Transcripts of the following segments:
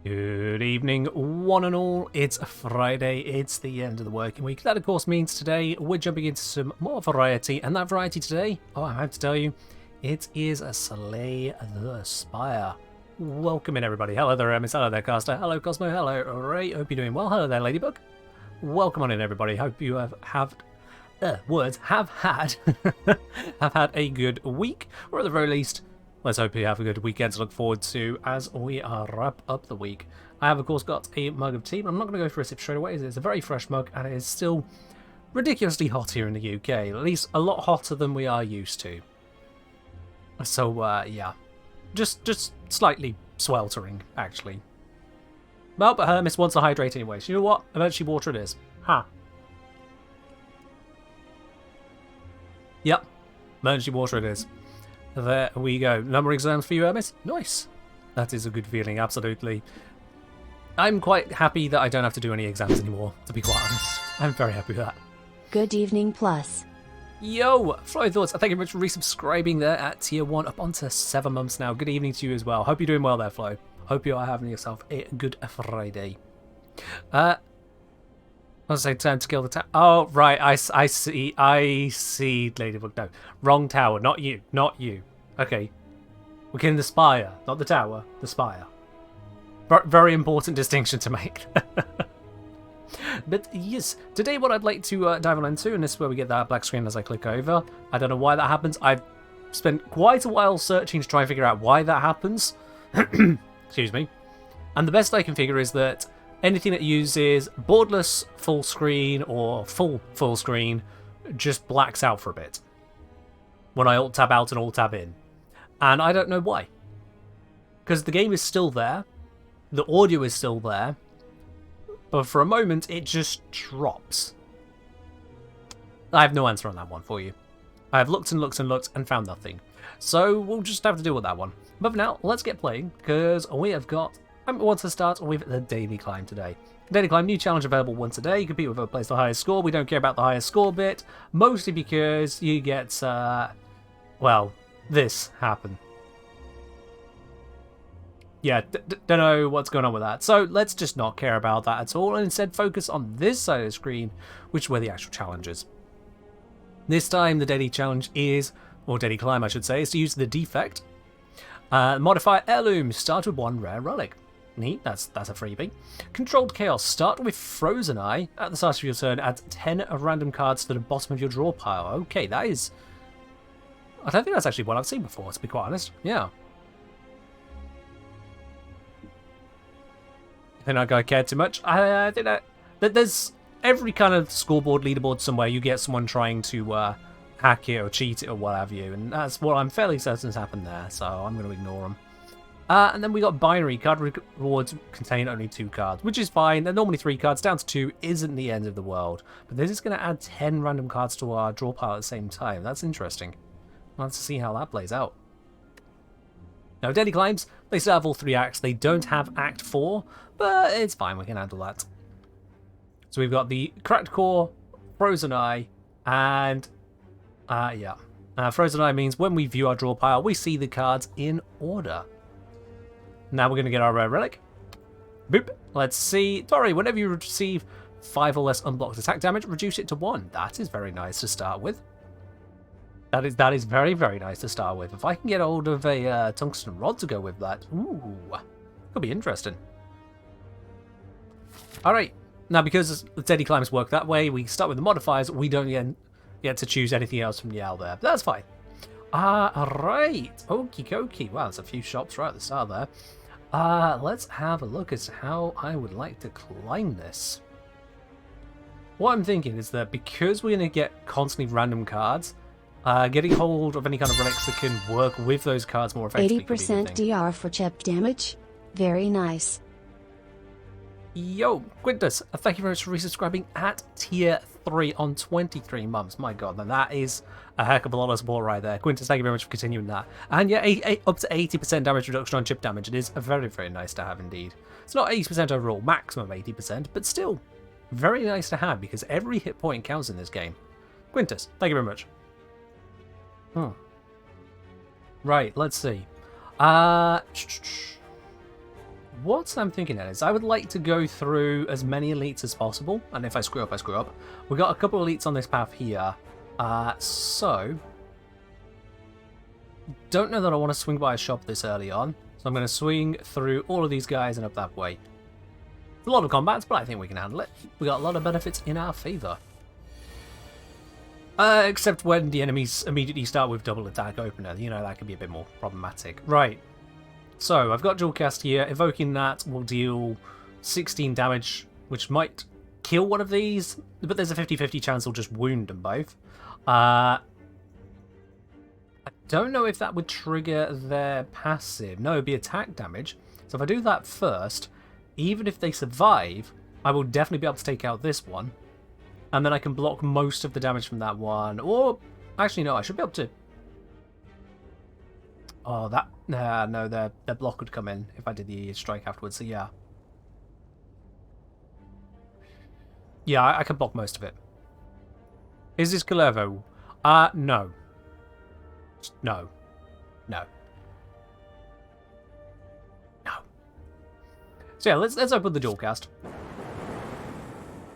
Good evening, one and all. It's a Friday, it's the end of the working week. That, of course, means today we're jumping into some more variety, and that variety today, I have to tell you, it is a Slay the Spire. Welcome in, everybody. Hello there, Hermes. Hello there, Caster. Hello, Cosmo. Hello, Ray. Hope you're doing well. Hello there, Ladybug. Welcome on in, everybody. Hope you have had have had a good week, or at the very least, let's hope you have a good weekend to look forward to as we wrap up the week. I have, of course, got a mug of tea, but I'm not going to go for a sip straight away. It's a very fresh mug, and it is still ridiculously hot here in the UK. At least a lot hotter than we are used to. So, yeah. Just slightly sweltering, actually. Well, but Hermes wants to hydrate anyway. So you know what? Emergency water it is. Huh. Yep. Emergency water it is. There we go. No more exams for you, Hermes? Nice. That is a good feeling, absolutely. I'm quite happy that I don't have to do any exams anymore, to be quite honest. I'm very happy with that. Good evening, Plus. Yo, Fly Thoughts, thank you very much for resubscribing there at Tier 1, up onto 7 months now. Good evening to you as well. Hope you're doing well there, Flo. Hope you are having yourself a good Friday. I was saying time to kill the tower. Oh, right, I see, Ladybug. No, wrong tower, not you, not you. Okay, we're killing the Spire, not the tower, the Spire. Very important distinction to make. But yes, today what I'd like to dive on into, and this is where we get that black screen as I click over. I don't know why that happens. I've spent quite a while searching to try and figure out why that happens. Excuse me. And the best I can figure is that anything that uses borderless full screen or full screen just blacks out for a bit when I alt tab out and alt tab in. And I don't know why. Because the game is still there, the audio is still there, but for a moment it just drops. I have no answer on that one for you. I have looked and looked and looked and found nothing. So we'll just have to deal with that one. But for now, let's get playing, because we have got... I want to start with the daily climb today. Daily climb, new challenge available once a day. You compete with whoever plays the highest score. We don't care about the highest score bit, mostly because you get, well, this happen. Yeah, don't know what's going on with that. So let's just not care about that at all, and instead focus on this side of the screen, which is where the actual challenge is. This time, the daily challenge is, or daily climb I should say, is to use the defect. Modify heirloom, start with 1 rare relic. Neat, that's a freebie. Controlled chaos, start with Frozen Eye. At the start of your turn, add 10 random cards to the bottom of your draw pile. Okay, that is... I don't think that's actually what I've seen before, to be quite honest. Yeah. I think I cared too much. I think that there's every kind of scoreboard, leaderboard somewhere, you get someone trying to hack it or cheat it or what have you, and that's what I'm fairly certain has happened there, so I'm going to ignore them. And then we got binary. Card rewards contain only 2 cards, which is fine. They're normally 3 cards. Down to 2 isn't the end of the world. But this is going to add 10 random cards to our draw pile at the same time. That's interesting. Let's see how that plays out. Now, daily climbs, they still have all 3 acts. They don't have Act 4, but it's fine. We can handle that. So we've got the Cracked Core, Frozen Eye, and... yeah. Frozen Eye means when we view our draw pile, we see the cards in order. Now we're going to get our rare relic. Boop. Let's see. Tori, whenever you receive 5 or less unblocked attack damage, reduce it to 1. That is very nice to start with. That is very, very nice to start with. If I can get hold of a tungsten rod to go with that, ooh, could be interesting. Alright, now because the daily climbs work that way, we start with the modifiers, we don't get to choose anything else from Yale there, but that's fine. Alright, okie dokie. Wow, there's a few shops right at the start there. Let's have a look as to how I would like to climb this. What I'm thinking is that because we're going to get constantly random cards, getting hold of any kind of relics that can work with those cards more effectively. 80% DR for chip damage. Very nice. Yo, Quintus, thank you very much for resubscribing at Tier 3 on 23 months. My god, man, that is a heck of a lot of support right there. Quintus, thank you very much for continuing that. And yeah, up to 80% damage reduction on chip damage. It is very, very nice to have indeed. It's not 80% overall, maximum 80%, but still very nice to have because every hit point counts in this game. Quintus, thank you very much. Right, let's see. what I'm thinking is I would like to go through as many elites as possible, and if I screw up, I screw up. We've got a couple of elites on this path here, so don't know that I want to swing by a shop this early on, so I'm going to swing through all of these guys and up that way. It's a lot of combats, but I think we can handle it. We got a lot of benefits in our favour. Except when the enemies immediately start with double attack opener, you know, that could be a bit more problematic. Right, so I've got dual cast here. Evoking that will deal 16 damage, which might kill one of these, but there's a 50-50 chance it'll just wound them both. I don't know if that would trigger their passive. No, it'd be attack damage. So if I do that first, even if they survive, I will definitely be able to take out this one. And then I can block most of the damage from that one. Or, actually no, I should be able to... Oh, that... no, their block would come in if I did the strike afterwards, so yeah. Yeah, I can block most of it. Is this Calevo? No. No. No. No. So yeah, let's open the dual cast.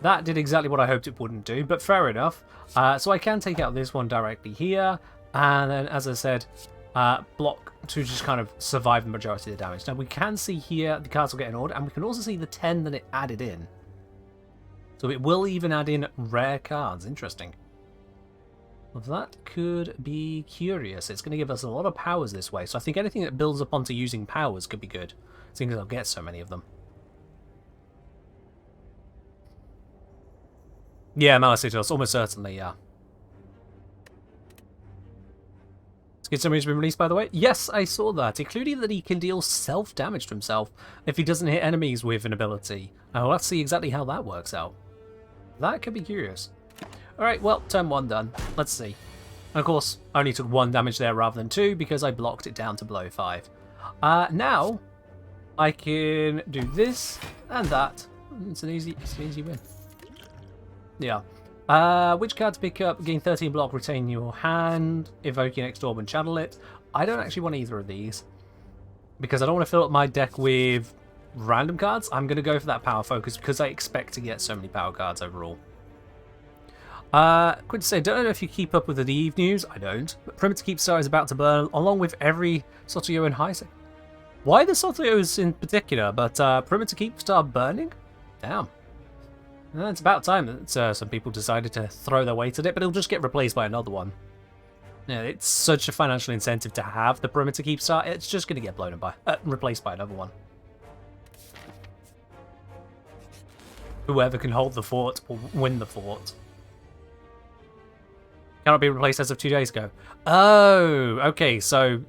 That did exactly what I hoped it wouldn't do, but fair enough. So I can take out this one directly here, and then, as I said, block to just kind of survive the majority of the damage. Now we can see here the cards will get in order, and we can also see the 10 that it added in. So it will even add in rare cards. Interesting. Well, that could be curious. It's going to give us a lot of powers this way, so I think anything that builds up onto using powers could be good, seeing as I'll get so many of them. Yeah, Malicitos, almost certainly, yeah. Skid Summoner's been released, by the way. Yes, I saw that, including that he can deal self-damage to himself if he doesn't hit enemies with an ability. Let's see exactly how that works out. That could be curious. Alright, well, turn 1 done. Let's see. And of course, I only took 1 damage there rather than 2 because I blocked it down to below 5. Now, I can do this and that. It's an easy win. Yeah. Which card to pick up? Gain 13 block, retain your hand, evoke your next orb and channel it. I don't actually want either of these because I don't want to fill up my deck with random cards. I'm going to go for that power focus because I expect to get so many power cards overall. Quick to say, don't know if you keep up with the Eve news. I don't. But Perimeter Keepstar is about to burn along with every Sotoyo and Heisei. Why the Sotoyos in particular, but Perimeter Keepstar burning? Damn. It's about time that some people decided to throw their weight at it, but it'll just get replaced by another one. Yeah, it's such a financial incentive to have the Perimeter Keepstar, it's just going to get replaced by another one. Whoever can hold the fort will win the fort. Cannot be replaced as of 2 days ago. Oh, okay, so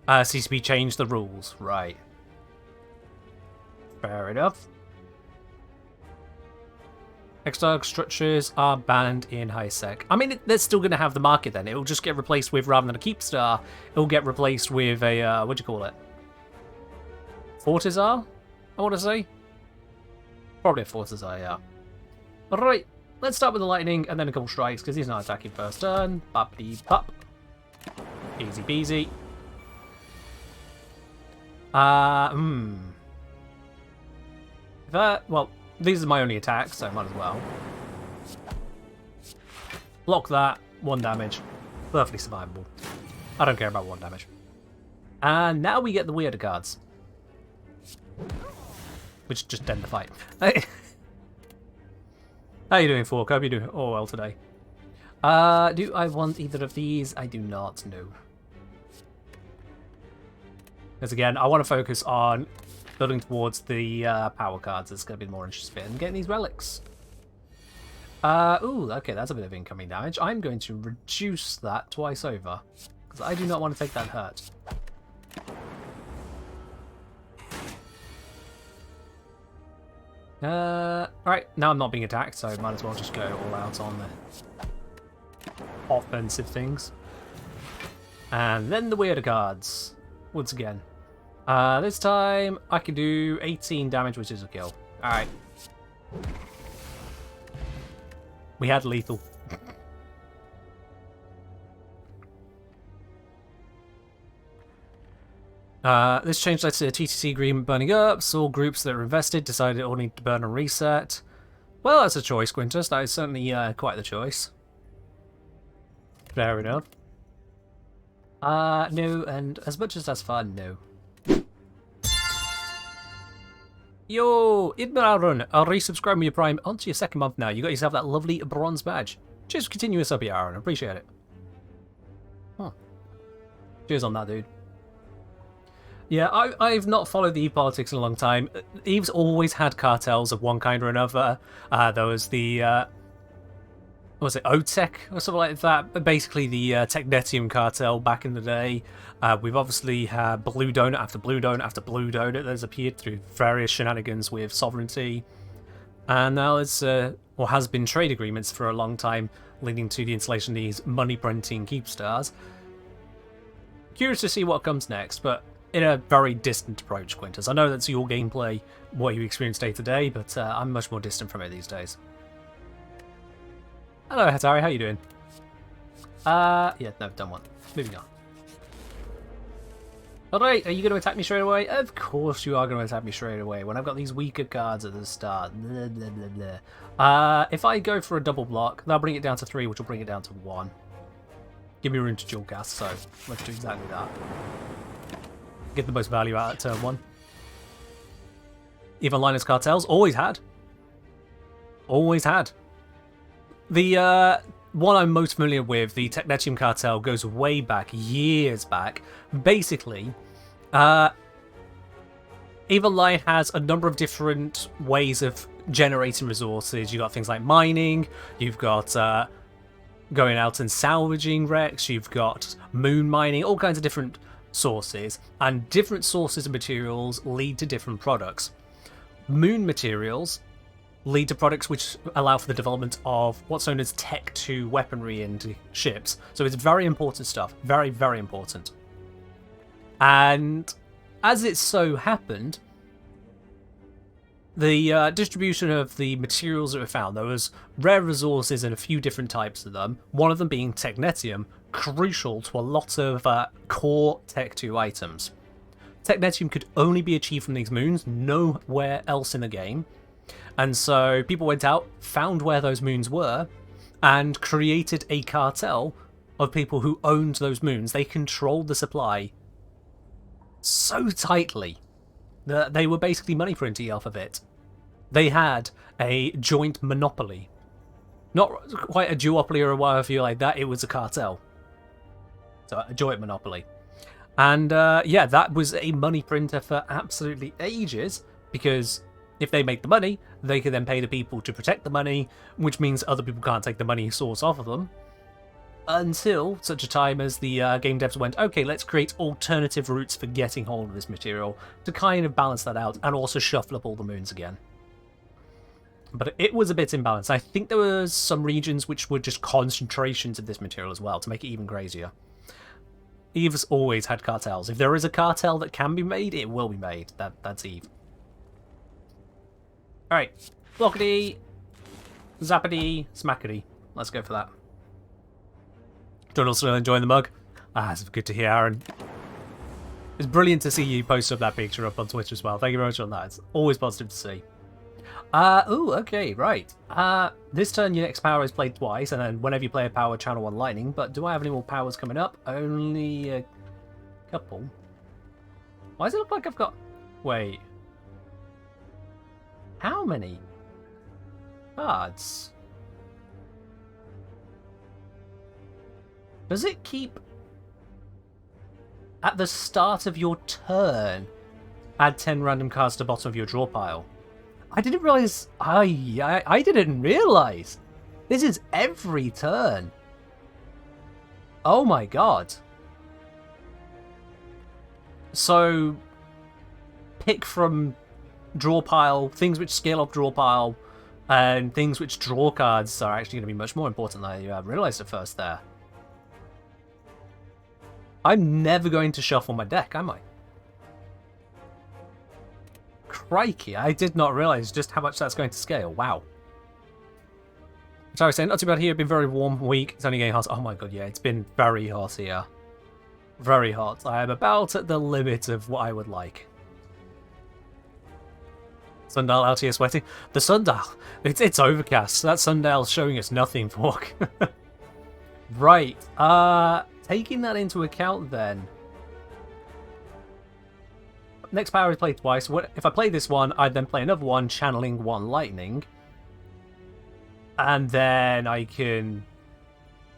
CCP changed the rules, right. Fair enough. External structures are banned in high sec. I mean, they're still going to have the market then. It'll just get replaced with, rather than a Keepstar, it'll get replaced with a, what do you call it? Fortizar, I want to say? Probably a Fortizar, yeah. Alright, let's start with the lightning and then a couple strikes, because he's not attacking first turn. Boppity-pop. Easy peasy. Well, these are my only attacks, so might as well. Block that, 1 damage. Perfectly survivable. I don't care about 1 damage. And now we get the weirder cards. Which just end the fight. How you doing, Fork? Hope you're doing all well today. Do I want either of these? I do not, no. Because again, I want to focus on building towards the power cards. It's going to be more interesting in getting these relics. Ooh, okay, that's a bit of incoming damage. I'm going to reduce that twice over, because I do not want to take that hurt. Alright, now I'm not being attacked, so I might as well just go all out on the offensive things. And then the weirder cards, once again. This time I can do 18 damage, which is a kill. Alright. We had lethal. This change led to a TTC agreement burning up, so all groups that were invested decided it all needed to burn and reset. Well, that's a choice, Quintus. That is certainly quite the choice. Fair enough. No, and as much as that's fun, no. Yo, Idmaron, I'll resubscribe with your Prime onto your second month now. You got yourself that lovely bronze badge. Cheers for continuous up here, Aaron. I appreciate it. Huh. Cheers on that, dude. Yeah, I've not followed the EVE politics in a long time. EVE's always had cartels of one kind or another. There was the, what was it, OTEC or something like that? But basically the Technetium cartel back in the day. We've obviously had Blue Donut after Blue Donut after Blue Donut that has appeared through various shenanigans with sovereignty. And now it's, or has been trade agreements for a long time, leading to the installation of these money-printing keepstars. Curious to see what comes next, but in a very distant approach, Quintus. I know that's your gameplay, what you experience day to day, but I'm much more distant from it these days. Hello, Hatari, how you doing? Yeah, no, don't want. Moving on. Alright, are you going to attack me straight away? Of course you are going to attack me straight away when I've got these weaker cards at the start. Blah, blah, blah, blah. If I go for a double block, that'll bring it down to 3, which will bring it down to 1. Give me room to dual gas, so let's do exactly that. Get the most value out of turn 1. Even Linus cartels, always had. Always had. The one I'm most familiar with, the Technetium cartel, goes way back, years back. Basically, Evil has a number of different ways of generating resources. You've got things like mining, you've got going out and salvaging wrecks, you've got moon mining, all kinds of different sources, and different sources of materials lead to different products. Moon materials lead to products which allow for the development of what's known as Tech 2 weaponry into ships. So it's very important stuff. Very, very important. And as it so happened, the distribution of the materials that were found, there was rare resources and a few different types of them, one of them being Technetium, crucial to a lot of core Tech 2 items. Technetium could only be achieved from these moons, nowhere else in the game. And so people went out, found where those moons were, and created a cartel of people who owned those moons. They controlled the supply so tightly that they were basically money printing off of it. They had a joint monopoly. Not quite a duopoly or a whatever you like that, it was a cartel. So a joint monopoly. And yeah, that was a money printer for absolutely ages, because if they make the money, they can then pay the people to protect the money, which means other people can't take the money source off of them. Until such a time as the game devs went, okay, let's create alternative routes for getting hold of this material to kind of balance that out and also shuffle up all the moons again. But it was a bit imbalanced. I think there was some regions which were just concentrations of this material as well to make it even crazier. EVE's always had cartels. If there is a cartel that can be made, it will be made. That's EVE. Alright, blockity, zappity, smackity. Let's go for that. Donald's still enjoying the mug. It's good to hear, Aaron. It's brilliant to see you post up that picture up on Twitter as well. Thank you very much on that. It's always positive to see. Ooh, okay, right. This turn your next power is played twice, and then whenever you play a power, channel 1 lightning. But do I have any more powers coming up? Only a couple. Why does it look like I've got... Wait. How many cards? Does it keep at the start of your turn? Add 10 random cards to the bottom of your draw pile. I didn't realize. I didn't realize. This is every turn. Oh my god. So pick from draw pile, things which scale up draw pile, and things which draw cards are actually going to be much more important than I realized at first there. I'm never going to shuffle my deck, am I? Crikey, I did not realize just how much that's going to scale. Wow. So I was saying, not too bad here, been very warm week. It's only getting hot. Oh my god, yeah, it's been very hot here. Very hot. I am about at the limit of what I would like. Sundial out here sweating. The sundial. It's overcast. That sundial's showing us nothing, Fork. Right. Taking that into account then. Next power is played twice. If I play this one, I'd then play another one, channeling one lightning. And then I can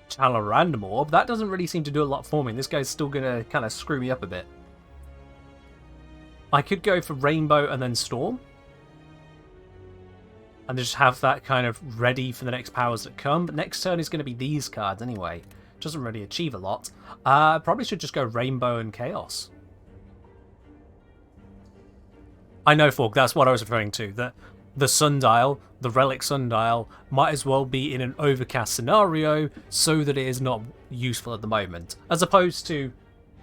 channel a random orb. That doesn't really seem to do a lot for me. This guy's still going to kind of screw me up a bit. I could go for rainbow and then storm. And just have that kind of ready for the next powers that come. But next turn is going to be these cards anyway. Doesn't really achieve a lot. Probably should just go rainbow and chaos. I know, Fork, that's what I was referring to. That the sundial, the relic sundial, might as well be in an overcast scenario so that it is not useful at the moment. As opposed to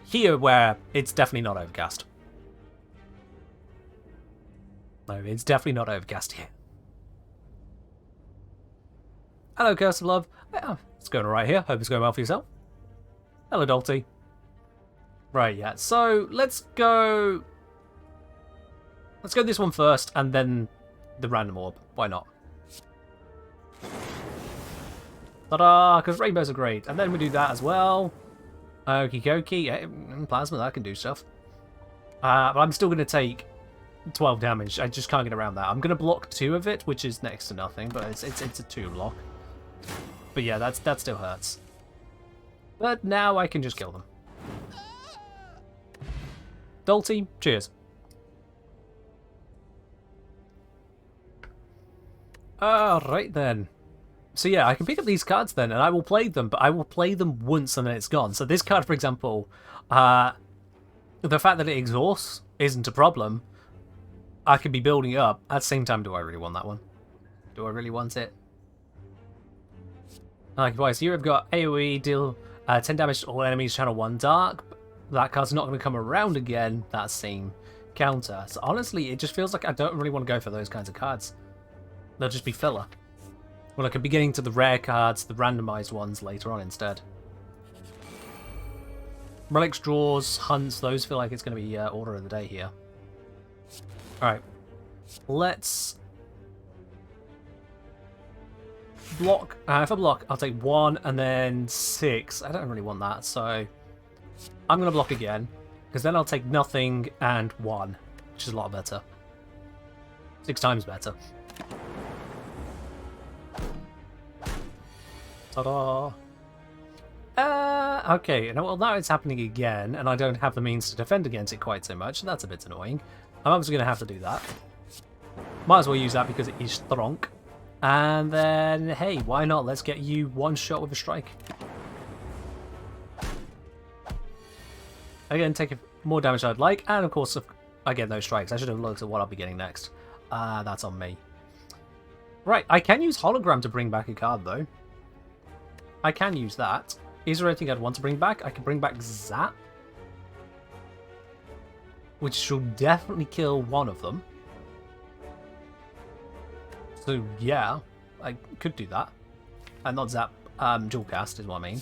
here where it's definitely not overcast. No, it's definitely not overcast here. Hello, Curse of Love. It's going alright here. Hope it's going well for yourself. Hello, Dolty. Right, yeah. So, let's go this one first, and then the random orb. Why not? Ta-da! Because rainbows are great. And then we do that as well. Okie dokie. Plasma, that can do stuff. But I'm still going to take 12 damage. I just can't get around that. I'm going to block 2 of it, which is next to nothing, but it's a 2 block. But yeah, that still hurts. But now I can just kill them. Dolty, cheers. Alright then. So yeah, I can pick up these cards then, and I will play them, but I will play them once and then it's gone. So this card, for example, the fact that it exhausts isn't a problem. I could be building it up. At the same time, do I really want that one? Do I really want it? Likewise, here I've got AoE, deal 10 damage to all enemies, channel 1 dark. That card's not going to come around again, that same counter. So honestly, it just feels like I don't really want to go for those kinds of cards. They'll just be filler. Well, I could be getting to the rare cards, the randomized ones later on instead. Relics, draws, hunts, those feel like it's going to be order of the day here. Alright. Let's block. If I block, I'll take 1 and then 6. I don't really want that, so I'm going to block again. Because then I'll take nothing and 1, which is a lot better. 6 times better. Ta-da! Okay, well now it's happening again, and I don't have the means to defend against it quite so much. That's a bit annoying. I'm obviously going to have to do that. Might as well use that because it is strong. And then, hey, why not? Let's get you one shot with a strike. Again, take more damage than I'd like, and of course, I get those strikes. I should have looked at what I'll be getting next. That's on me. Right, I can use Hologram to bring back a card, though. I can use that. Is there anything I'd want to bring back? I can bring back Zap, which should definitely kill one of them. So yeah, I could do that. And not Zap, dual cast is what I mean.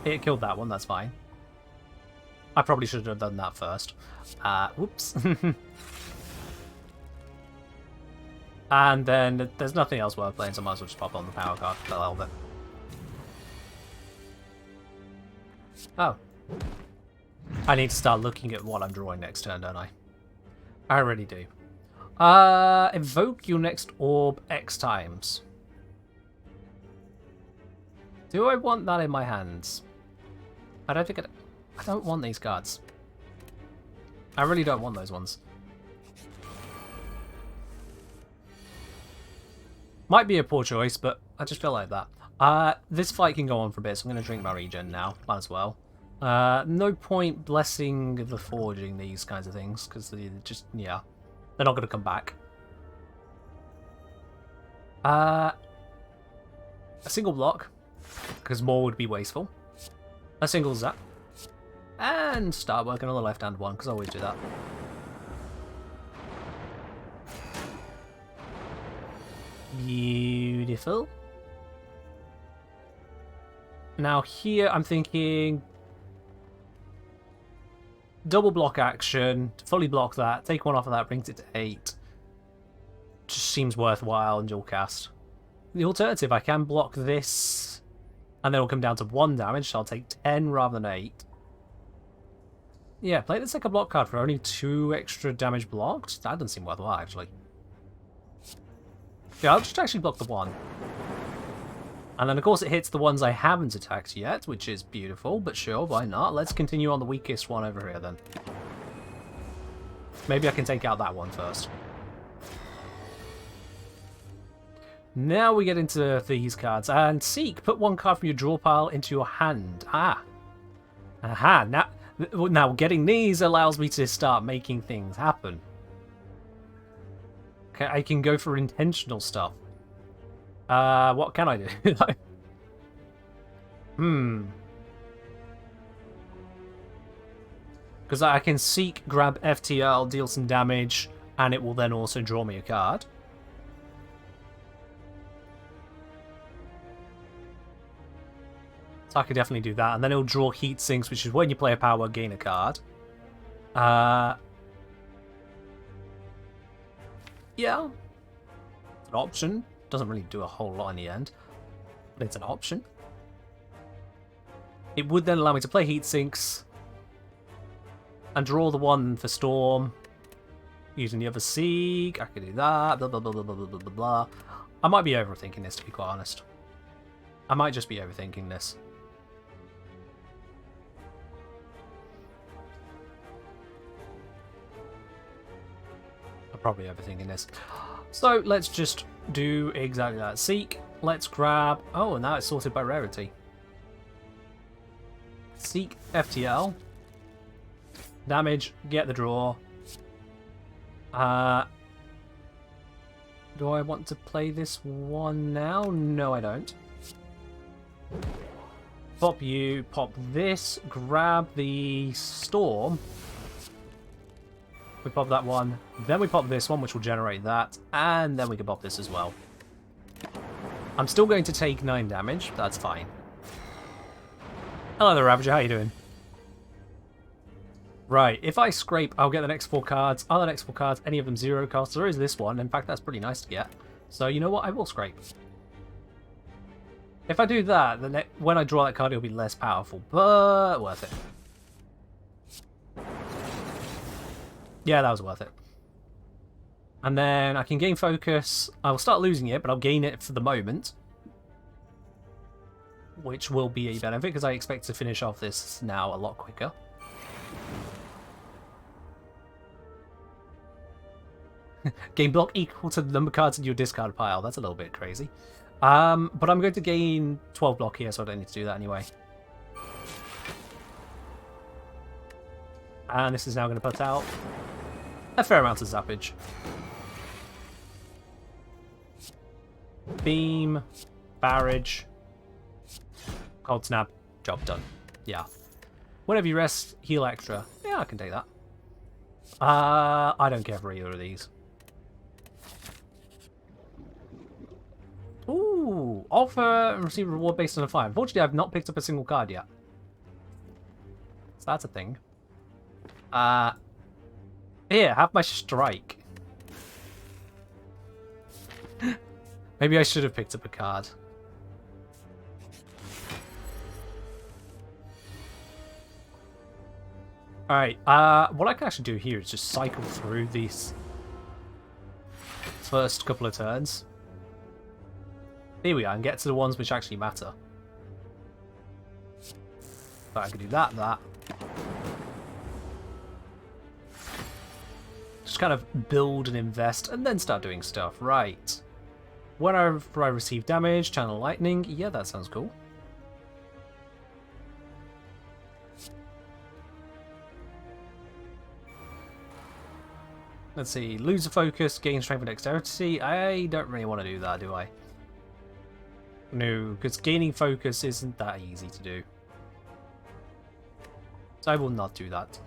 It killed that one, that's fine. I probably should have done that first. Whoops. And then there's nothing else worth playing, so I might as well just pop on the power card for a little bit. Oh. I need to start looking at what I'm drawing next turn, don't I? I already do. Invoke your next orb X times. Do I want that in my hands? I don't think I don't want these cards. I really don't want those ones. Might be a poor choice, but I just feel like that. This fight can go on for a bit, so I'm going to drink my regen now. Might as well. No point blessing the forging these kinds of things, because they just, yeah. They're not going to come back. A single block, because more would be wasteful. A single zap. And start working on the left-hand one, because I always do that. Beautiful. Now here I'm thinking double block action, to fully block that, take one off of that, brings it to 8. Just seems worthwhile in dual cast. The alternative, I can block this, and then it'll come down to 1 damage, so I'll take 10 rather than 8. Yeah, play the second block card for only 2 extra damage blocked? That doesn't seem worthwhile, actually. Yeah, I'll just actually block the 1. And then, of course, it hits the ones I haven't attacked yet, which is beautiful, but sure, why not? Let's continue on the weakest one over here, then. Maybe I can take out that one first. Now we get into these cards. And Seek, put 1 card from your draw pile into your hand. Ah. Aha. Now getting these allows me to start making things happen. Okay, I can go for intentional stuff. What can I do? Because I can Seek, grab FTL, deal some damage, and it will then also draw me a card. So I could definitely do that. And then it'll draw Heat Sinks, which is when you play a power, gain a card. Yeah. It's an option. Doesn't really do a whole lot in the end. But it's an option. It would then allow me to play Heat Sinks. And draw the 1 for Storm. Using the other Seek. I could do that. Blah, blah, blah, blah, blah, blah, blah, blah. I might be overthinking this, to be quite honest. I might just be overthinking this. I'm probably overthinking this. So let's just do exactly that. Seek, let's grab... Oh, and now it's sorted by rarity. Seek FTL. Damage, get the draw. Do I want to play this one now? No, I don't. Pop you, pop this, grab the Storm. We pop that one, then we pop this one, which will generate that, and then we can pop this as well. I'm still going to take 9 damage, that's fine. Hello there, Ravager, how you doing? Right, if I scrape, I'll get the next 4 cards. Are the next 4 cards, any of them 0 cost? There is this one, in fact that's pretty nice to get. So you know what, I will scrape. If I do that, then when I draw that card it'll be less powerful, but worth it. Yeah, that was worth it. And then I can gain focus. I will start losing it, but I'll gain it for the moment. Which will be a benefit, because I expect to finish off this now a lot quicker. Gain block equal to the number of cards in your discard pile. That's a little bit crazy. But I'm going to gain 12 block here, so I don't need to do that anyway. And this is now going to put out a fair amount of zappage. Beam, barrage, cold snap, job done. Yeah. Whenever you rest, heal extra. Yeah, I can take that. I don't care for either of these. Ooh, offer and receive reward based on a fight. Unfortunately, I've not picked up a single card yet. So that's a thing. Here, have my strike. Maybe I should have picked up a card. Alright, what I can actually do here is just cycle through these first couple of turns. Here we are, and get to the ones which actually matter. So I can do that. Just kind of build and invest, and then start doing stuff. Right. Whenever I receive damage, channel lightning. Yeah, that sounds cool. Let's see. Lose a focus, gain strength and dexterity. I don't really want to do that, do I? No, because gaining focus isn't that easy to do. So I will not do that.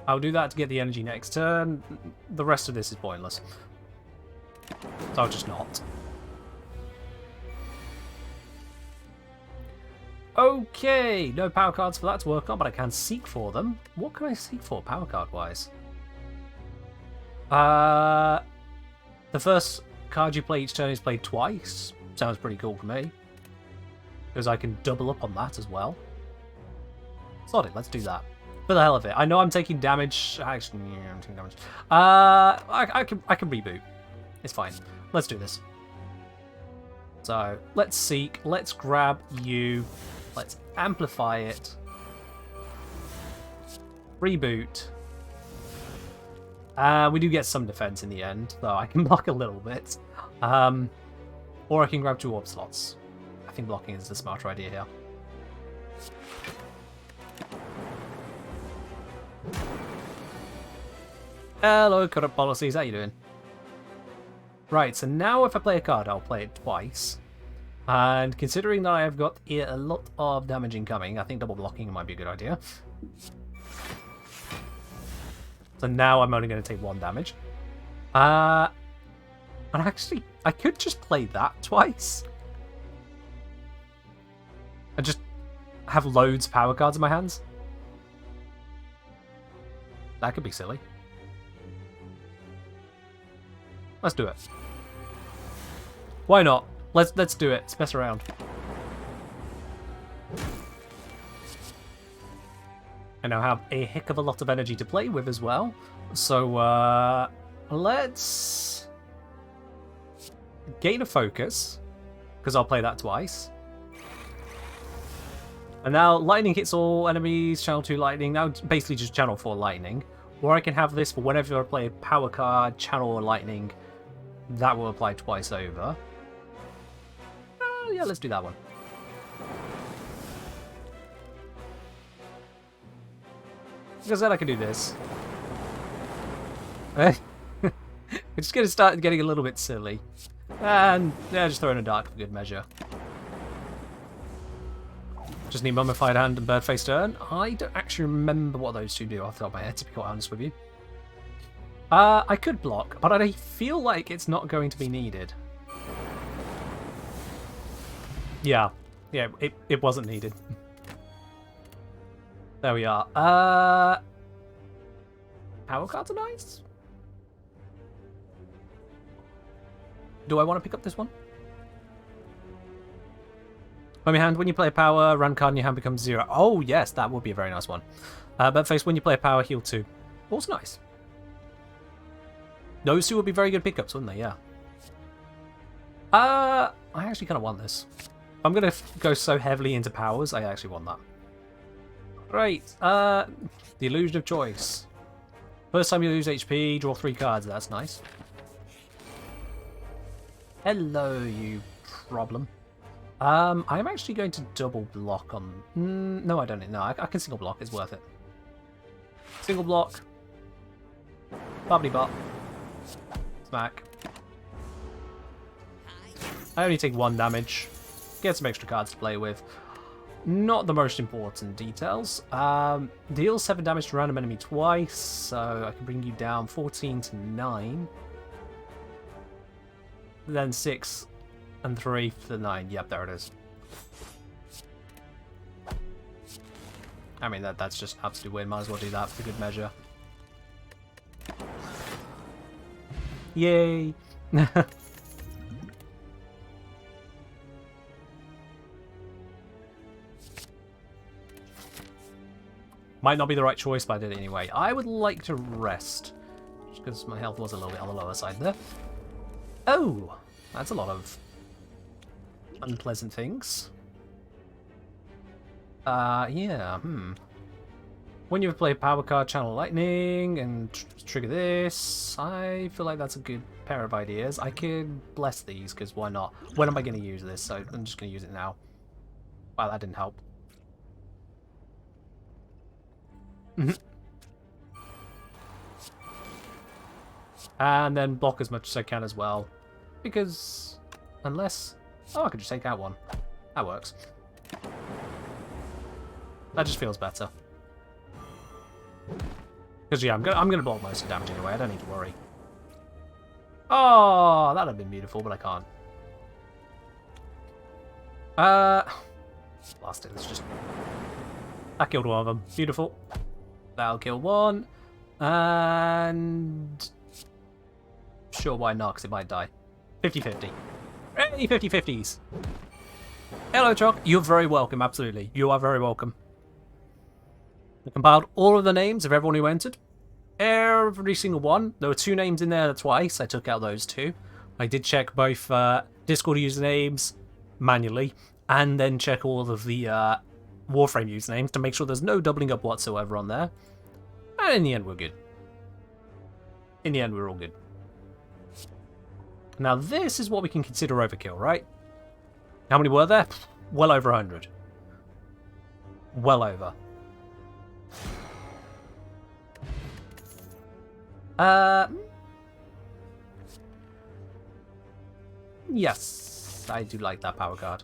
I'll do that to get the energy next turn. The rest of this is pointless. So I'll just not. Okay, no power cards for that to work on, but I can seek for them. What can I seek for, power card-wise? The first card you play each turn is played twice. Sounds pretty cool to me. Because I can double up on that as well. Sorry, let's do that. For the hell of it. I know I'm taking damage. Actually, yeah, I'm taking damage. I can reboot. It's fine. Let's do this. So, let's seek. Let's grab you. Let's amplify it. Reboot. We do get some defense in the end, though I can block a little bit. Or I can grab 2 orb slots. I think blocking is the smarter idea here. Hello, corrupt policies. How you doing? Right, so now if I play a card, I'll play it twice. And considering that I have got here a lot of damage incoming, I think double blocking might be a good idea. So now I'm only going to take 1 damage. And actually, I could just play that twice. And just have loads of power cards in my hands. That could be silly. Let's do it. Why not? Let's do it. Let's mess around. I now have a heck of a lot of energy to play with as well. So let's gain a focus, because I'll play that twice. And now lightning hits all enemies, channel 2 lightning. Now basically just channel 4 lightning. Or I can have this for whenever I play a power card, channel or lightning. That will apply twice over. Yeah, let's do that one. Because then I can do this. It's just going to start getting a little bit silly. And yeah, just throw in a dark for good measure. Just need Mummified Hand and Bird-Faced Urn. I don't actually remember what those two do off the top of my head, to be quite honest with you. I could block, but I feel like it's not going to be needed. Yeah, it wasn't needed. There we are. Power cards are nice. Do I want to pick up this one? On your hand, when you play a power, run card in your hand becomes 0. Oh, yes, that would be a very nice one. But face, when you play a power, heal 2. Also nice. Those two would be very good pickups, wouldn't they? Yeah. I actually kind of want this. I'm going to go so heavily into powers, I actually want that. Right. The Illusion of Choice. First time you lose HP, draw 3 cards. That's nice. Hello, you problem. I'm actually going to double block on... no, I don't. No, I can single block. It's worth it. Single block. Bobbity bop. Smack. I only take 1 damage. Get some extra cards to play with. Not the most important details. Deal 7 damage to random enemy twice, so I can bring you down 14 to 9. Then 6 and 3 for 9. Yep, there it is. I mean, that's just an absolute win. Might as well do that for good measure. Yay! Might not be the right choice, but I did it anyway. I would like to rest, just because my health was a little bit on the lower side there. Oh, that's a lot of unpleasant things. Yeah, When you play power card, channel lightning, and trigger this, I feel like that's a good pair of ideas. I could bless these, because why not? When am I going to use this? So I'm just going to use it now. Wow, that didn't help. And then block as much as I can as well. Because, unless... Oh, I could just take out 1. That works. That just feels better. Because, yeah, I'm gonna block most of the damage anyway. I don't need to worry. Oh, that'd have been beautiful, but I can't. Blast it. Let's just... I killed one of them. Beautiful. That'll kill one. And... Sure, why not? Because it might die. 50-50. Hey, 50-50s. Hello, Chalk. You're very welcome, absolutely. You are very welcome. I compiled all of the names of everyone who entered. Every single one. There were 2 names in there twice. I took out those 2. I did check both Discord usernames manually, and then check all of the Warframe usernames to make sure there's no doubling up whatsoever on there. And in the end, we're good. In the end, we're all good. Now, this is what we can consider overkill, right? How many were there? Well over 100. Well over. Yes, I do like that power card.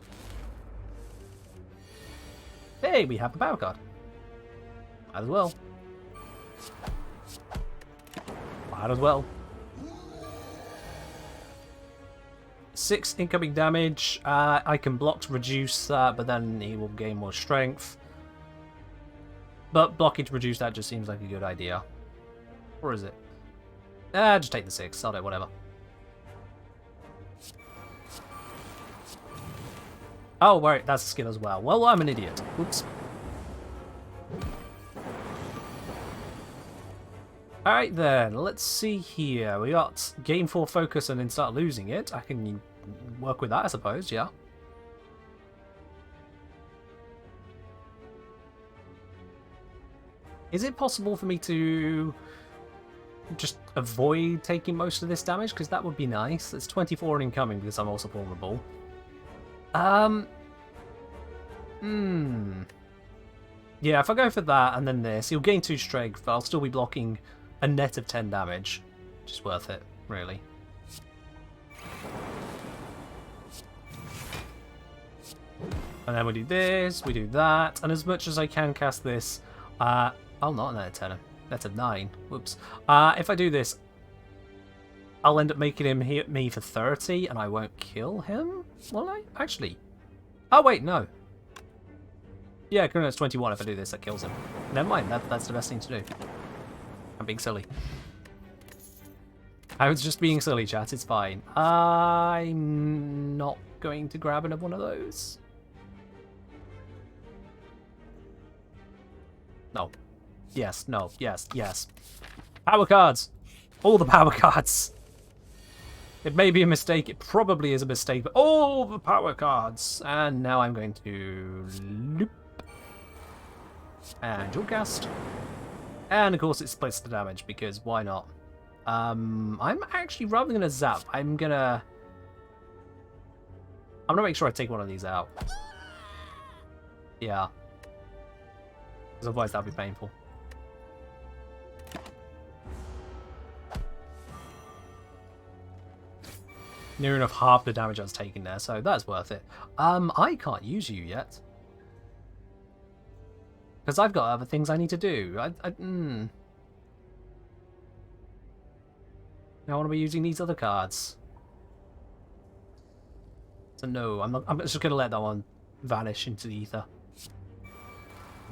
Hey, we have the power card. Might as well. Might as well. 6 incoming damage. I can block to reduce that, but then he will gain more strength. But blocking to reduce that just seems like a good idea. Or is it? Just take the 6. I'll do whatever. Oh, right, that's a skill as well. Well, I'm an idiot. Oops. Alright then, let's see here. We got gain 4 focus and then start losing it. I can work with that, I suppose, yeah. Is it possible for me to just avoid taking most of this damage? Because that would be nice. It's 24 incoming because I'm also vulnerable. Yeah, if I go for that and then this, he'll gain 2 strength, but I'll still be blocking a net of 10 damage. Which is worth it, really. And then we do this, we do that, and as much as I can cast this, oh, not a net of 10, net of 9, whoops. If I do this, I'll end up making him hit me for 30, and I won't kill him, will I? Actually. Oh, wait, no. Yeah, it's 21 if I do this, that kills him. Never mind, that's the best thing to do. I'm being silly. I was just being silly, chat, it's fine. I'm not going to grab another one of those. No. Yes, no, yes, yes. Power cards! All the power cards! It may be a mistake, it probably is a mistake, but all the power cards! And now I'm going to loop. And dual cast. And of course it splits the damage, because why not? I'm actually, rather than a zap, I'm gonna make sure I take one of these out. Yeah. Because otherwise that'll be painful. Near enough half the damage I was taking there, so that's worth it. I can't use you yet. Because I've got other things I need to do. I want to be using these other cards. So no, I'm just going to let that one vanish into the ether.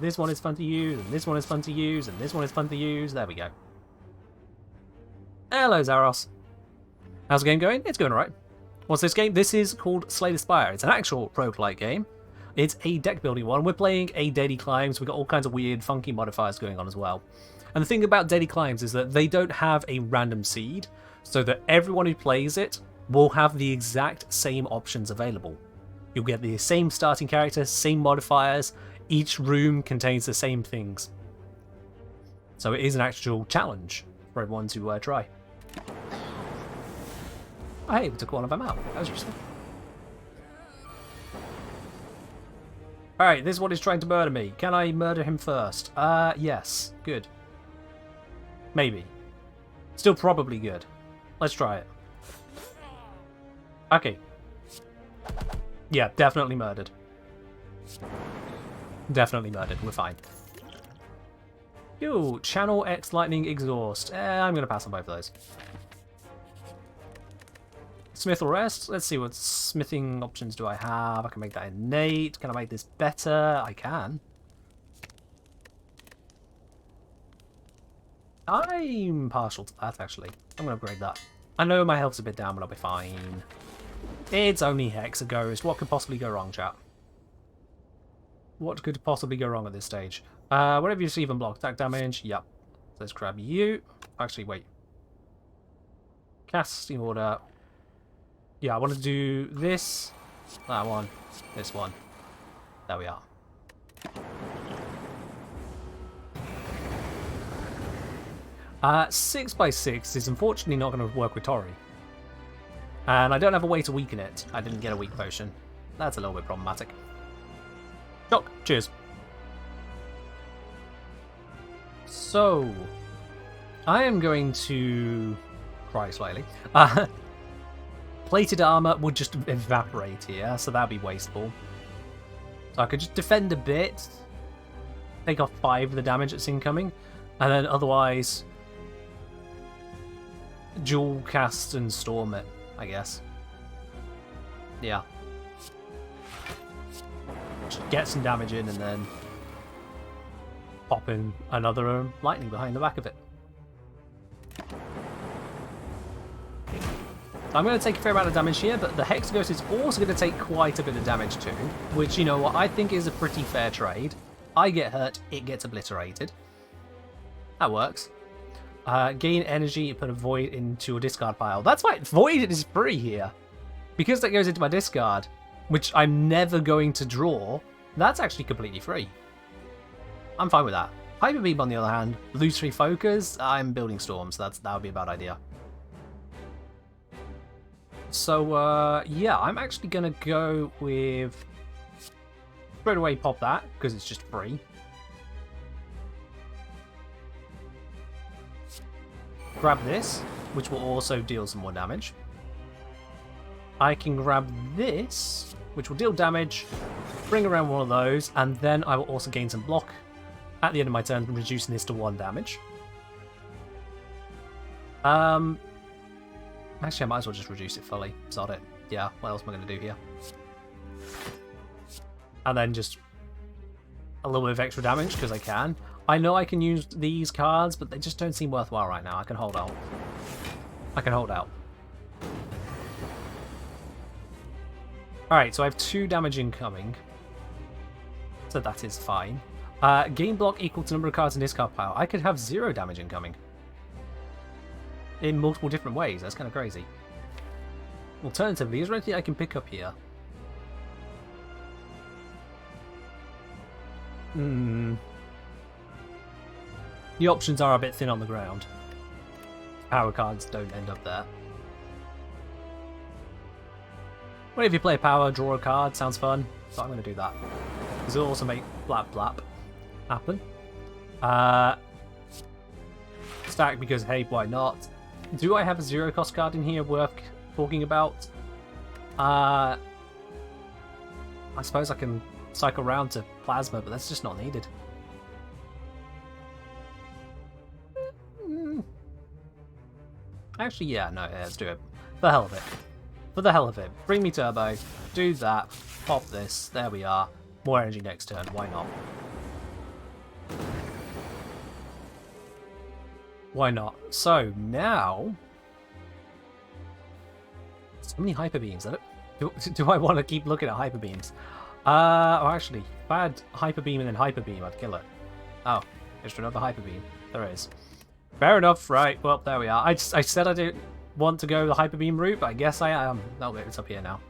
This one is fun to use, and this one is fun to use, and this one is fun to use. There we go. Hello, Zaros. How's the game going? It's going alright. What's this game? This is called Slay the Spire. It's an actual roguelike game. It's a deck building one. We're playing a daily climbs. We've got all kinds of weird, funky modifiers going on as well. And the thing about daily climbs is that they don't have a random seed, so that everyone who plays it will have the exact same options available. You'll get the same starting character, same modifiers. Each room contains the same things. So it is an actual challenge for everyone to try. Oh, hey, we took one of them out. That was interesting. Alright, this one is trying to murder me. Can I murder him first? Yes. Good. Maybe. Still probably good. Let's try it. Okay. Yeah, definitely murdered. Definitely murdered. We're fine. Yo, Channel X Lightning Exhaust. I'm going to pass on both of those. Smith or rest? Let's see what smithing options do I have. I can make that innate. Can I make this better? I can. I'm partial to that, actually. I'm going to upgrade that. I know my health's a bit down, but I'll be fine. It's only Hex a ghost. What could possibly go wrong, chat? What could possibly go wrong at this stage? Whatever you receive and block. Attack damage. Yep. Let's grab you. Actually, wait. Casting order. Yeah, I want to do this, that one, this one. There we are. Uh, 6x6 is unfortunately not going to work with Tori. And I don't have a way to weaken it. I didn't get a weak potion. That's a little bit problematic. Shock. Cheers. So, I am going to cry slightly. Plated armor would just evaporate here, so that'd be wasteful. So I could just defend a bit, take off 5 of the damage that's incoming, and then otherwise dual cast and storm it, I guess. Yeah. Just get some damage in and then pop in another lightning behind the back of it. I'm going to take a fair amount of damage here, but the Hex Ghost is also going to take quite a bit of damage too, which, you know what, I think is a pretty fair trade. I get hurt, it gets obliterated. That works. Gain energy, put a Void into a discard pile. That's why Void is free here. Because that goes into my discard, which I'm never going to draw, that's actually completely free. I'm fine with that. Hyper Beam, on the other hand, lose 3 focus, I'm building storms, that would be a bad idea. So, yeah, I'm actually going to go with... Straight away pop that, because it's just free. Grab this, which will also deal some more damage. I can grab this, which will deal damage, bring around one of those, and then I will also gain some block at the end of my turn, reducing this to 1 damage. Actually, I might as well just reduce it fully. Sod it. Yeah, what else am I going to do here? And then just a little bit of extra damage, because I can. I know I can use these cards, but they just don't seem worthwhile right now. I can hold out. I can hold out. Alright, so I have 2 damage incoming. So that is fine. Gain block equal to number of cards in discard pile. I could have 0 damage incoming. In multiple different ways. That's kind of crazy. Alternatively, is there anything I can pick up here? The options are a bit thin on the ground. Power cards don't end up there. Well, if you play power, draw a card, sounds fun. So I'm going to do that. Because it'll also make blap blap happen. Stack because, hey, why not? Do I have a 0 cost card in here worth talking about? I suppose I can cycle round to Plasma, but that's just not needed. Actually, yeah, no, yeah, let's do it. For the hell of it. For the hell of it. Bring me Turbo. Do that. Pop this. There we are. More energy next turn. Why not? Why not? So, now... So many Hyper Beams. Do I want to keep looking at Hyper Beams? Oh, actually, if I had Hyper Beam and then Hyper Beam, I'd kill it. Oh, there's another Hyper Beam. There is. Fair enough, right, well, there we are. I said I didn't want to go the Hyper Beam route, but I guess I am. Oh, wait, it's up here now.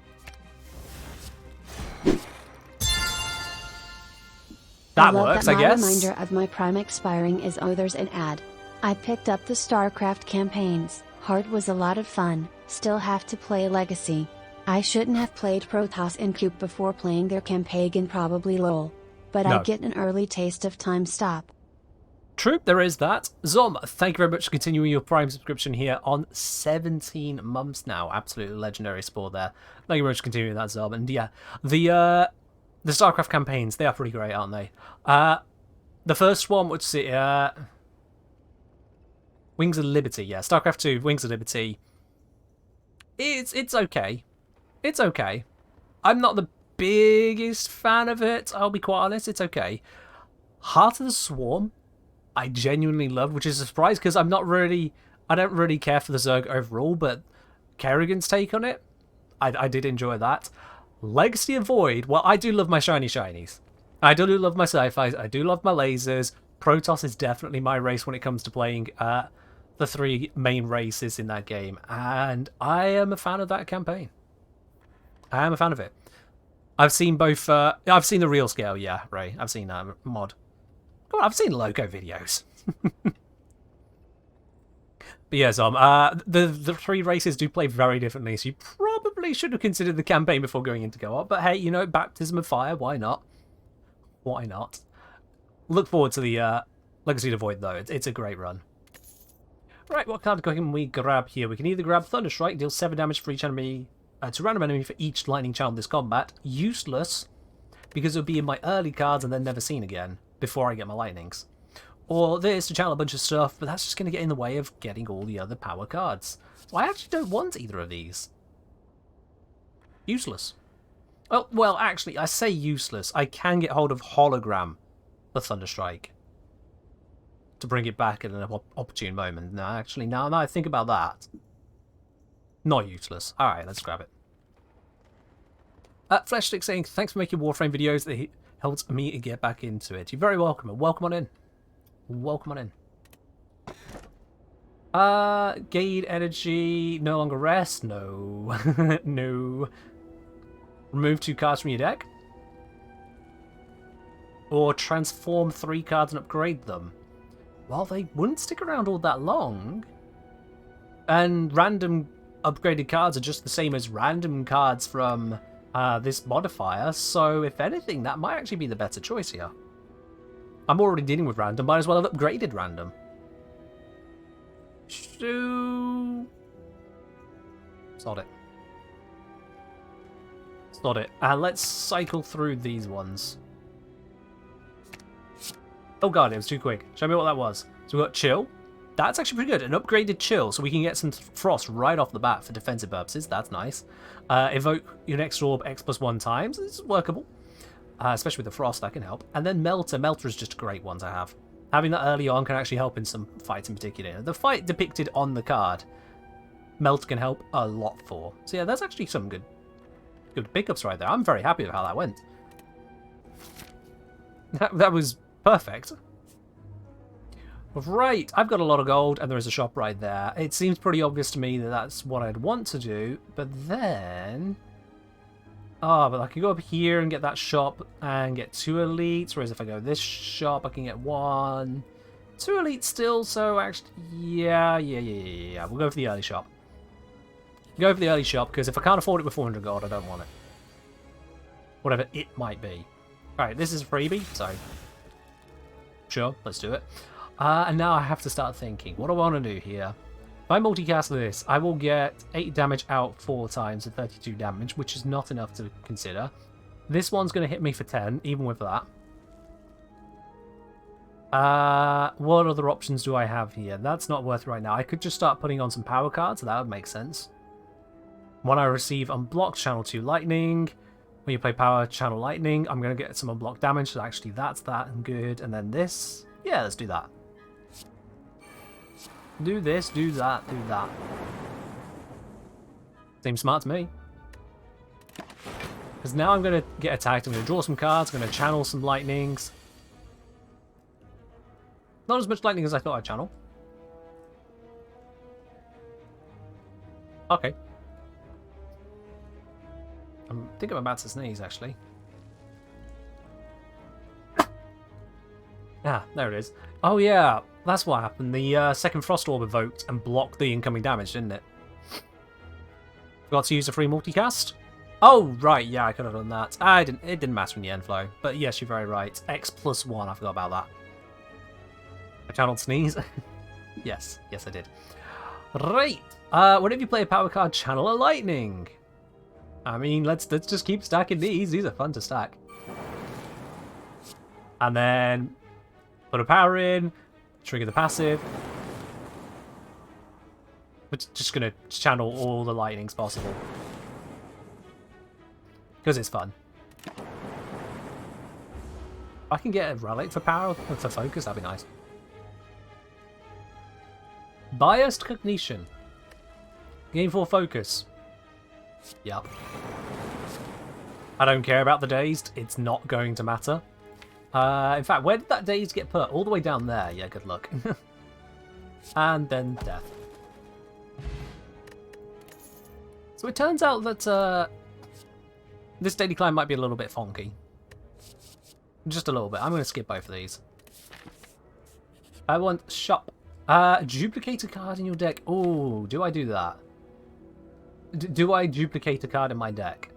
That works, I guess. My reminder of my Prime expiring is there's an ad. I picked up the StarCraft campaigns. Hard was a lot of fun, still have to play Legacy. I shouldn't have played Protoss and Cube before playing their campaign and probably LOL. But no. I get an early taste of Time Stop. True, there is that. Zom, thank you very much for continuing your Prime subscription here on 17 months now. Absolutely legendary sport there. Thank you very much for continuing that, Zom. And yeah, the StarCraft campaigns, they are pretty great, aren't they? The first one, which is Wings of Liberty, yeah. StarCraft 2, Wings of Liberty. It's okay. It's okay. I'm not the biggest fan of it, I'll be quite honest. It's okay. Heart of the Swarm, I genuinely love, which is a surprise because I don't really care for the Zerg overall, but Kerrigan's take on it, I did enjoy that. Legacy of Void, well, I do love my shinies. I do love my sci-fis, I do love my lasers. Protoss is definitely my race when it comes to playing the three main races in that game, and I am a fan of that campaign. I am a fan of it. I've seen both, I've seen the real scale, yeah, Ray. I've seen mod. God, I've seen logo videos. But yeah, Zom, the three races do play very differently, so you probably should have considered the campaign before going into co-op. But hey, you know, Baptism of Fire, why not? Why not? Look forward to the Legacy of the Void, though. It's a great run. Right, what card can we grab here? We can either grab Thunderstrike, deal 7 damage for each enemy, to random enemy for each lightning channel this combat. Useless, because it'll be in my early cards and then never seen again, before I get my lightnings. Or this to channel a bunch of stuff, but that's just going to get in the way of getting all the other power cards. So I actually don't want either of these. Useless. Oh, well, actually, I say useless. I can get hold of Hologram for Thunderstrike to bring it back at an opportune moment. No, actually, now I think about that. Not useless. Alright, let's grab it. Fleshstick saying, thanks for making Warframe videos. That helped me get back into it. You're very welcome, and welcome on in. Welcome on in. Gain energy, no longer rest. No. No. Remove 2 cards from your deck. Or transform 3 cards and upgrade them. Well, they wouldn't stick around all that long. And random upgraded cards are just the same as random cards from this modifier. So, if anything, that might actually be the better choice here. I'm already dealing with random, might as well have upgraded random. Sod it. Sod it. Let's cycle through these ones. Oh god, it was too quick. Show me what that was. So we got Chill. That's actually pretty good. An upgraded Chill, so we can get some Frost right off the bat for defensive purposes. That's nice. Evoke your next orb X+1 times. This is workable. Especially with the Frost, that can help. And then Melter. Melter is just a great one to have. Having that early on can actually help in some fights in particular. The fight depicted on the card, Melt can help a lot for. So yeah, that's actually some good pickups right there. I'm very happy with how that went. That was perfect. Right, I've got a lot of gold, and there is a shop right there. It seems pretty obvious to me that that's what I'd want to do, but then... Oh, but I can go up here and get that shop and get 2 elites, whereas if I go this shop, I can get 1. 2 elites still, so actually, yeah. We'll go for the early shop. Go for the early shop, because if I can't afford it with 400 gold, I don't want it. Whatever it might be. Alright, this is a freebie, so... Sure, let's do it. And now I have to start thinking, what do I want to do here? If I multicast this, I will get 8 damage out 4 times at 32 damage, which is not enough to consider. This one's going to hit me for 10, even with that. What other options do I have here? That's not worth it right now. I could just start putting on some power cards, that would make sense. When I receive unblocked, channel 2 lightning. When you play power, channel lightning. I'm going to get some unblocked damage, so actually that's that and good. And then this. Yeah, let's do that. Do this, do that, do that. Seems smart to me. Because now I'm going to get attacked. I'm going to draw some cards. I'm going to channel some lightnings. Not as much lightning as I thought I'd channel. Okay. I think I'm about to sneeze, actually. Ah, there it is. Oh yeah, that's what happened. The second Frost Orb evoked and blocked the incoming damage, didn't it? Forgot to use a free multicast? Oh, right, yeah, I could have done that. It didn't matter in the end flow. But yes, you're very right. X+1, I forgot about that. I channeled sneeze? Yes, I did. Right. Whenever you play a power card, channel a lightning. I mean, let's just keep stacking these. These are fun to stack. And then put a power in, trigger the passive. But just gonna channel all the lightnings possible. Because it's fun. If I can get a relic for power, for focus, that'd be nice. Biased cognition. Gain 4 focus. Yep. I don't care about the dazed. It's not going to matter. In fact, where did that dazed get put? All the way down there. Yeah, good luck. And then death. So it turns out that this daily climb might be a little bit funky. Just a little bit. I'm going to skip both of these. I want shop. Duplicate a card in your deck. Oh, do I do that? Do I duplicate a card in my deck?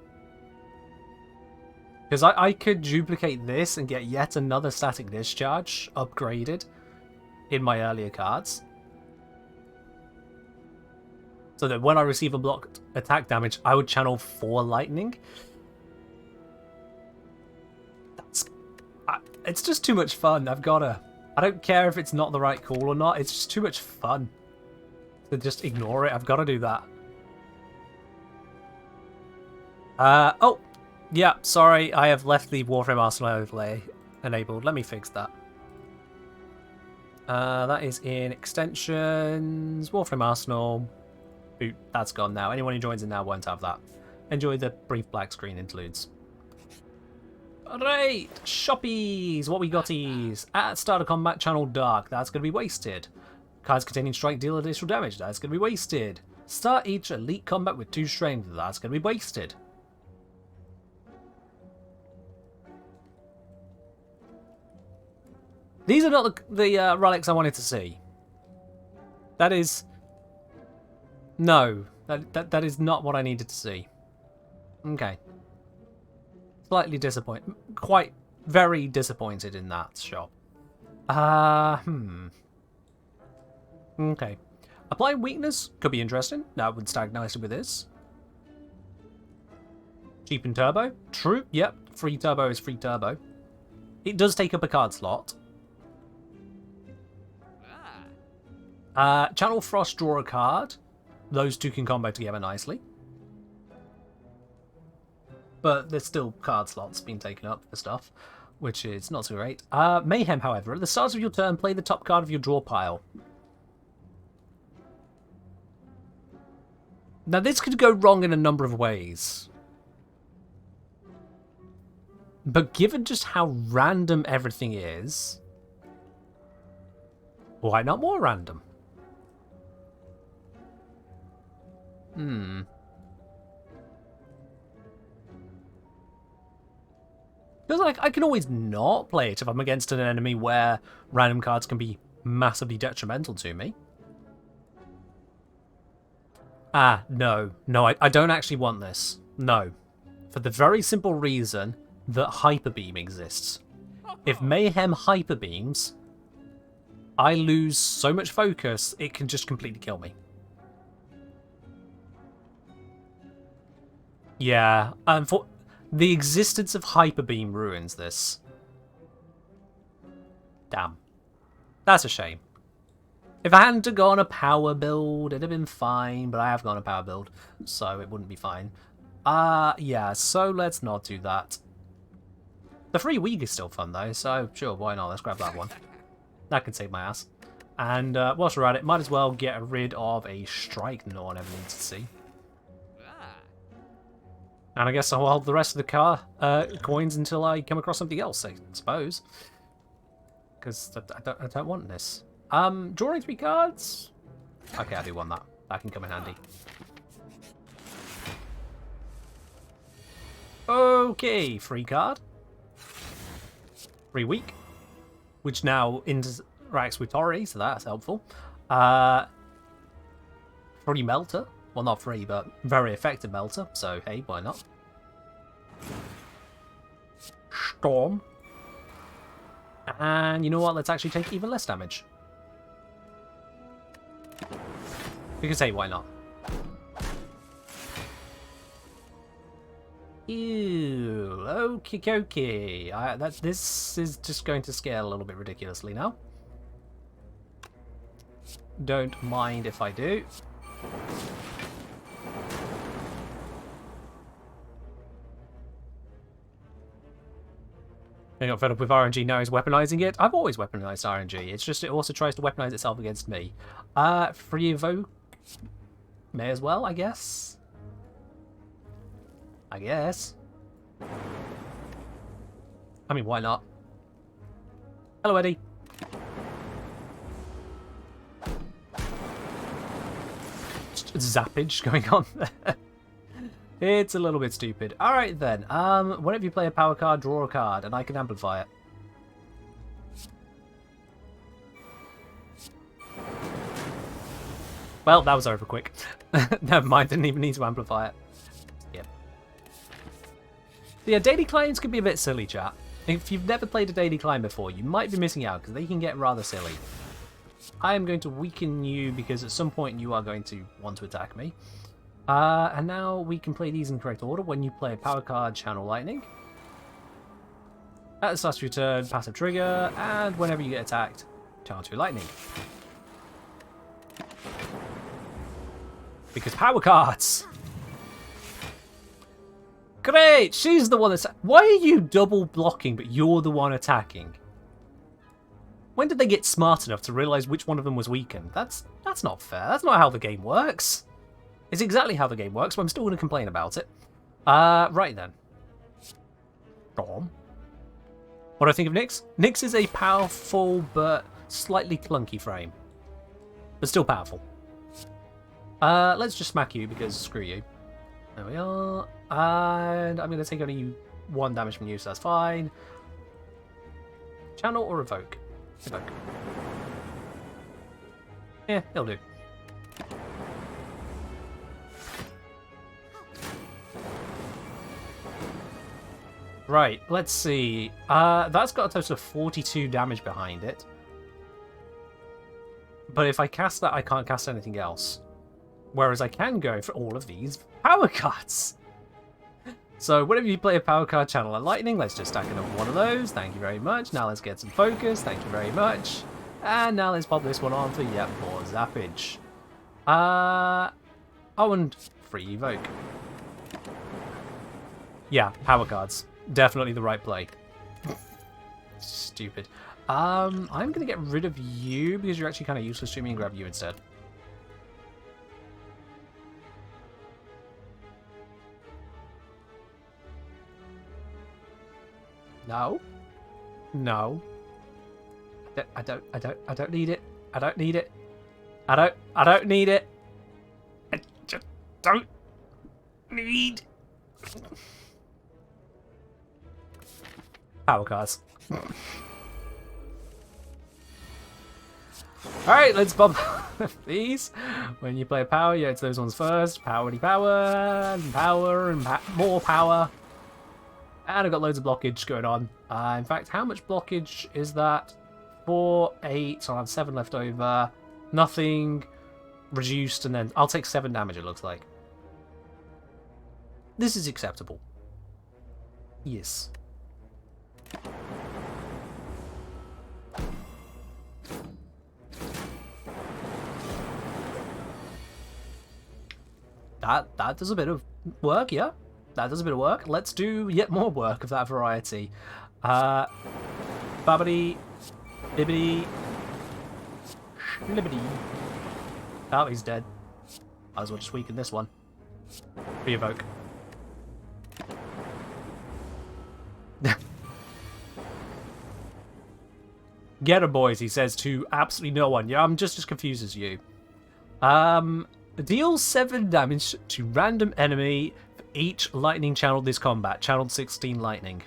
Because I could duplicate this and get yet another static discharge upgraded in my earlier cards. So that when I receive a blocked attack damage, I would channel 4 lightning. It's just too much fun. I don't care if it's not the right call or not. It's just too much fun to just ignore it. I've got to do that. Oh, yeah, sorry. I have left the Warframe Arsenal overlay enabled. Let me fix that. That is in extensions, Warframe Arsenal. Boot, that's gone now. Anyone who joins in now won't have that. Enjoy the brief black screen interludes. Alright, shoppies, what we gotties. At start of combat, channel dark, that's going to be wasted. Cards containing strike deal additional damage, that's going to be wasted. Start each elite combat with 2 strength, that's going to be wasted. These are not the relics I wanted to see. That is... No, that is not what I needed to see. Okay. Slightly disappointed. Quite very disappointed in that shop. Okay. Applying weakness could be interesting. That would stack nicely with this. Cheapen turbo. True. Yep. Free turbo is free turbo. It does take up a card slot. Channel Frost, draw a card. Those two can combo together nicely. But there's still card slots being taken up for stuff, which is not so great. Mayhem, however, at the start of your turn, play the top card of your draw pile. Now, this could go wrong in a number of ways. But given just how random everything is, why not more random? Feels like I can always not play it if I'm against an enemy where random cards can be massively detrimental to me. No, I don't actually want this. No. For the very simple reason that Hyper Beam exists. If Mayhem Hyper Beams, I lose so much focus, it can just completely kill me. Yeah, for the existence of Hyper Beam ruins this. Damn. That's a shame. If I hadn't gone a power build, it'd have been fine, but I have gone a power build, so it wouldn't be fine. Yeah, so let's not do that. The free weak is still fun, though, so sure, why not? Let's grab that one. That can save my ass. And whilst we're at it, might as well get rid of a strike no one ever needs to see. And I guess I'll hold the rest of the coins until I come across something else, I suppose. Because I don't want this. Drawing 3 cards? Okay, I do want that. That can come in handy. Okay, free card. Free weak. Which now interacts with Tori, so that's helpful. Free melter. Well, not free, but very effective melter, so hey, why not? Storm. And you know what? Let's actually take even less damage. Because hey, why not? Ew, okay. This is just going to scale a little bit ridiculously now. Don't mind if I do. I got fed up with RNG, now he's weaponizing it. I've always weaponized RNG. It's just it also tries to weaponize itself against me. Free evoke. May as well, I guess. I mean, why not? Hello, Eddie. Just zappage going on there. It's a little bit stupid. Alright then, whenever you play a power card, draw a card, and I can amplify it. Well, that was over quick. Never mind, didn't even need to amplify it. Yep. Yeah, daily climbs can be a bit silly, chat. If you've never played a daily climb before, you might be missing out, because they can get rather silly. I am going to weaken you, because at some point you are going to want to attack me. And now we can play these in correct order. When you play a power card, channel lightning. At the start of your turn, passive trigger, and whenever you get attacked, channel 2 lightning. Because power cards! Great! She's the one that's... Why are you double blocking, but you're the one attacking? When did they get smart enough to realise which one of them was weakened? That's not fair. That's not how the game works. It's exactly how the game works, but I'm still going to complain about it. Right then. What do I think of Nyx? Nyx is a powerful but slightly clunky frame. But still powerful. Let's just smack you because screw you. There we are. And I'm going to take only 1 damage from you, so that's fine. Channel or evoke? Evoke. Yeah, it'll do. Right, let's see. That's got a total of 42 damage behind it. But if I cast that, I can't cast anything else. Whereas I can go for all of these power cards. So whenever you play a power card, channel a lightning, let's just stack another one of those. Thank you very much. Now let's get some focus. Thank you very much. And now let's pop this one on for yet more zappage. Oh, and free evoke. Yeah, power cards. Definitely the right play. Stupid. I'm going to get rid of you because you're actually kind of useless to me and grab you instead. No. No. I don't need it. I don't need it. I don't need it. I just don't need power cards. Alright, let's bump these. When you play power, yeah, it's those ones first. Power, and power, and more power. And I've got loads of blockage going on. In fact, how much blockage is that? 4, 8, so I'll have 7 left over. Nothing reduced, and then I'll take 7 damage, it looks like. This is acceptable. Yes. That does a bit of work, yeah. That does a bit of work. Let's do yet more work of that variety. Babbity, bibbity, schlibbity. Oh, he's dead. Might as well just weaken this one. Re-evoke. Get 'em, boys, he says to absolutely no one. Yeah, I'm just as confused as you. Deal 7 damage to random enemy for each lightning channeled this combat. Channeled 16 lightning.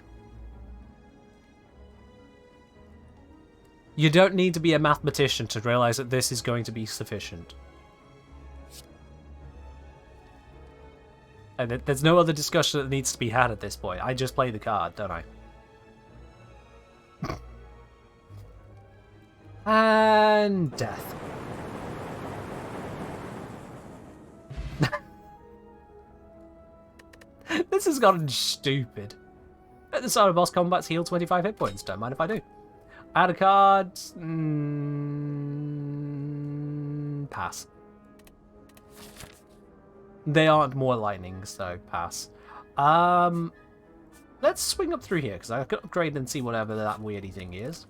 You don't need to be a mathematician to realize that this is going to be sufficient. And there's no other discussion that needs to be had at this point. I just play the card, don't I? And death. This has gotten stupid. At the start of boss combats, heal 25 hit points. Don't mind if I do. Add a card. Pass. They aren't more lightning, so pass. Let's swing up through here, because I can upgrade and see whatever that weirdy thing is.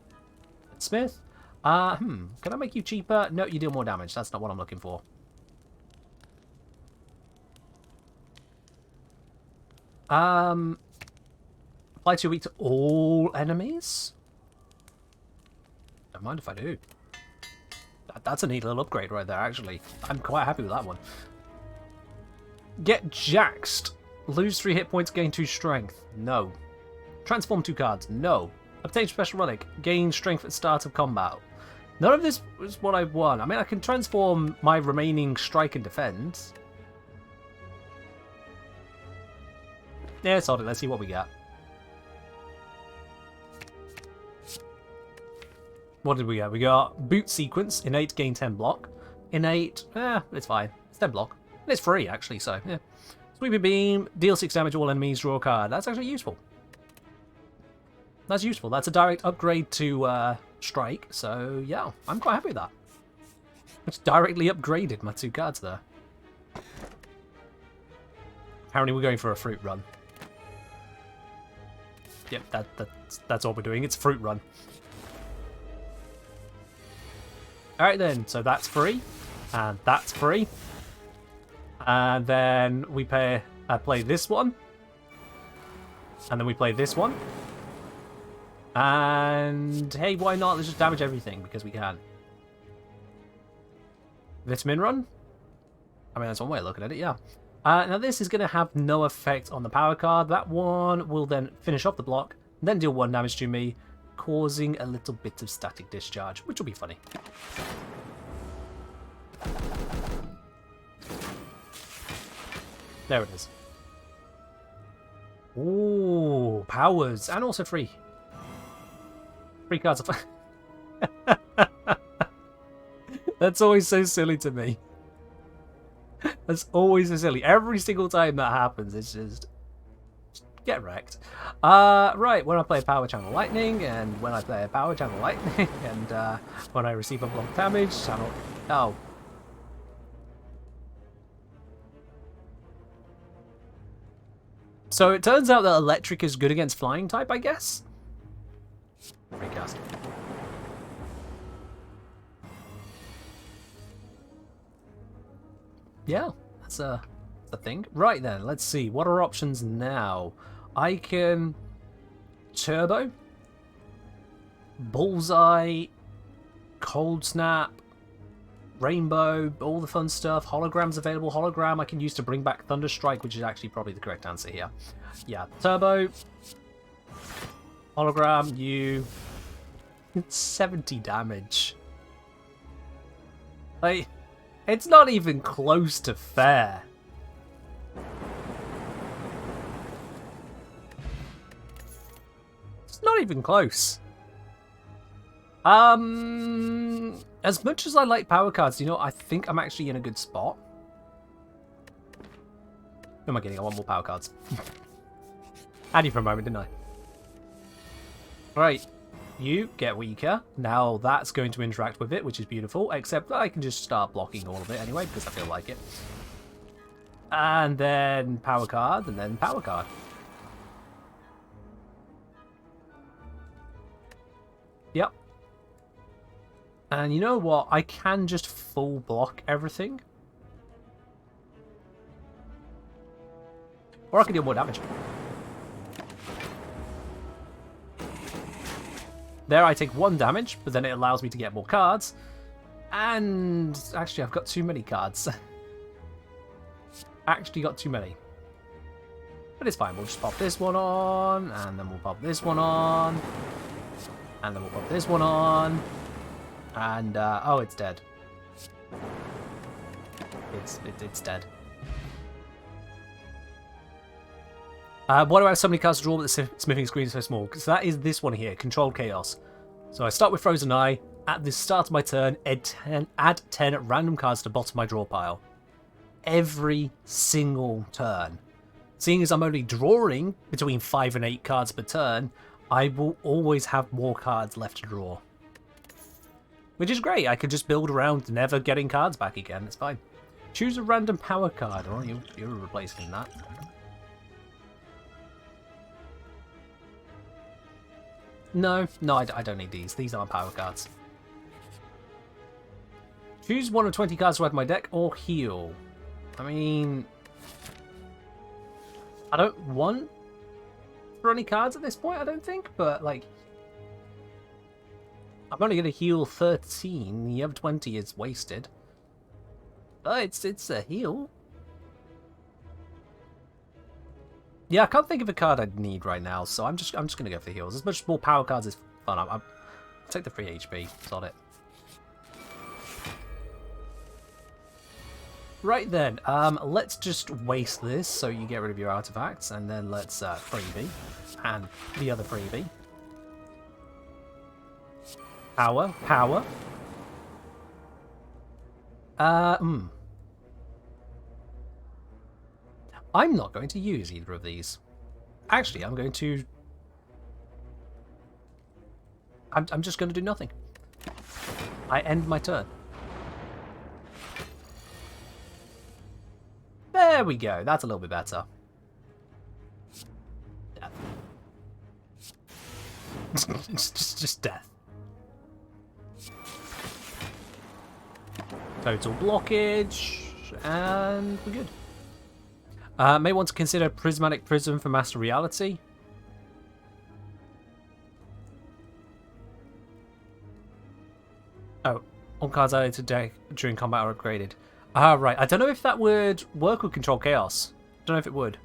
Smith. Can I make you cheaper? No, you deal more damage. That's not what I'm looking for. Apply to weak to all enemies? Don't mind if I do. That's a neat little upgrade right there, actually. I'm quite happy with that one. Get jaxed. Lose 3 hit points, gain 2 strength. No. Transform 2 cards. No. Obtain special relic. Gain strength at start of combat. None of this is what I want. I mean, I can transform my remaining strike and defense. Yeah, it's odd. Let's see what we got. What did we get? We got boot sequence. Innate, gain 10 block. Innate, it's fine. It's 10 block. And it's free, actually, so, yeah. Sweeping beam, deal 6 damage to all enemies, draw a card. That's actually useful. That's useful. That's a direct upgrade to strike, so yeah, I'm quite happy with that. It's directly upgraded my 2 cards there. Apparently we're going for a fruit run. Yep, that's all we're doing. It's a fruit run. Alright then, so that's free, and that's free. And then we play this one. And then we play this one. And hey, why not? Let's just damage everything because we can. Vitamin run? I mean, that's one way of looking at it, yeah. Now this is going to have no effect on the power card. That one will then finish off the block, then deal 1 damage to me, causing a little bit of static discharge, which will be funny. There it is. Ooh, powers, and also free. Free cards are fun. That's always so silly to me. That's always so silly. Every single time that happens, it's just get wrecked. Right, when I play Power Channel Lightning, and when I play Power Channel Lightning, and when I receive a block damage, channel... Oh. So it turns out that electric is good against flying type, I guess? Recast. Yeah, that's a thing. Right then, let's see. What are options now? I can turbo, bullseye, cold snap, rainbow, all the fun stuff. Holograms available. Hologram I can use to bring back Thunderstrike, which is actually probably the correct answer here. Yeah, turbo, hologram, you. It's 70 damage. Like, it's not even close to fair. It's not even close. As much as I like power cards, you know, I think I'm actually in a good spot. Who am I getting? I want more power cards. Had you for a moment, didn't I? Right. You get weaker. Now that's going to interact with it, which is beautiful, except I can just start blocking all of it anyway, because I feel like it. And then power card, and then power card. Yep. And you know what? I can just full block everything. Or I can deal more damage. There I take 1 damage, but then it allows me to get more cards. And actually I've got too many cards. Actually got too many. But it's fine, we'll just pop this one on, and then we'll pop this one on. And then we'll pop this one on. And, oh, it's dead. It's dead. Why do I have so many cards to draw, but the smithing screen is so small? Because that is this one here, Controlled Chaos. So I start with Frozen Eye. At the start of my turn, add 10 random cards to the bottom of my draw pile. Every single turn. Seeing as I'm only drawing between 5 and 8 cards per turn, I will always have more cards left to draw. Which is great, I could just build around never getting cards back again, it's fine. Choose a random power card. Oh, you're replacing that. No, I don't need these. These aren't power cards. Choose one of 20 cards to add to my deck or heal. I mean, I don't want for any cards at this point, I don't think, but like, I'm only going to heal 13. The other 20 is wasted. But it's a heal. Yeah, I can't think of a card I'd need right now, so I'm just gonna go for heals. As much more power cards is fun. I'll take the free HP. Sod it. Right then, let's just waste this so you get rid of your artifacts, and then let's freebie and the other freebie. Power. I'm not going to use either of these. Actually, I'm going to... I'm just going to do nothing. I end my turn. There we go. That's a little bit better. Death. just death. Total blockage, and we're good. May want to consider Prismatic Prism for Master Reality. Oh, all cards added to deck during combat are upgraded. Ah, right. I don't know if that would work with Control Chaos. Don't know if it would.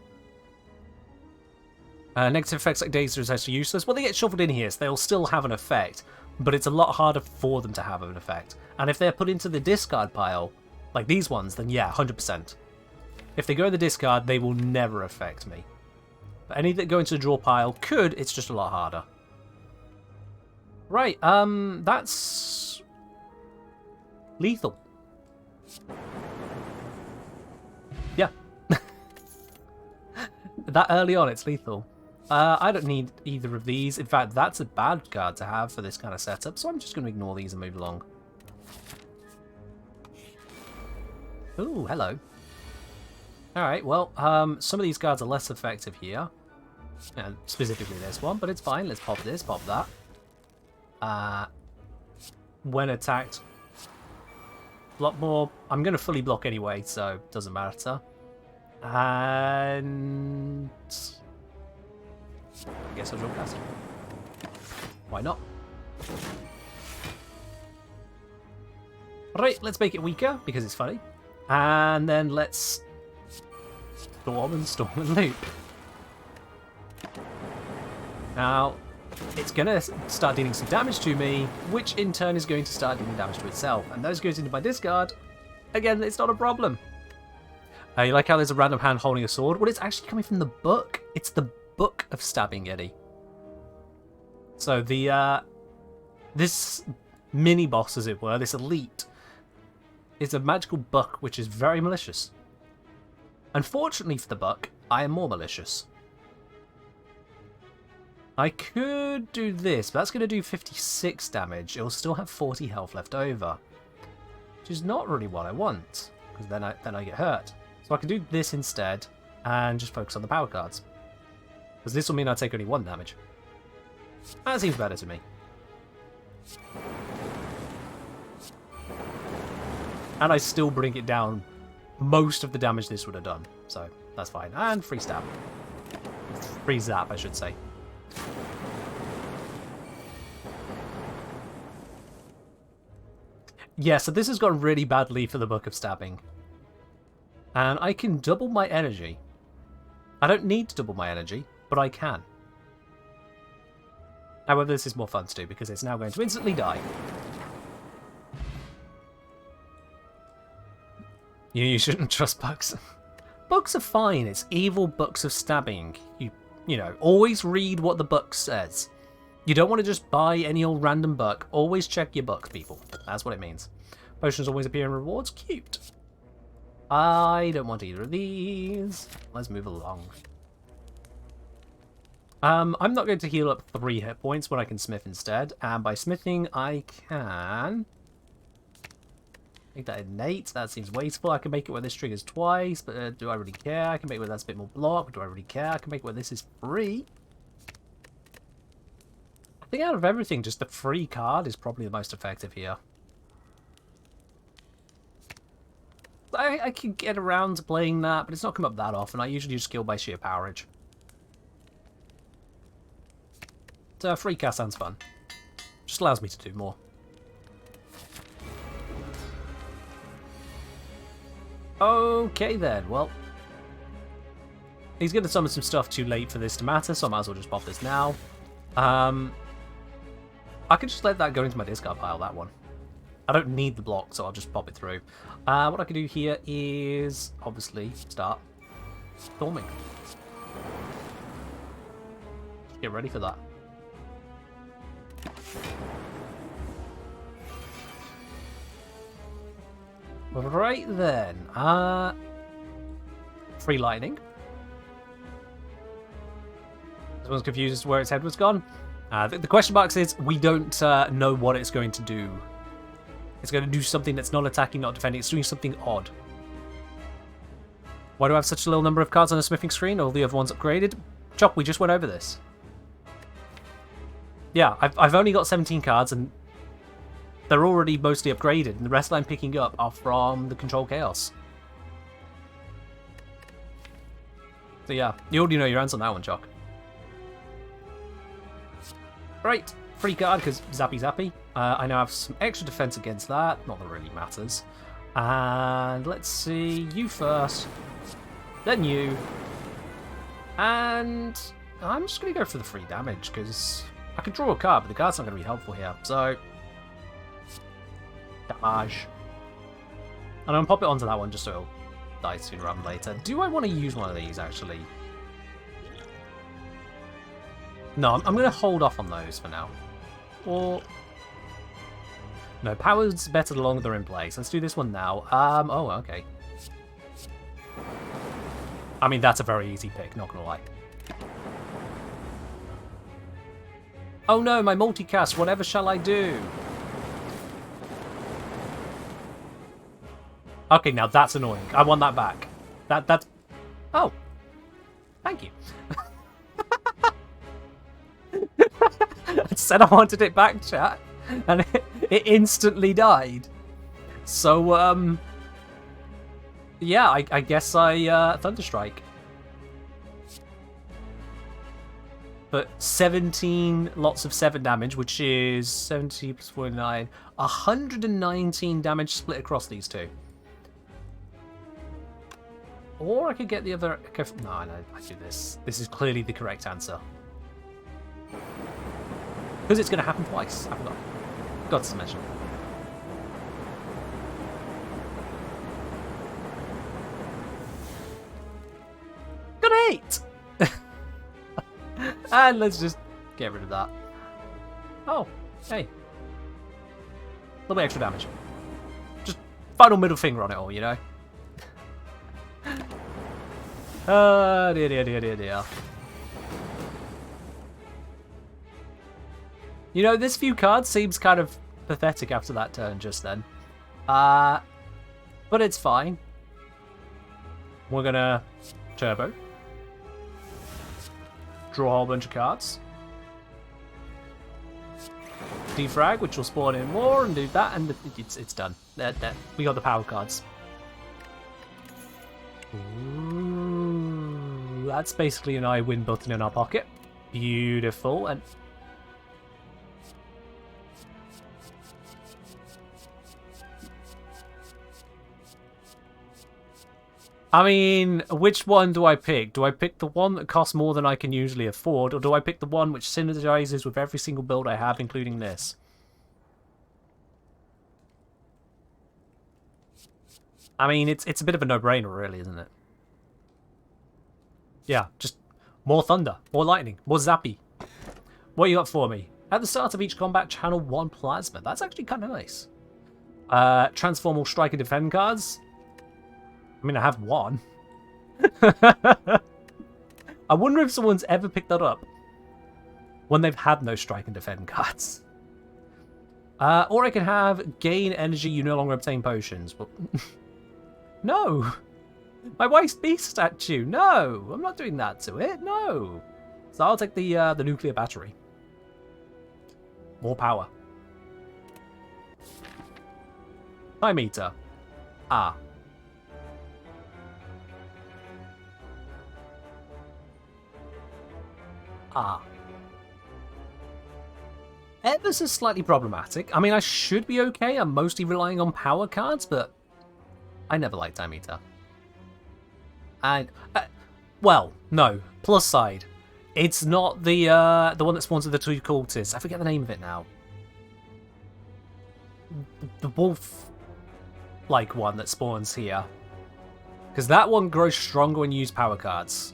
Negative effects like Daze are essentially useless. Well, they get shuffled in here, so they'll still have an effect, but it's a lot harder for them to have an effect. And if they're put into the discard pile, like these ones, then yeah, 100%. If they go in the discard, they will never affect me. But any that go into the draw pile could, it's just a lot harder. Right, that's... lethal. Yeah. That early on, it's lethal. I don't need either of these. In fact, that's a bad card to have for this kind of setup, so I'm just going to ignore these and move along. Ooh, hello. Alright, well, some of these cards are less effective here. Specifically this one, but it's fine. Let's pop this, pop that. When attacked, block more. I'm going to fully block anyway, so it doesn't matter. And... I guess I'll draw cast. Why not? Right, let's make it weaker, because it's funny. And then let's... storm and loop. Now, it's going to start dealing some damage to me, which in turn is going to start dealing damage to itself. And those goes into my discard. Again, it's not a problem. You like how there's a random hand holding a sword? Well, it's actually coming from the book. It's the Book of Stabbing Yeti. So the this mini-boss, as it were, this elite, is a magical book which is very malicious. Unfortunately for the buck, I am more malicious. I could do this, but that's going to do 56 damage. It'll still have 40 health left over, which is not really what I want, because then I get hurt. So I can do this instead and just focus on the power cards, because this will mean I take only 1 damage. That seems better to me. And I still bring it down most of the damage this would have done, so that's fine. And free stab. Free zap, I should say. Yeah, so this has gone really badly for the Book of Stabbing. And I can double my energy. I don't need to double my energy, but I can. However, this is more fun to do because it's now going to instantly die. You shouldn't trust books. Books are fine. It's evil books of stabbing. You know, always read what the book says. You don't want to just buy any old random book. Always check your books, people. That's what it means. Potions always appear in rewards. Cute. I don't want either of these. Let's move along. I'm not going to heal up 3 hit points when I can smith instead. And by smithing, I can... Make that innate. That seems wasteful. I can make it where this triggers twice, but do I really care? I can make it where that's a bit more block. Do I really care? I can make it where this is free. I think out of everything, just the free card is probably the most effective here. I can get around to playing that, but it's not come up that often. I usually just skill by sheer powerage. So free cast sounds fun. Just allows me to do more. Okay then, well. He's going to summon some stuff too late for this to matter, so I might as well just pop this now. I could just let that go into my discard pile, that one. I don't need the block, so I'll just pop it through. What I can do here is, obviously, start storming. Get ready for that. Right then, free lightning. This one's confused as to where its head was gone. The question mark is we don't know what it's going to do. It's going to do something that's not attacking, not defending. It's doing something odd. Why do I have such a little number of cards on the smithing screen? All the other ones upgraded? Chop, we just went over this. Yeah, I've only got 17 cards, and they're already mostly upgraded, and the rest I'm picking up are from the Control Chaos. So yeah, you already know your answer on that one, Choc. Right, free card, because zappy zappy. I now have some extra defense against that, not that it really matters. And let's see, you first, then you. And I'm just going to go for the free damage, because I can draw a card, but the card's not going to be helpful here. So, damage. And I'm going to pop it onto that one just so it'll die sooner rather than later. Do I want to use one of these, actually? No, I'm going to hold off on those for now. Or... no, power's better the longer they're in place. Let's do this one now. Oh, okay. I mean, that's a very easy pick, not going to lie. Oh no, my multicast, whatever shall I do? Okay, now that's annoying. I want that back. That's... oh. Thank you. I said I wanted it back, chat, and it instantly died. So, yeah, I guess I, Thunderstrike. But 17 lots of 7 damage, which is 70 plus 49, 119 damage split across these two. Or I could get the other... no, I do this. This is clearly the correct answer. Because it's going to happen twice. I forgot. Got to mention. Got 8! And let's just get rid of that. Oh, hey. A little bit extra damage. Just final middle finger on it all, you know? Oh, dear. You know, this few cards seems kind of pathetic after that turn just then. But it's fine. We're gonna turbo. Draw a whole bunch of cards. Defrag, which will spawn in more, and do that, and it's done. We got the power cards. Ooh, that's basically an I win button in our pocket. Beautiful. And I mean, which one do I pick? Do I pick the one that costs more than I can usually afford, or do I pick the one which synergizes with every single build I have, including this? I mean, it's a bit of a no-brainer, really, isn't it? Yeah, just more thunder, more lightning, more zappy. What you got for me? At the start of each combat, channel 1 plasma. That's actually kind of nice. Transform all strike and defend cards. I mean, I have one. I wonder if someone's ever picked that up when they've had no strike and defend cards. Or I can have gain energy, you no longer obtain potions. But no! My wife's beast statue! No! I'm not doing that to it, no! So I'll take the nuclear battery. More power. Time meter. Ah. Ah. Ever so slightly problematic. I mean, I should be okay. I'm mostly relying on power cards, but I never liked time meter. And well, no. Plus side, it's not the one that spawns with the two cultists. I forget the name of it now. The wolf-like one that spawns here, because that one grows stronger when you use power cards.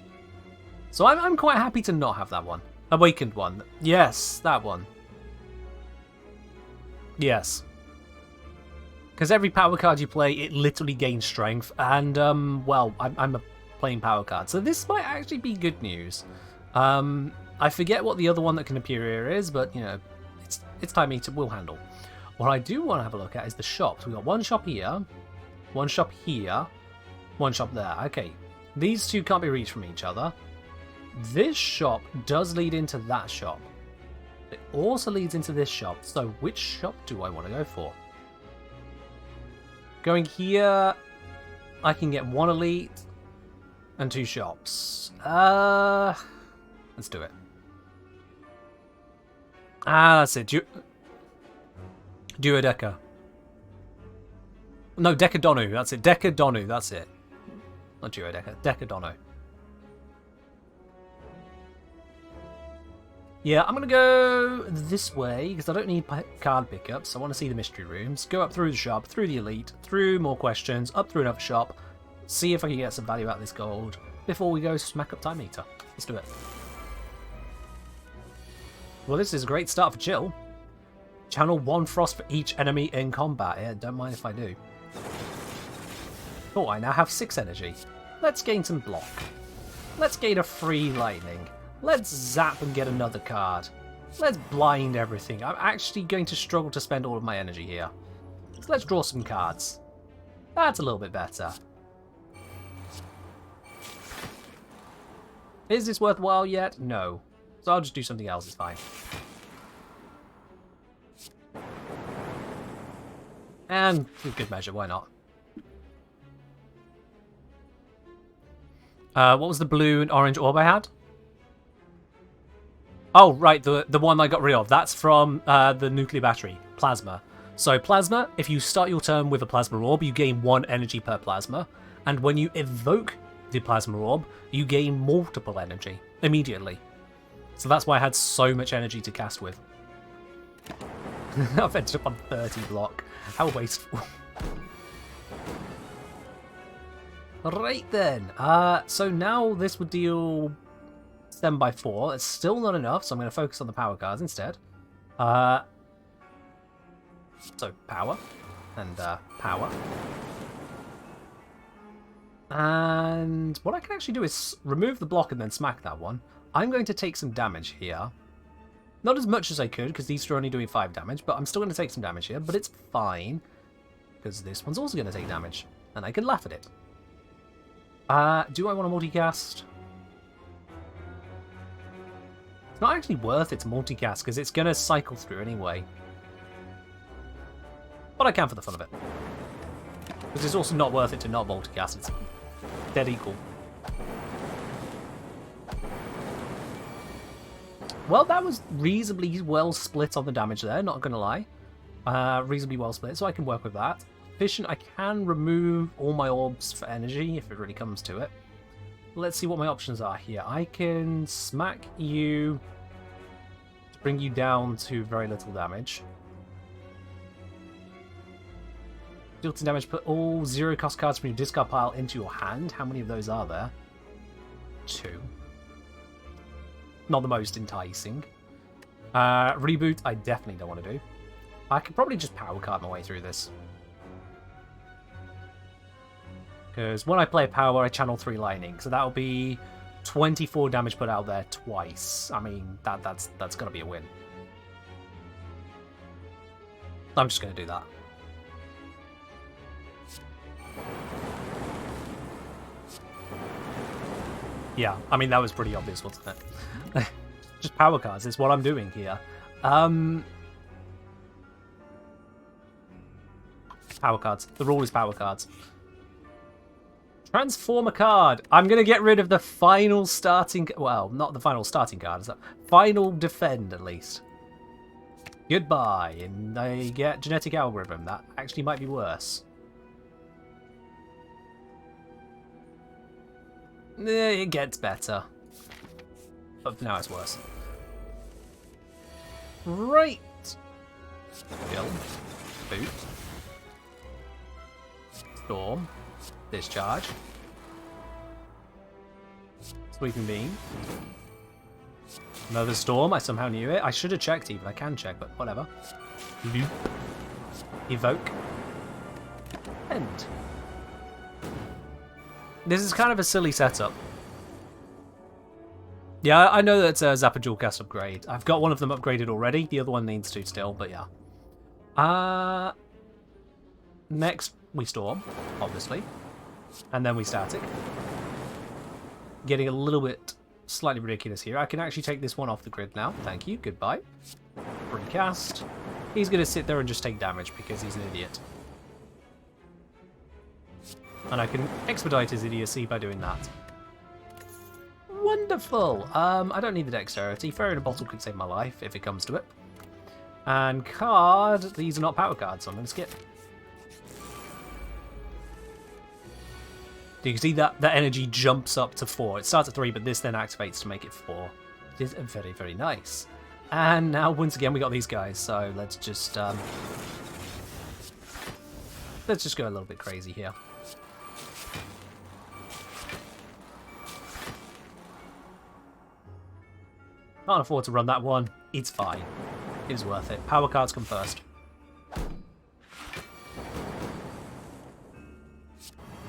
So I'm quite happy to not have that one. Awakened one. Yes, that one. Yes. Because every power card you play, it literally gains strength. And, well, I'm playing power card. So this might actually be good news. I forget what the other one that can appear here is, but, you know, it's time meter will handle. What I do want to have a look at is the shops. We've got one shop here, one shop here, one shop there. Okay, these two can't be reached from each other. This shop does lead into that shop. It also leads into this shop. So which shop do I want to go for? Going here, I can get one elite and two shops. Let's do it. That's it. Duodeca. No, Decadonu. That's it. Decadonu. That's it. Not Duodeca. Decadonu. Yeah, I'm going to go this way, because I don't need card pickups. I want to see the mystery rooms. Go up through the shop, through the elite, through more questions, up through another shop. See if I can get some value out of this gold before we go smack up time meter. Let's do it. Well, this is a great start for chill. Channel 1 frost for each enemy in combat. Yeah, don't mind if I do. Oh, I now have 6 energy. Let's gain some block. Let's gain a free lightning. Let's zap and get another card. Let's blind everything. I'm actually going to struggle to spend all of my energy here. So let's draw some cards. That's a little bit better. Is this worthwhile yet? No. So I'll just do something else, it's fine. And for good measure, why not? What was the blue and orange orb I had? Oh, right, the one I got rid of. That's from the nuclear battery, plasma. So plasma, if you start your turn with a plasma orb, you gain 1 energy per plasma. And when you evoke the plasma orb, you gain multiple energy immediately. So that's why I had so much energy to cast with. I've ended up on 30 block. How wasteful. Right then. So now this would deal 7 by 4. It's still not enough, so I'm going to focus on the power cards instead. So power and power. And what I can actually do is remove the block and then smack that one. I'm going to take some damage here. Not as much as I could, because these are only doing 5 damage, but I'm still going to take some damage here, but it's fine. Because this one's also going to take damage, and I can laugh at it. Do I want to multicast? It's not actually worth it to multicast, because it's going to cycle through anyway. But I can for the fun of it. Because it's also not worth it to not multicast, it's dead equal. Well, that was reasonably well split on the damage there, not going to lie. Reasonably well split, so I can work with that. Efficient, I can remove all my orbs for energy, if it really comes to it. Let's see what my options are here. I can smack you to bring you down to very little damage. Deal some damage, put all 0-cost cards from your discard pile into your hand. How many of those are there? 2. Not the most enticing. Reboot, I definitely don't want to do. I could probably just power card my way through this. Because when I play power, I channel 3 lightning. So that'll be 24 damage put out there twice. I mean, that's got to be a win. I'm just going to do that. Yeah, I mean, that was pretty obvious, wasn't it? Just power cards is what I'm doing here. Power cards. The rule is power cards. Transform a card. I'm going to get rid of the final starting... Well, not the final starting card. Is that final defend, at least. Goodbye. And I get genetic algorithm. That actually might be worse. It gets better. But now it's worse. Right. Kill. Boot. Storm. Discharge. Sweeping beam. Another storm. I somehow knew it. I should have checked even. I can check, but whatever. Loop. Evoke. End. This is kind of a silly setup. Yeah, I know that's a Zappa dual cast upgrade. I've got one of them upgraded already. The other one needs to still, but yeah. Next, we storm, obviously. And then we static. Getting a little bit slightly ridiculous here. I can actually take this one off the grid now. Thank you. Goodbye. Recast. He's going to sit there and just take damage because he's an idiot. And I can expedite his idiocy by doing that. Wonderful! I don't need the dexterity. Fairy in a bottle could save my life if it comes to it. And card. These are not power cards, so I'm going to skip. You can see that energy jumps up to 4. It starts at 3, but this then activates to make it 4. It is very, very nice. And now, once again, we got these guys, so let's just go a little bit crazy here. Can't afford to run that one. It's fine. It was worth it. Power cards come first.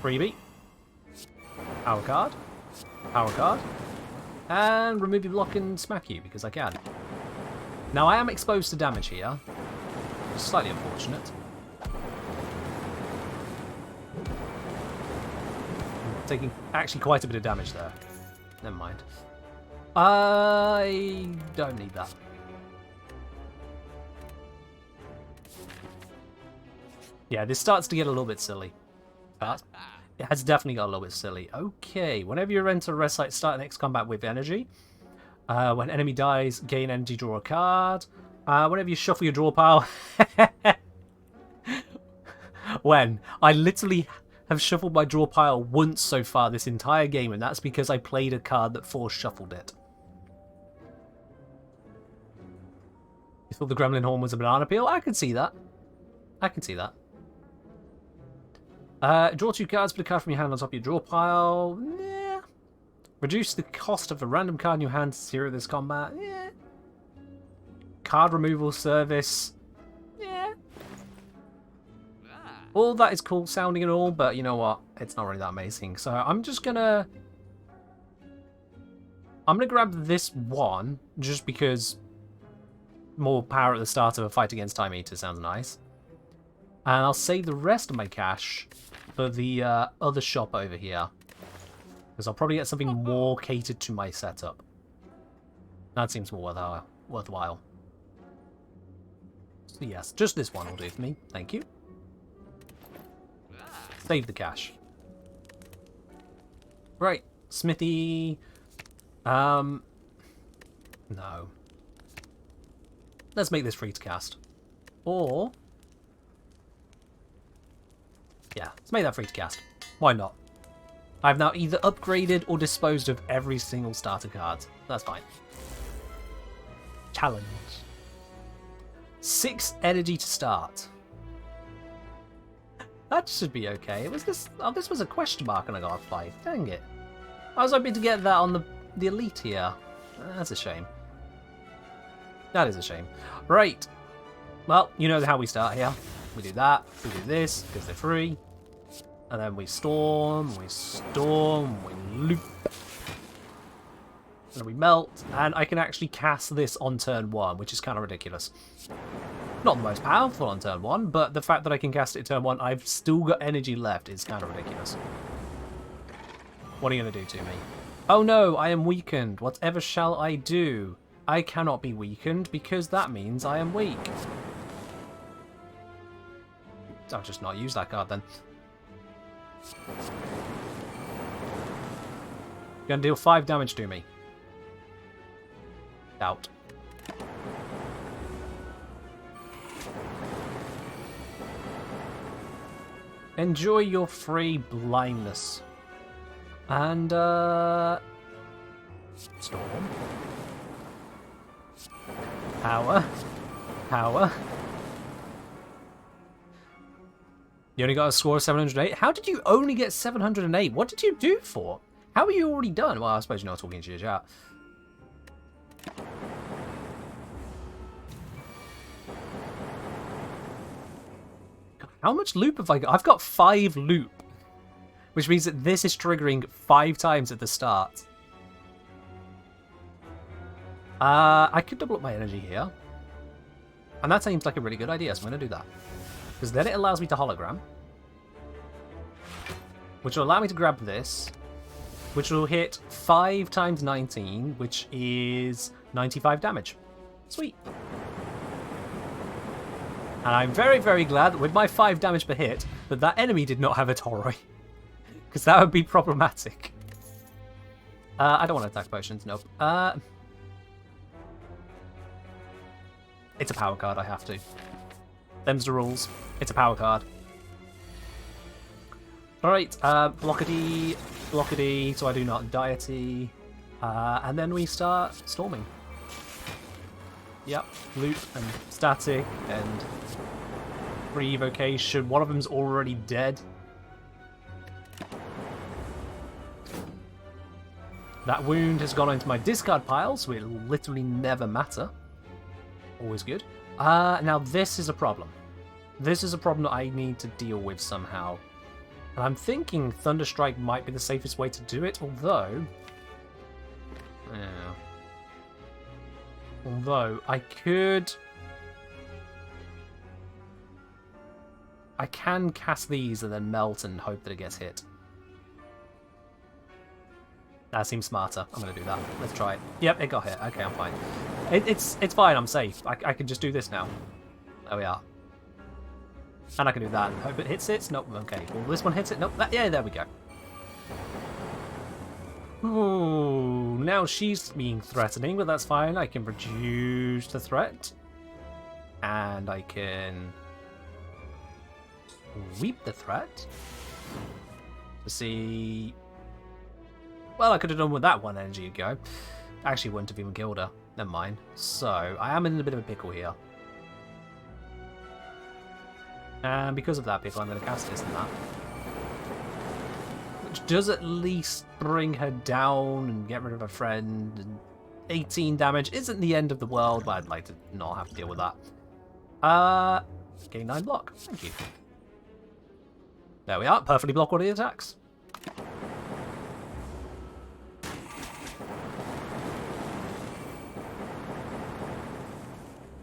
Freebie. Power card. Power card. And remove your block and smack you, because I can. Now, I am exposed to damage here. Slightly unfortunate. I'm taking actually quite a bit of damage there. Never mind. I don't need that. Yeah, this starts to get a little bit silly. But it has definitely got a little bit silly. Okay, whenever you enter a rest site, start next combat with energy. When enemy dies, gain energy, draw a card. Whenever you shuffle your draw pile... When? I literally have shuffled my draw pile once so far this entire game, and that's because I played a card that force shuffled it. You thought the Gremlin Horn was a banana peel? I can see that. I can see that. Draw 2 cards, put a card from your hand on top of your draw pile. Yeah. Reduce the cost of a random card in your hand to 0 this combat. Yeah. Card removal service. Yeah. All that is cool sounding and all, but you know what? It's not really that amazing. So I'm just gonna... I'm gonna grab this one, just because more power at the start of a fight against Time Eater sounds nice. And I'll save the rest of my cash for the other shop over here. Because I'll probably get something more catered to my setup. That seems more worthwhile. So yes, just this one will do for me. Thank you. Save the cash. Right, Smithy. No. Let's make this free to cast. Or... yeah, let's make that free to cast. Why not? I've now either upgraded or disposed of every single starter card. That's fine. Challenge. 6 energy to start. That should be okay. It was this. Oh, this was a question mark and I got a 5. Dang it. I was hoping to get that on the elite here. That's a shame. That is a shame. Right. Well, you know how we start here. We do that, we do this, because they're free. And then we storm, we loop. And we melt. And I can actually cast this on turn 1, which is kind of ridiculous. Not the most powerful on turn 1, but the fact that I can cast it at turn 1, I've still got energy left is kind of ridiculous. What are you going to do to me? Oh no, I am weakened. Whatever shall I do? I cannot be weakened because that means I am weak. I'll just not use that card then. You're going to deal 5 damage to me. Doubt. Enjoy your free blindness. And, Storm. Power. Power. You only got a score of 708? How did you only get 708? What did you do for? How are you already done? Well, I suppose you're not talking to your chat. How much loop have I got? I've got 5 loop. Which means that this is triggering 5 times at the start. I could double up my energy here. And that seems like a really good idea, so I'm going to do that. Because then it allows me to hologram. Which will allow me to grab this. Which will hit 5 times 19, which is 95 damage. Sweet. And I'm very, very glad that with my 5 damage per hit, that enemy did not have a Toroi. Because that would be problematic. I don't want to attack potions, nope. It's a power card, I have to. Them's the rules. It's a power card. Alright, blockady, blockady, so I do not deity. And then we start storming. Yep, loop and static and free evocation. One of them's already dead. That wound has gone into my discard pile, so it'll literally never matter. Always good. Now this is a problem. This is a problem that I need to deal with somehow. And I'm thinking Thunderstrike might be the safest way to do it, although... Yeah. Although, I could... I can cast these and then melt and hope that it gets hit. That seems smarter. I'm going to do that. Let's try it. Yep, it got hit. Okay, I'm fine. It's fine. I'm safe. I can just do this now. There we are. And I can do that and hope it hits it. Nope. Okay. Well, this one hits it. Nope. Yeah, there we go. Ooh, now she's being threatening, but that's fine. I can reduce the threat. And I can sweep the threat. To see... Well, I could have done with that one energy ago. Actually, wouldn't have even killed her. Never mind. So, I am in a bit of a pickle here. And because of that pickle, I'm going to cast this and that. Which does at least bring her down and get rid of her friend. And 18 damage isn't the end of the world, but I'd like to not have to deal with that. Gain 9 block. Thank you. There we are. Perfectly block all the attacks.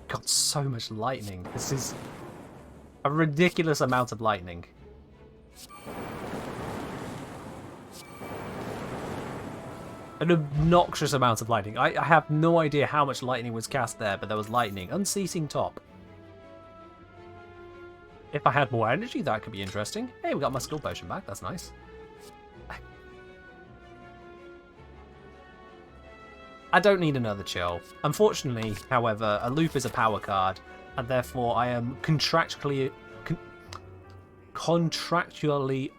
Got so much lightning. This is a ridiculous amount of lightning. An obnoxious amount of lightning. I have no idea how much lightning was cast there, but there was lightning. Unceasing top. If I had more energy, that could be interesting. Hey, we got my skill potion back. That's nice. I don't need another chill. Unfortunately, however, a loop is a power card, and therefore I am contractually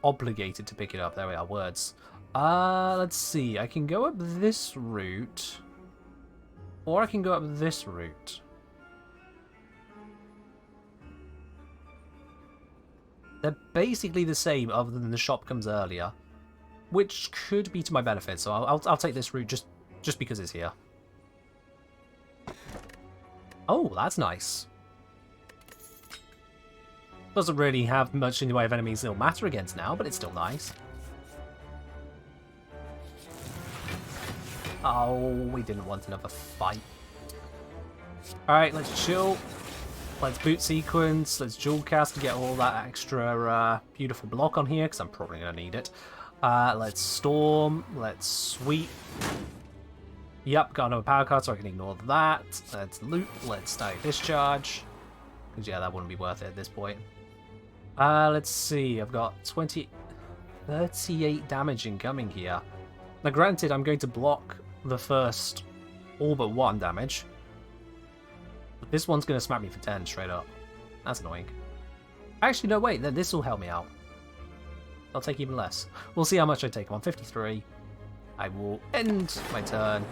obligated to pick it up. There we are, words. Let's see. I can go up this route, or I can go up this route. They're basically the same, other than the shop comes earlier, which could be to my benefit. So I'll take this route just because it's here. Oh, that's nice. Doesn't really have much in the way of enemies it'll matter against now, but it's still nice. Oh, we didn't want another fight. Alright, let's chill. Let's boot sequence. Let's dual cast to get all that extra beautiful block on here, because I'm probably going to need it. Let's storm. Let's sweep. Yep, got another power card, so I can ignore that. Let's loot. Let's static discharge. Because, yeah, that wouldn't be worth it at this point. Let's see. I've got 38 damage incoming here. Now, granted, I'm going to block the first all but 1 damage. But this one's going to smack me for 10 straight up. That's annoying. Actually, no, wait. Then this will help me out. I'll take even less. We'll see how much I take. I'm on 53. I will end my turn.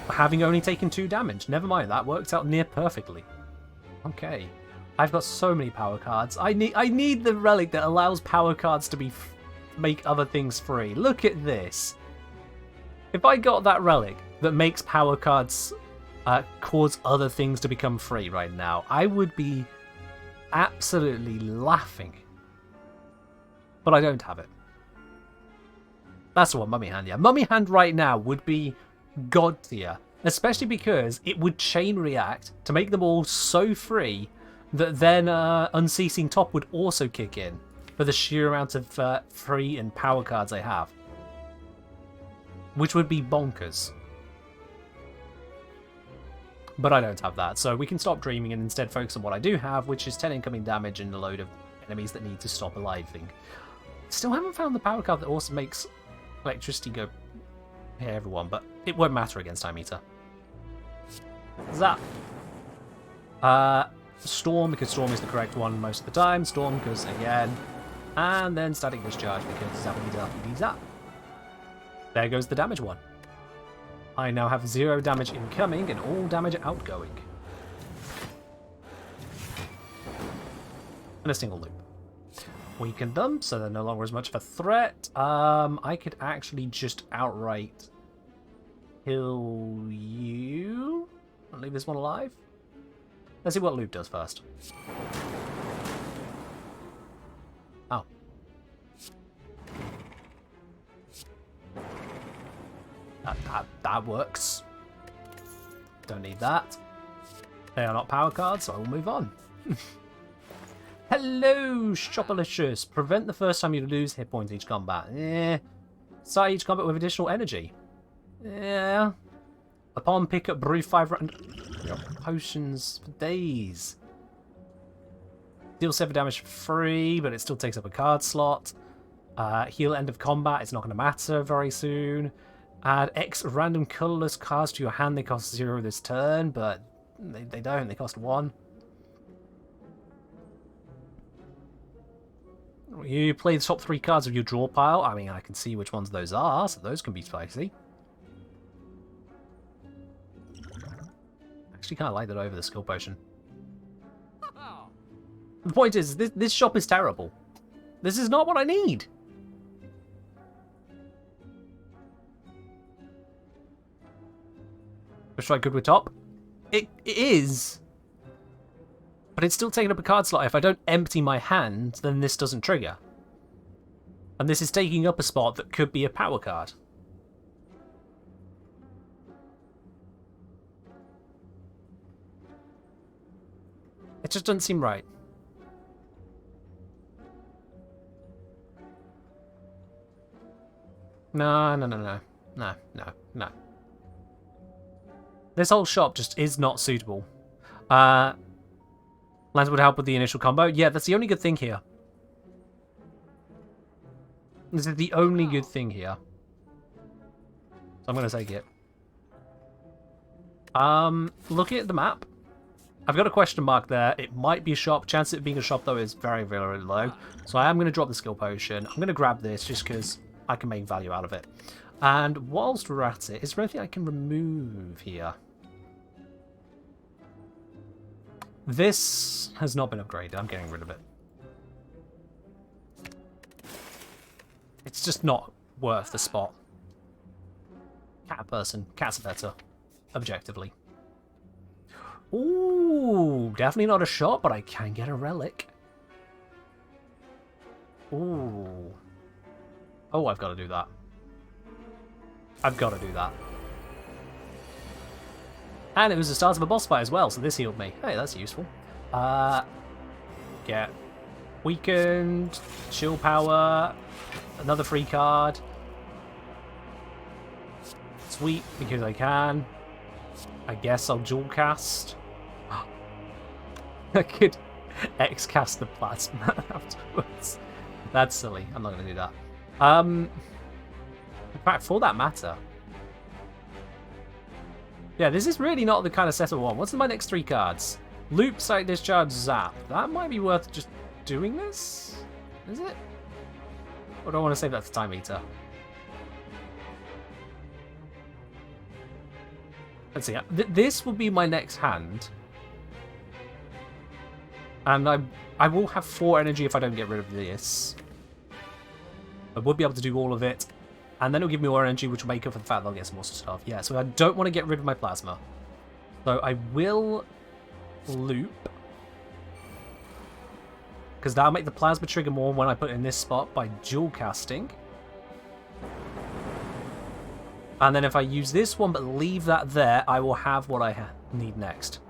Having only taken 2 damage. Never mind, that worked out near perfectly. Okay. I've got so many power cards. I need the relic that allows power cards to be make other things free. Look at this. If I got that relic that makes power cards cause other things to become free right now, I would be absolutely laughing. But I don't have it. That's the one, Mummy Hand, yeah. Mummy Hand right now would be god tier, especially because it would chain react to make them all so free that then Unceasing Top would also kick in for the sheer amount of free and power cards I have, which would be bonkers. But I don't have that, so we can stop dreaming and instead focus on what I do have, which is 10 incoming damage and a load of enemies that need to stop aliving. Still haven't found the power card that also makes electricity go here, everyone, but it won't matter against Time Eater. Zap. Storm, because Storm is the correct one most of the time. Storm, because again. And then Static Discharge, because zappity zap. There goes the damage one. I now have 0 damage incoming and all damage outgoing. And a single loop. Weaken them, so they're no longer as much of a threat. I could actually just outright kill you and leave this one alive. Let's see what loop does first. Oh. That works. Don't need that. They are not power cards, so I will move on. Hello, Shopalicious. Prevent the first time you lose hit points each combat. Yeah. Start each combat with additional energy. Yeah. Upon pickup, brew 5 potions for days. Deal 7 damage for free, but it still takes up a card slot. Heal end of combat. It's not going to matter very soon. Add X random colorless cards to your hand. They cost 0 this turn, but they don't. They cost 1. You play the top 3 cards of your draw pile. I mean, I can see which ones those are, so those can be spicy. Actually, kind of like that over the skill potion. The point is, this shop is terrible. This is not what I need. Try good with top. It is. But it's still taking up a card slot. If I don't empty my hand, then this doesn't trigger. And this is taking up a spot that could be a power card. It just doesn't seem right. No. This whole shop just is not suitable. Lands would help with the initial combo. Yeah, that's the only good thing here. This is the only good thing here. So I'm going to take it. Looking at the map, I've got a question mark there. It might be a shop. Chance of it being a shop, though, is very, very low. So I am going to drop the skill potion. I'm going to grab this just because I can make value out of it. And whilst we're at it, is there anything I can remove here? This has not been upgraded. I'm getting rid of it. It's just not worth the spot. Cat person. Cats are better. Objectively. Ooh, definitely not a shop, but I can get a relic. Ooh. Oh, I've got to do that. I've got to do that. And it was the start of a boss fight as well, so this healed me. Hey, that's useful. Get weakened, chill power, another free card. Sweet, because I can. I guess I'll dual cast. I could X cast the plasma afterwards. That's silly. I'm not going to do that. In fact, for that matter. Yeah, this is really not the kind of setup I want. What's in my next 3 cards? Loop, Sight, Discharge, Zap. That might be worth just doing this? Is it? Or do I want to save that for Time Eater? Let's see. This will be my next hand. And I will have 4 energy if I don't get rid of this. I would be able to do all of it. And then it'll give me more energy, which will make up for the fact that I'll get some more stuff. Yeah, so I don't want to get rid of my plasma. So I will loop. Because that'll make the plasma trigger more when I put it in this spot by dual casting. And then if I use this one but leave that there, I will have what I need next.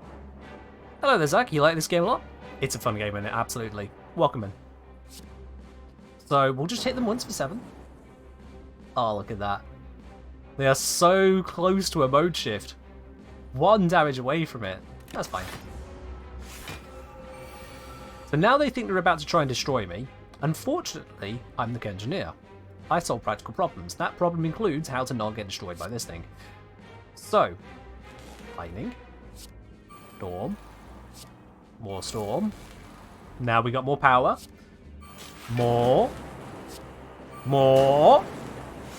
Hello there, Zach. You like this game a lot? It's a fun game, isn't it? Absolutely. Welcome in. So we'll just hit them once for 7. Oh, look at that. They are so close to a mode shift. 1 damage away from it. That's fine. So now they think they're about to try and destroy me. Unfortunately, I'm the engineer. I solve practical problems. That problem includes how to not get destroyed by this thing. So, lightning, storm, more storm. Now we got more power. More.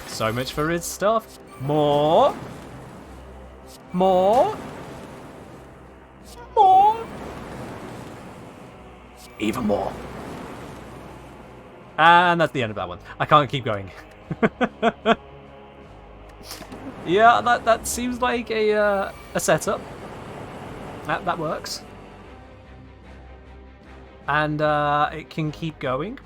So much for his stuff. More. Even more. And that's the end of that one. I can't keep going. Yeah, that seems like a setup. That works. And it can keep going.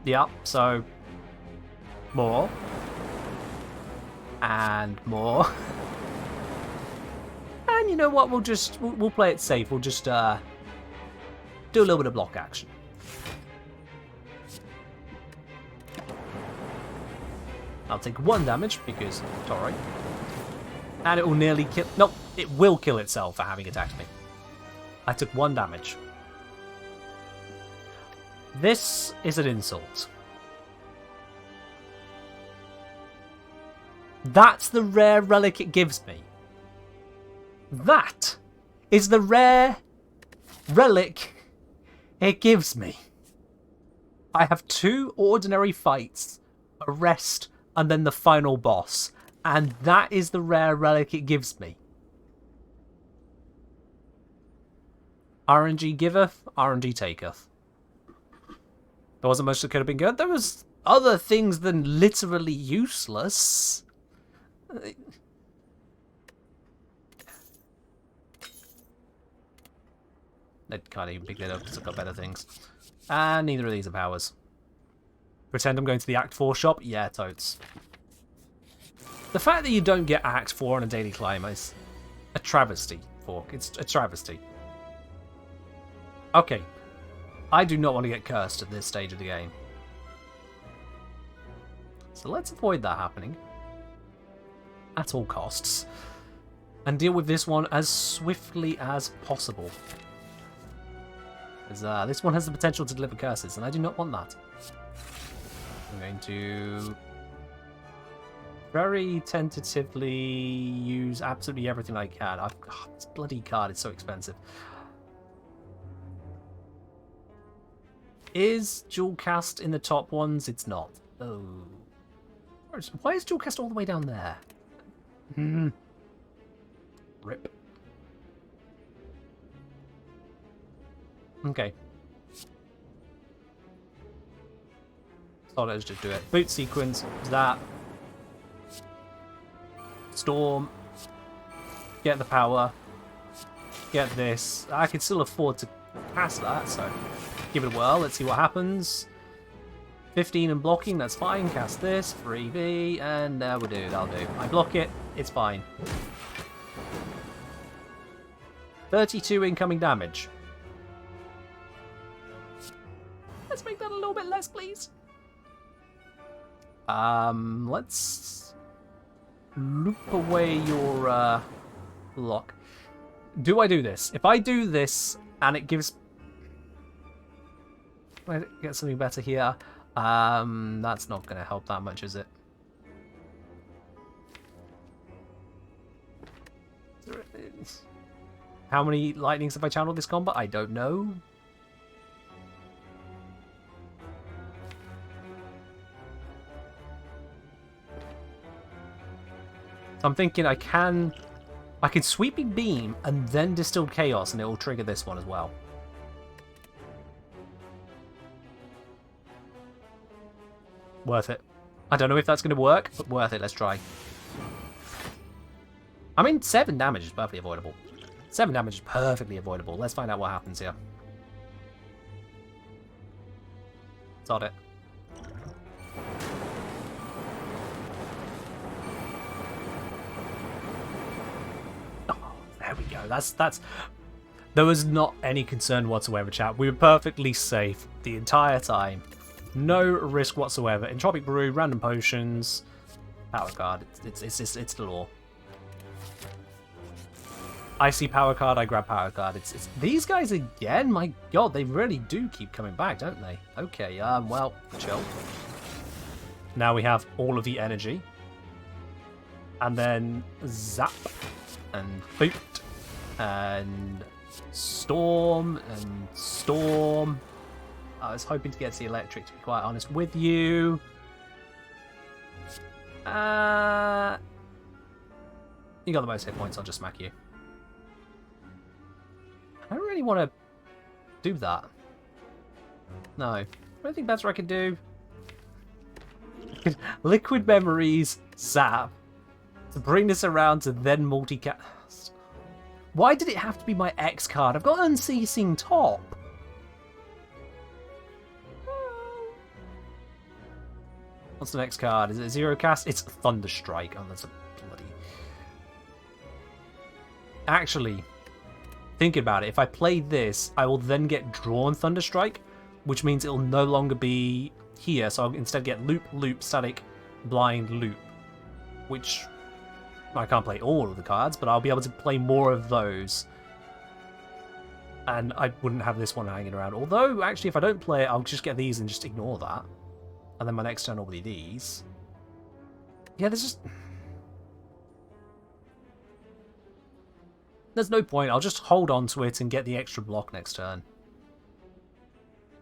Yeah, so more. And more. And you know what? We'll play it safe. We'll just do a little bit of block action. I'll take 1 damage because Tori. And it will nearly kill. Nope, it will kill itself for having attacked me. I took 1 damage. This is an insult. That's the rare relic it gives me. That is the rare relic it gives me. I have 2 ordinary fights, a rest, and then the final boss. And that is the rare relic it gives me. RNG giveth, RNG taketh. There wasn't much that could have been good. There was other things than literally useless. I can't even pick that up because I've got better things. And neither of these are powers. Pretend I'm going to the Act 4 shop? Yeah, totes. The fact that you don't get Act 4 on a daily climb is a travesty, Fork. It's a travesty. Okay. I do not want to get cursed at this stage of the game. So let's avoid that happening. At all costs. And deal with this one as swiftly as possible. Because this one has the potential to deliver curses, and I do not want that. I'm going to very tentatively use absolutely everything I can. This bloody card is so expensive. Is dual cast in the top ones? It's not. Oh. Why is dual cast all the way down there? Rip. Okay. So let's just do it. Boot sequence, that. Storm. Get the power. Get this. I can still afford to pass that, so give it a whirl. Let's see what happens. 15 and blocking, that's fine. Cast this, 3B, and we'll do, that'll do. I block it, it's fine. 32 incoming damage. Let's make that a little bit less, please. Let's loop away your block. Do I do this? If I do this and it gives... I get something better here. That's not going to help that much, is it? How many lightnings have I channeled this combat? I don't know. I'm thinking I can Sweeping Beam and then Distilled Chaos and it will trigger this one as well. Worth it. I don't know if that's going to work, but worth it. Let's try. I mean, 7 damage is perfectly avoidable. 7 damage is perfectly avoidable. Let's find out what happens here. Sod it. Oh, there we go. That's... There was not any concern whatsoever, chat. We were perfectly safe the entire time. No risk whatsoever. Entropic Brew, random potions, power card. It's the law. I see power card, I grab power card. It's these guys again. My God, they really do keep coming back, don't they? Okay, well, chill. Now we have all of the energy, and then zap, and boot, and storm, and storm. I was hoping to get to the electric, to be quite honest with you. You got the most hit points, I'll just smack you. I don't really want to do that. No. Anything better I could do? Liquid Memories, zap. To bring this around to then multicast. Why did it have to be my X card? I've got Unceasing Top. What's the next card? Is it Zero Cast? It's Thunderstrike. Oh, that's a bloody... Actually, thinking about it, if I play this, I will then get drawn Thunderstrike, which means it'll no longer be here. So I'll instead get Loop, Loop, Static, Blind, Loop, which I can't play all of the cards, but I'll be able to play more of those. And I wouldn't have this one hanging around. Although, actually, if I don't play it, I'll just get these and just ignore that. And then my next turn will be these. Yeah, there's no point. I'll just hold on to it and get the extra block next turn.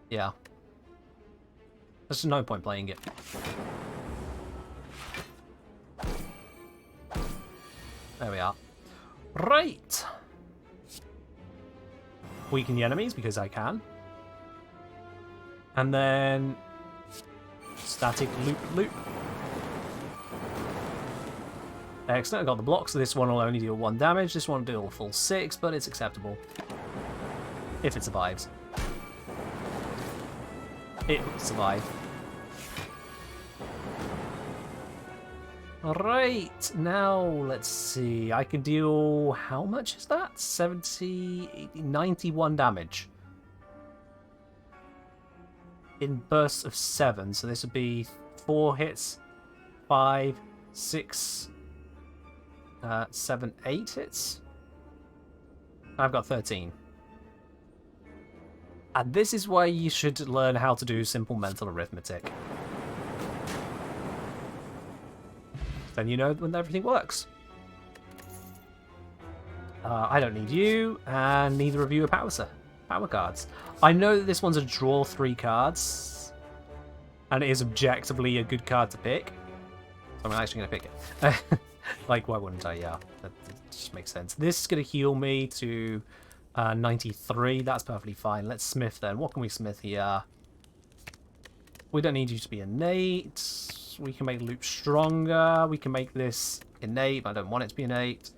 Yeah. There's just no point playing it. There we are. Right. Weaken the enemies because I can. And then... Static Loop Loop. Excellent, I got the block, so this one will only deal 1 damage. This one will deal a full 6, but it's acceptable. If it survives. It will survive. Alright, now let's see. I can deal... How much is that? 70, 80, 91 damage. In bursts of 7, so this would be 4 hits, 5, 6, 7, 8 hits. I've got 13. And this is why you should learn how to do simple mental arithmetic. Then you know when everything works. I don't need you, and neither of you are power cards. I know that this one's a draw 3 cards, and it is objectively a good card to pick. So I'm actually going to pick it. Like, why wouldn't I? Yeah, that just makes sense. This is going to heal me to 93. That's perfectly fine. Let's smith then. What can we smith here? We don't need you to be innate. We can make Loop stronger. We can make this innate, but I don't want it to be innate.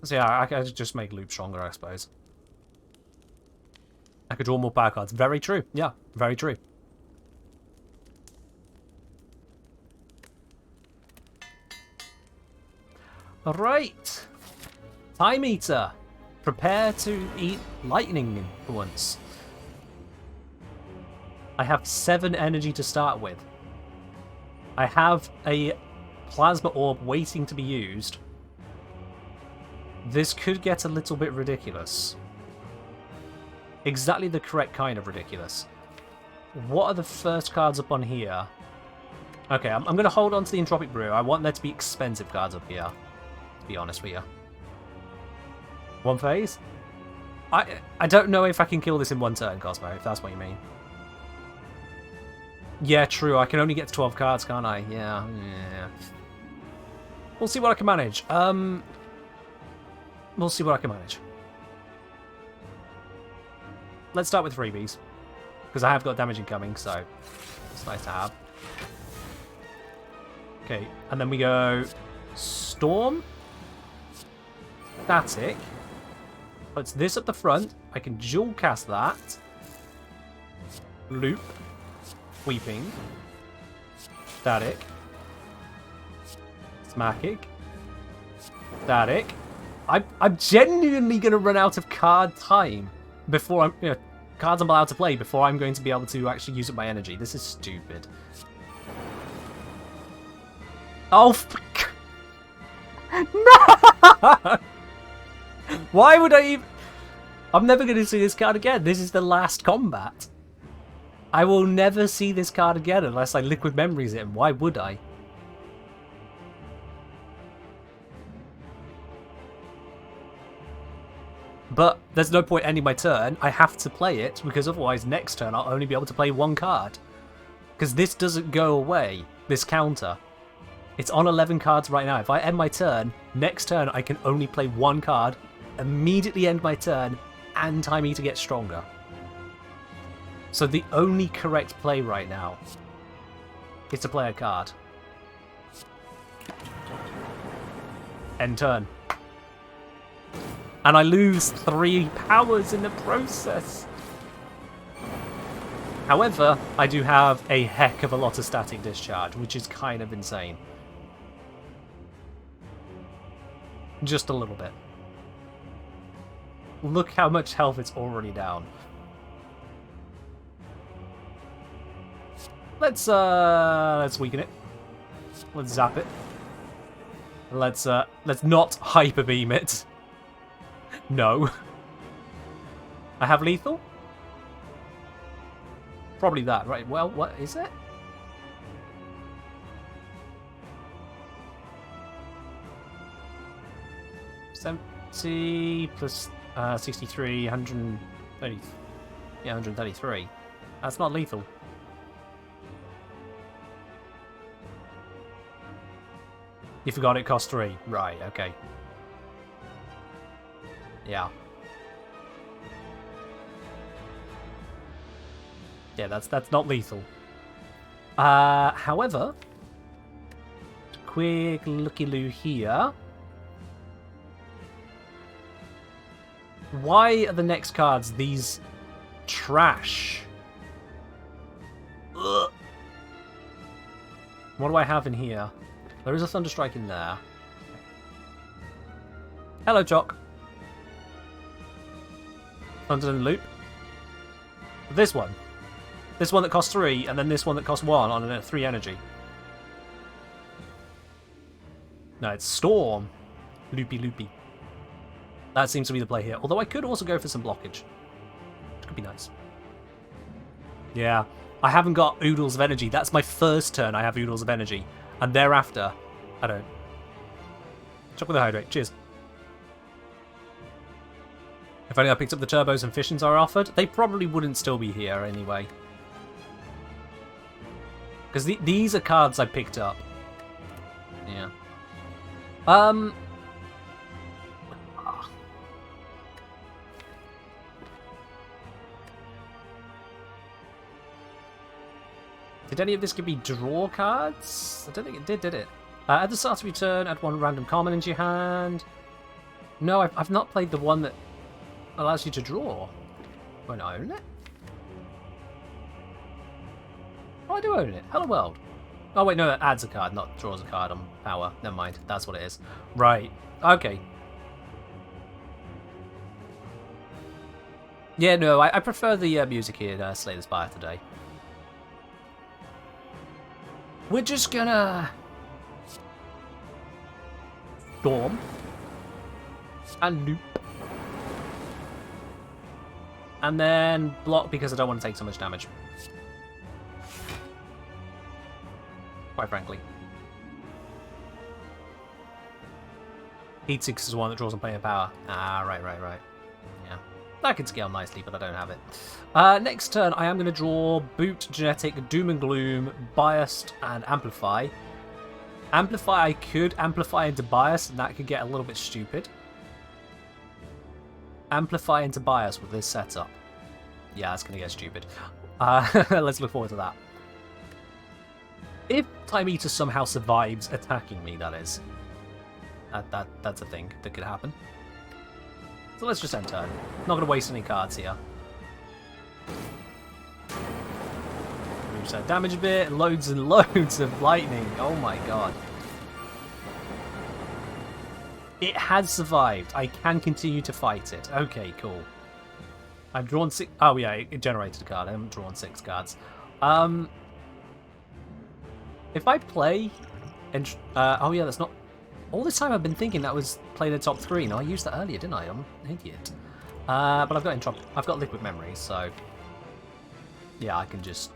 So yeah, I can just make Loop stronger, I suppose. I could draw more power cards. Very true. Yeah, very true. Alright. Time Eater. Prepare to eat lightning influence. I have 7 energy to start with. I have a plasma orb waiting to be used. This could get a little bit ridiculous. Exactly the correct kind of ridiculous. What are the first cards up on here? Okay, I'm going to hold on to the Entropic Brew. I want there to be expensive cards up here, to be honest with you. One phase? I don't know if I can kill this in one turn, Cosmo, if that's what you mean. Yeah, true. I can only get to 12 cards, can't I? Yeah. We'll see what I can manage. We'll see what I can manage. Let's start with freebies, because I have got damage incoming, so it's nice to have. Okay, and then we go Storm, Static. Puts this at the front. I can dual cast that. Loop, Weeping, Static, Smackic, Static. I'm genuinely going to run out of card time before I'm, cards I'm allowed to play before I'm going to be able to actually use up my energy. This is stupid. Oh, no! Why would I even... I'm never going to see this card again. This is the last combat. I will never see this card again unless I Liquid Memories it. And why would I? But there's no point ending my turn. I have to play it, because otherwise next turn I'll only be able to play one card. Because this doesn't go away, this counter. It's on 11 cards right now. If I end my turn, next turn I can only play one card, immediately end my turn, and Time Eater gets stronger. So the only correct play right now is to play a card. End turn. And I lose 3 powers in the process. However, I do have a heck of a lot of static discharge, which is kind of insane. Just a little bit. Look how much health it's already down. Let's weaken it. Let's zap it. Let's not hyper beam it. No. I have lethal? Probably that, right? Well, what is it? $70 plus 63, 130. Yeah, 133. That's not lethal. You forgot it cost 3. Right, okay. Yeah. Yeah, that's not lethal. However, quick looky-loo here. Why are the next cards these trash? Ugh. What do I have in here? There is a Thunderstrike in there. Hello, Jock. Thunder in the loop. This one. This one that costs 3, and then this one that costs 1 on a 3 energy. No, it's Storm. Loopy loopy. That seems to be the play here. Although I could also go for some blockage. Which could be nice. Yeah. I haven't got Oodles of Energy. That's my first turn I have Oodles of Energy. And thereafter, I don't. Chop with the Hydrate. Cheers. If only I picked up the turbos and fissions are offered, they probably wouldn't still be here anyway. Because these are cards I picked up. Yeah. Did any of this give me draw cards? I don't think it did it? At the start of your turn, add 1 random common into your hand. No, I've not played the one that allows you to draw. Do I own it? Oh, I do own it. Hello World. Oh wait, no, it adds a card, not draws a card on power. Never mind. That's what it is. Right. Okay. Yeah, no, I prefer the music here in Slay the Spire today. We're just gonna... Storm. And loop. And then block because I don't want to take so much damage. Quite frankly. Heat 6 is the one that draws on player power. Ah, right. Yeah. That can scale nicely, but I don't have it. Next turn, I am going to draw Boot, Genetic, Doom and Gloom, Biased, and Amplify. Amplify, I could amplify into Bias, and that could get a little bit stupid. Amplify into Bias with this setup. Yeah, that's going to get stupid. Let's look forward to that. If Time Eater somehow survives attacking me, that is. That's a thing that could happen. So let's just end turn. Not going to waste any cards here. Reduce that damage a bit. Loads and loads of lightning. Oh my god. It has survived. I can continue to fight it. Okay, cool. I've drawn 6... Oh yeah, it generated a card. I haven't drawn 6 cards. If I play... oh yeah, that's not... All this time I've been thinking that was play the top 3. No, I used that earlier, didn't I? I'm an idiot. But I've got liquid memory, so... Yeah, I can just...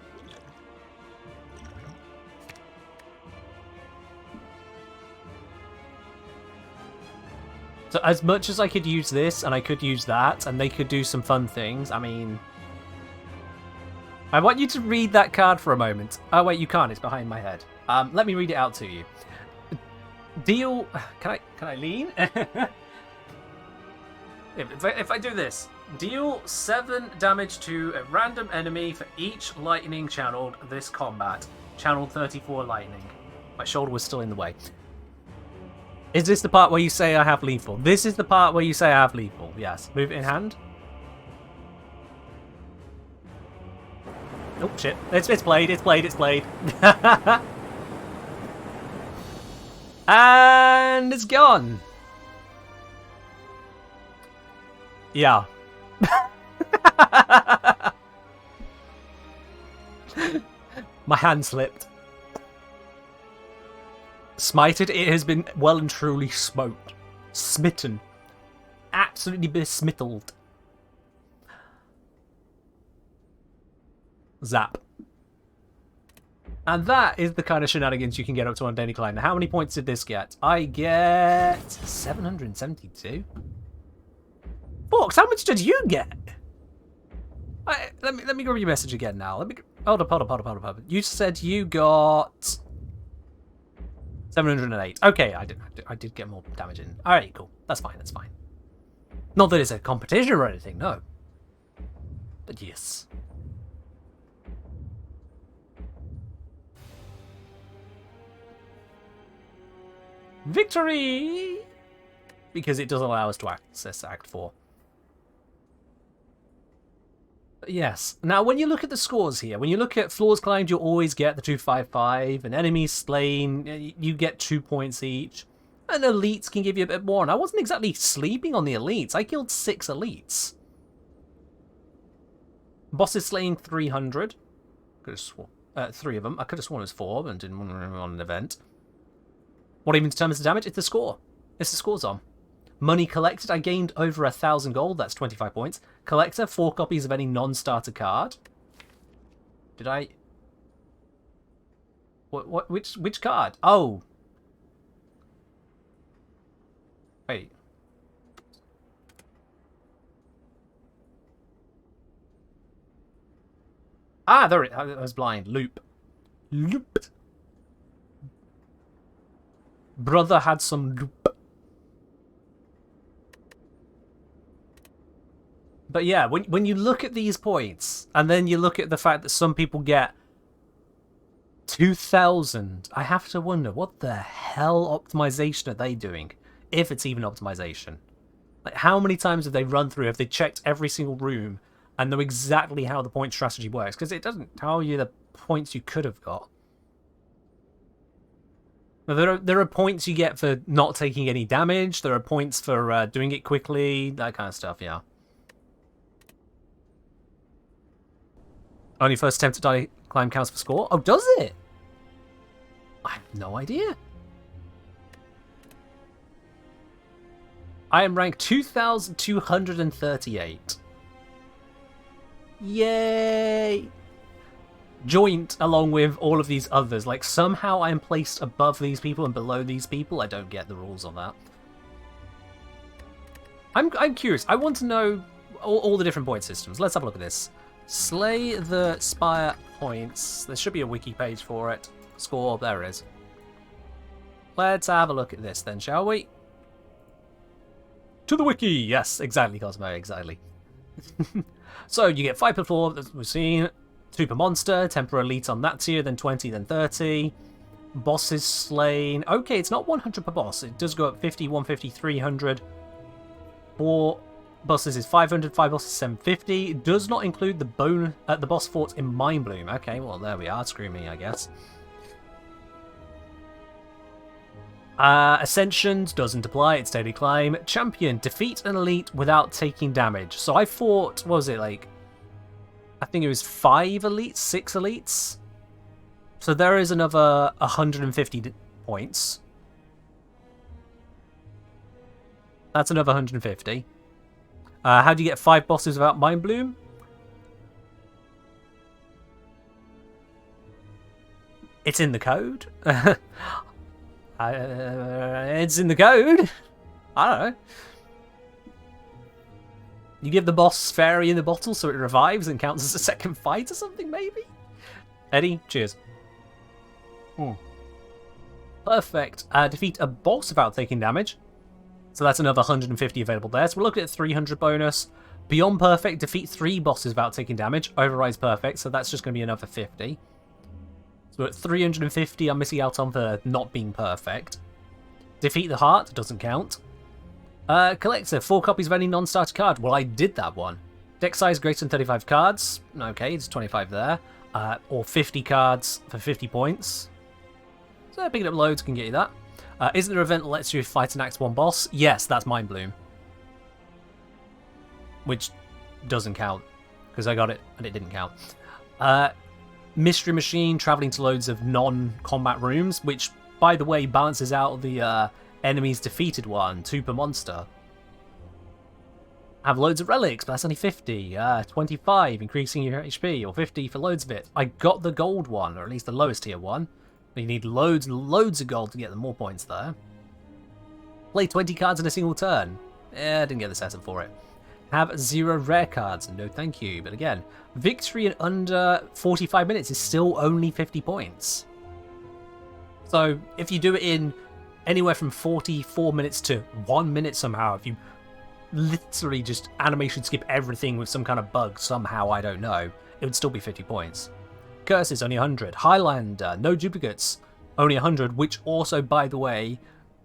So as much as I could use this, and I could use that, and they could do some fun things, I mean... I want you to read that card for a moment. Oh wait, you can't, it's behind my head. Let me read it out to you. Deal... Can I lean? if I do this. Deal 7 damage to a random enemy for each lightning channeled this combat. Channeled 34 lightning. My shoulder was still in the way. Is this the part where you say I have lethal? This is the part where you say I have lethal. Yes. Move it in hand. Oh shit. It's played. And it's gone. Yeah. My hand slipped. Smited, it has been well and truly smoked. Smitten. Absolutely besmittled. Zap. And that is the kind of shenanigans you can get up to on Daily Climb. Now, how many points did this get? I get 772. Fox, how much did you get? Let me grab your message again now. Hold up. You said you got 708. Okay, I did get more damage in. All right, cool. That's fine. Not that it's a competition or anything, no. But yes. Victory! Because it does allow us to access Act 4. But yes. Now, when you look at the scores here, when you look at floors climbed, you'll always get the 255, and enemies slain, you get 2 points each. And elites can give you a bit more. And I wasn't exactly sleeping on the elites. I killed 6 elites. Bosses slain 300. Could have sworn 3 of them. I could have sworn it was 4, but didn't want to run on an event. What even determines the damage? It's the score. It's the score zone. Money collected. I gained over 1,000 gold. That's 25 points. Collector, 4 copies of any non-starter card. Did I... Which card? Oh. Wait. Ah, there it... I was blind. Loop. Brother had some loop. But yeah, when you look at these points, and then you look at the fact that some people get 2,000, I have to wonder, what the hell optimization are they doing? If it's even optimization. Like, how many times have they run through, have they checked every single room, and know exactly how the point strategy works, because it doesn't tell you the points you could have got. Now, there are points you get for not taking any damage. There are points for doing it quickly, that kind of stuff, yeah. Only first attempt to climb counts for score? Oh, does it? I have no idea. I am ranked 2,238. Yay! Joint along with all of these others. Like, somehow I am placed above these people and below these people. I don't get the rules on that. I'm curious. I want to know all the different point systems. Let's have a look at this. Slay the Spire points. There should be a wiki page for it. Score. There it is. Let's have a look at this then, shall we? To the wiki! Yes, exactly, Cosmo, exactly. So, you get 5 per floor, as we've seen. 2 per monster, 10 per elite on that tier, then 20, then 30. Bosses slain. Okay, it's not 100 per boss. It does go up 50, 150, 300. 4 bosses is 500, 5 bosses 750. It does not include the boss forts in Mind Bloom. Okay, well, there we are. Screw me, I guess. Ascensions doesn't apply, it's daily climb. Champion, defeat an elite without taking damage. So I fought, what was it, like, I think it was 5 elites, 6 elites. So there is another 150 points. That's another 150. How do you get 5 bosses without Mind Bloom? It's in the code. It's in the code. I don't know. You give the boss fairy in the bottle so it revives and counts as a second fight or something, maybe? Eddie, cheers. Perfect. Defeat a boss without taking damage. So that's another 150 available there. So we're looking at 300 bonus. Beyond perfect, defeat 3 bosses without taking damage. Overrides perfect, so that's just going to be another 50. So at 350, I'm missing out on for not being perfect. Defeat the heart, doesn't count. Collector, 4 copies of any non-starter card. Well, I did that one. Deck size greater than 35 cards. Okay, it's 25 there. Or 50 cards for 50 points. So picking up loads can get you that. Isn't there an event that lets you fight an Act 1 boss? Yes, that's Mind Bloom. Which doesn't count, because I got it and it didn't count. Mystery Machine, traveling to loads of non-combat rooms, which, by the way, balances out the enemies defeated one, 2 per monster. Have loads of relics, but that's only 50. 25, increasing your HP, or 50 for loads of it. I got the gold one, or at least the lowest tier one. But you need loads and loads of gold to get the more points there. Play 20 cards in a single turn. I didn't get the setup for it. Have 0 rare cards, no thank you. But again, victory in under 45 minutes is still only 50 points. So if you do it in anywhere from 44 minutes to 1 minute somehow, if you literally just animation skip everything with some kind of bug somehow, I don't know, it would still be 50 points. Curses, only 100. Highlander, no duplicates, only 100, which also, by the way,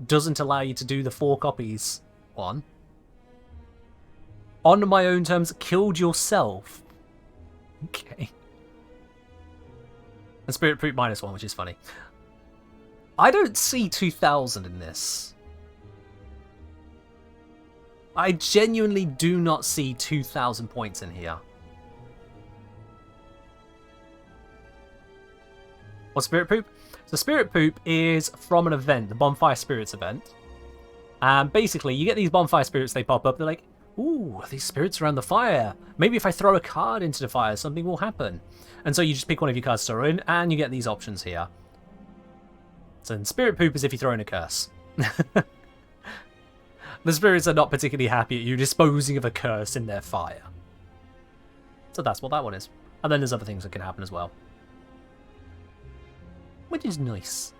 doesn't allow you to do the 4 copies one. On my own terms, killed yourself. Okay. And Spirit Poop -1, which is funny. I don't see 2,000 in this. I genuinely do not see 2,000 points in here. What's Spirit Poop? So Spirit Poop is from an event, the Bonfire Spirits event. And basically, you get these Bonfire Spirits, they pop up, they're like, ooh, these spirits around the fire. Maybe if I throw a card into the fire, something will happen. And so you just pick one of your cards to throw in, and you get these options here. So in Spirit Poop is if you throw in a curse. The spirits are not particularly happy at you disposing of a curse in their fire. So that's what that one is. And then there's other things that can happen as well. Which is nice.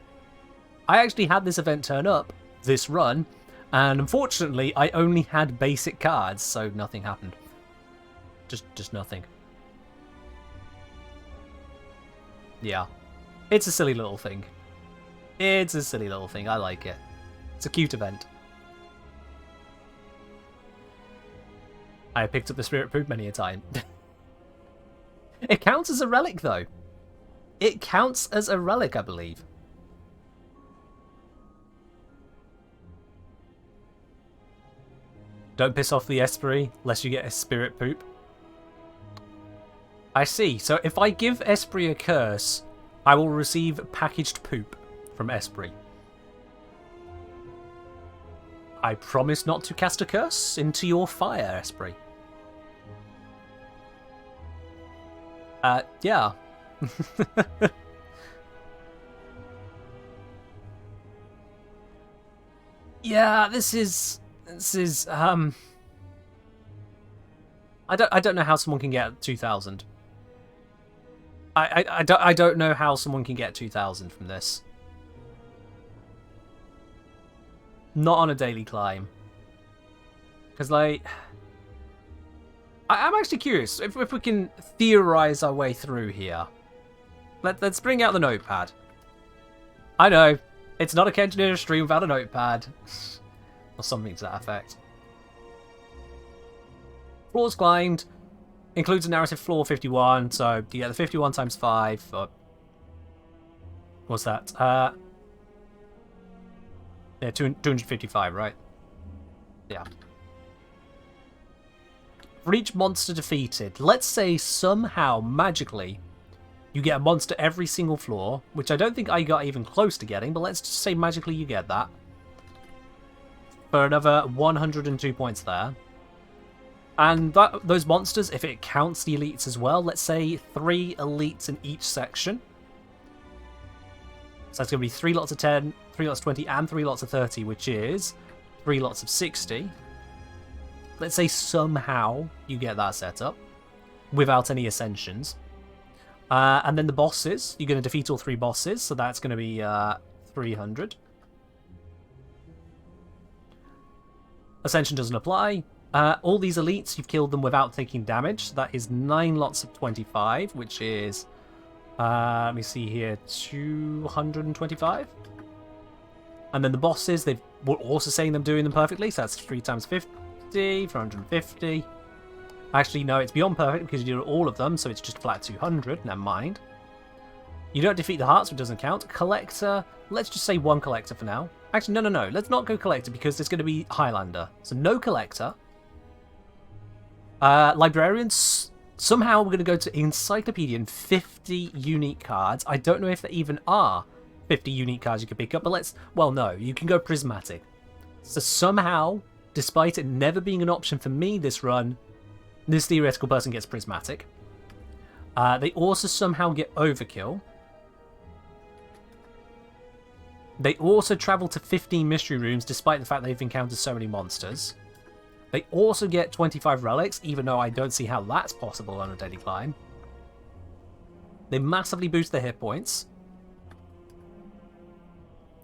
I actually had this event turn up, this run, and unfortunately I only had basic cards, so nothing happened. Just nothing. Yeah. It's a silly little thing. It's a silly little thing, I like it. It's a cute event. I picked up the Spirit Poop many a time. It counts as a relic, though. It counts as a relic, I believe. Don't piss off the Esprit, lest you get a spirit poop. I see. So if I give Esprit a curse, I will receive packaged poop from Esprit. I promise not to cast a curse into your fire, Esprit. Yeah. Yeah, this is I don't know how someone can get 2000. I don't know how someone can get 2000 from this. Not on a daily climb. Because, like, I'm actually curious if we can theorize our way through here. Let's bring out the notepad. I know, it's not a Kenjaneer stream without a notepad. Or something to that effect. Floors climbed. Includes a narrative floor 51, so you get the 51 times 5. Or, what's that? Yeah, 255, right? Yeah. For each monster defeated, let's say somehow, magically, you get a monster every single floor, which I don't think I got even close to getting, but let's just say magically you get that. For another 102 points there. And those monsters, if it counts the elites as well, let's say 3 elites in each section. So that's going to be 3 lots of 10, 3 lots of 20, and 3 lots of 30, which is 3 lots of 60. Let's say somehow you get that set up without any ascensions. And then the bosses, you're going to defeat all 3 bosses, so that's going to be 300. Ascension doesn't apply. All these elites, you've killed them without taking damage. So that is 9 lots of 25, which is, let me see here, 225. And then the bosses, we're also saying them doing them perfectly. So that's 3 times 50, 450. Actually, no, it's beyond perfect because you do all of them. So it's just flat 200. Never mind. You don't defeat the hearts, which doesn't count. Collector, let's just say 1 collector for now. Actually, no. Let's not go collector because there's going to be Highlander. So no collector. Librarians, somehow we're going to go to Encyclopedian, 50 unique cards. I don't know if there even are 50 unique cards you can pick up, but well, no, you can go Prismatic. So somehow, despite it never being an option for me this run, this theoretical person gets Prismatic. They also somehow get Overkill. They also travel to 15 mystery rooms, despite the fact they've encountered so many monsters. They also get 25 relics, even though I don't see how that's possible on a daily climb. They massively boost their hit points.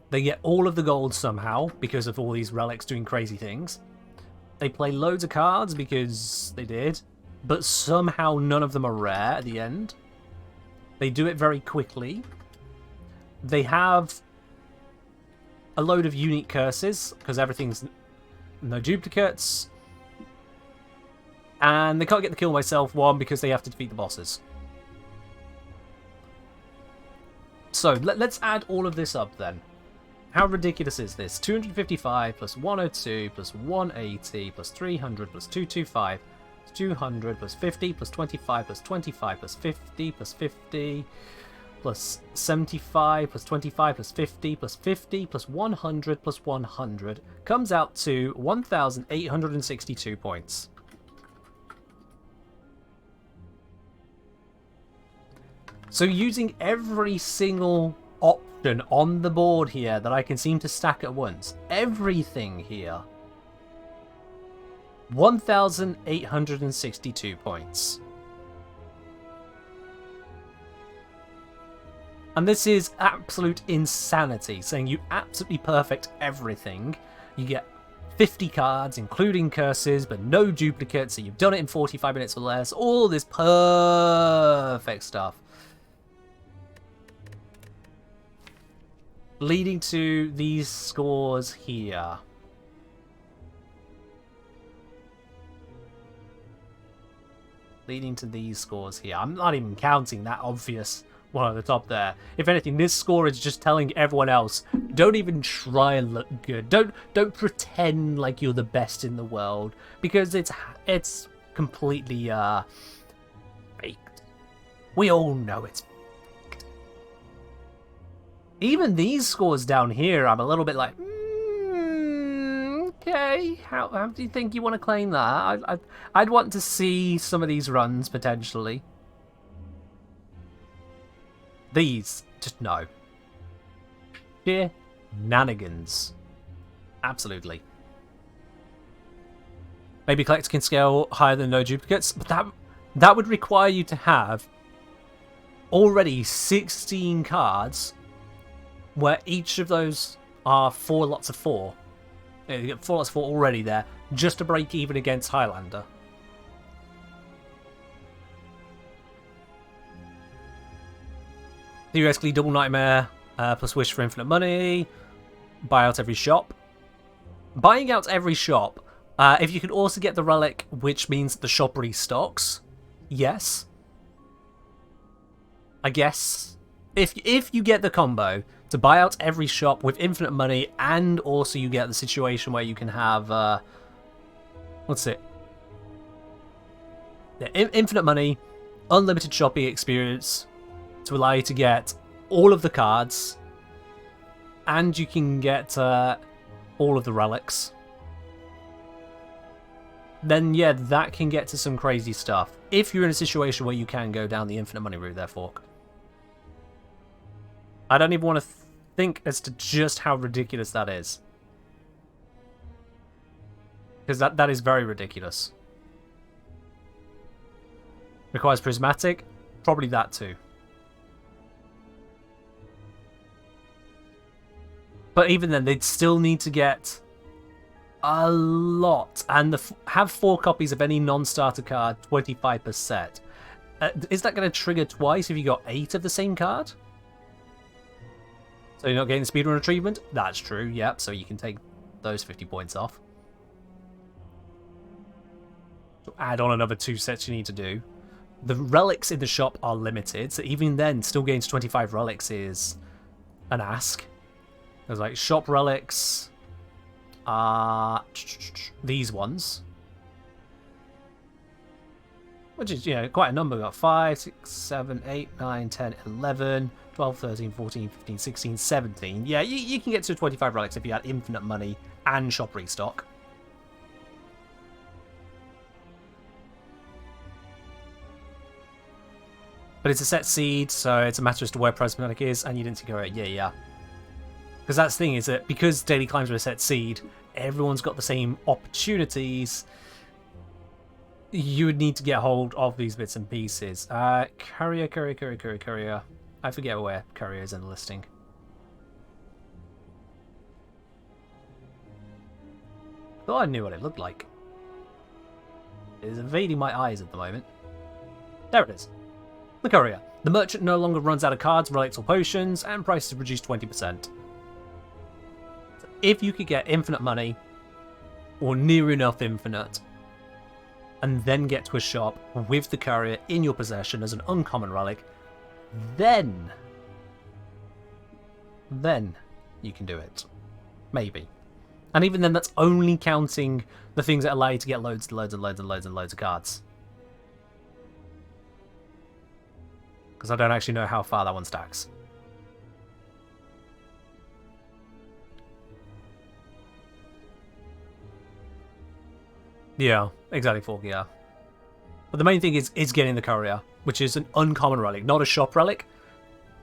They get all of the gold somehow, because of all these relics doing crazy things. They play loads of cards, because they did. But somehow none of them are rare at the end. They do it very quickly. They have a load of unique curses, because everything's no duplicates. And they can't get the kill myself, 1, because they have to defeat the bosses. So, let's add all of this up then. How ridiculous is this? 255 plus 102 plus 180 plus 300 plus 225 plus 200 plus 50 plus 25 plus 25 plus 50 plus 50 plus 75 plus 25 plus 50 plus 50 plus 100 plus 100 comes out to 1,862 points. So using every single option on the board here that I can seem to stack at once, everything here, 1,862 points. And this is absolute insanity, saying you absolutely perfect everything. You get 50 cards, including curses, but no duplicates, so you've done it in 45 minutes or less. All this perfect stuff. Leading to these scores here. leading to these scores here. I'm not even counting that obvious one at the top there. If anything, this score is just telling everyone else, don't even try and look good. Don't pretend like you're the best in the world, because it's completely faked. We all know it's faked. Even these scores down here, I'm a little bit like, okay, how do you think you want to claim that? I'd want to see some of these runs potentially. These, just no. Sheer nanigans. Absolutely. Maybe collector can scale higher than no duplicates, but that would require you to have already 16 cards where each of those are 4 lots of 4. You get 4 lots of 4 already there, just to break even against Highlander. Theoretically, Double Nightmare plus Wish for infinite money. Buy out every shop. Buying out every shop. If you can also get the relic, which means the shop restocks. Yes. I guess. If you get the combo to buy out every shop with infinite money, and also you get the situation where you can have... what's it? Yeah, infinite money, unlimited shopping experience, to allow you to get all of the cards, and you can get all of the relics. Then yeah, that can get to some crazy stuff. If you're in a situation where you can go down the infinite money route there, Fork. I don't even want to think as to just how ridiculous that is. Because that is very ridiculous. Requires prismatic, probably that too. But even then, they'd still need to get a lot. And have 4 copies of any non-starter card, 25%. Is that going to trigger twice if you got 8 of the same card? So you're not getting the speedrun achievement? That's true, yep. So you can take those 50 points off. So add on another 2 sets you need to do. The relics in the shop are limited. So even then, still getting to 25 relics is an ask. There's like shop relics, these ones, which is, you know, quite a number. We've got 5, 6, 7, 8, 9, 10, 11, 12, 13, 14, 15, 16, 17. Yeah, you can get to 25 relics if you had infinite money and shop restock. But it's a set seed, so it's a matter as to where prismatic is, and you didn't secure it. Yeah. Because that's the thing, is that because daily climbs are a set seed, everyone's got the same opportunities. You would need to get hold of these bits and pieces. Courier. I forget where courier is in the listing. Thought I knew what it looked like. It is evading my eyes at the moment. There it is. The courier. The merchant no longer runs out of cards, relics, or potions, and prices are reduced 20%. If you could get infinite money, or near enough infinite, and then get to a shop with the courier in your possession as an uncommon relic, then you can do it. Maybe. And even then, that's only counting the things that allow you to get loads of cards. Because I don't actually know how far that one stacks. Yeah, exactly, Fork, yeah. But the main thing is getting the courier, which is an uncommon relic, not a shop relic.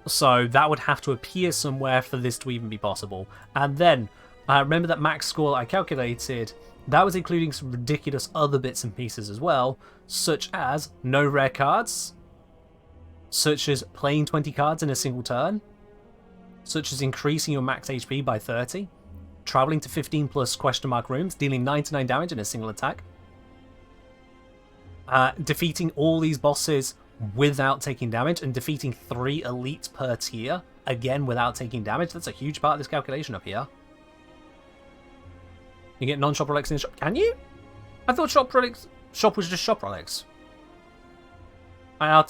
So that would have to appear somewhere for this to even be possible. And then, remember that max score that I calculated, that was including some ridiculous other bits and pieces as well, such as no rare cards, such as playing 20 cards in a single turn, such as increasing your max HP by 30, traveling to 15 plus question mark rooms, dealing 99 damage in a single attack, defeating all these bosses without taking damage, and defeating 3 elites per tier, again without taking damage. That's a huge part of this calculation up here. You get non-shop relics in the shop. Can you? I thought shop was just shop relics. I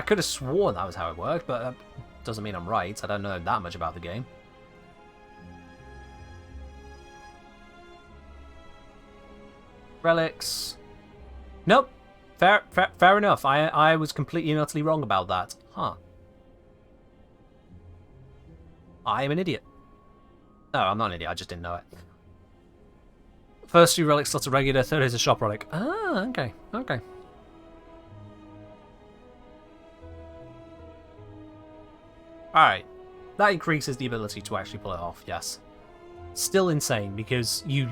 could have sworn that was how it worked, but that doesn't mean I'm right. I don't know that much about the game. Relics. Nope. Fair enough. I was completely and utterly wrong about that. Huh. I am an idiot. No, I'm not an idiot. I just didn't know it. First 2 relic slots are regular, third is a shop relic. Ah, okay. Okay. Alright. That increases the ability to actually pull it off, yes. Still insane, because you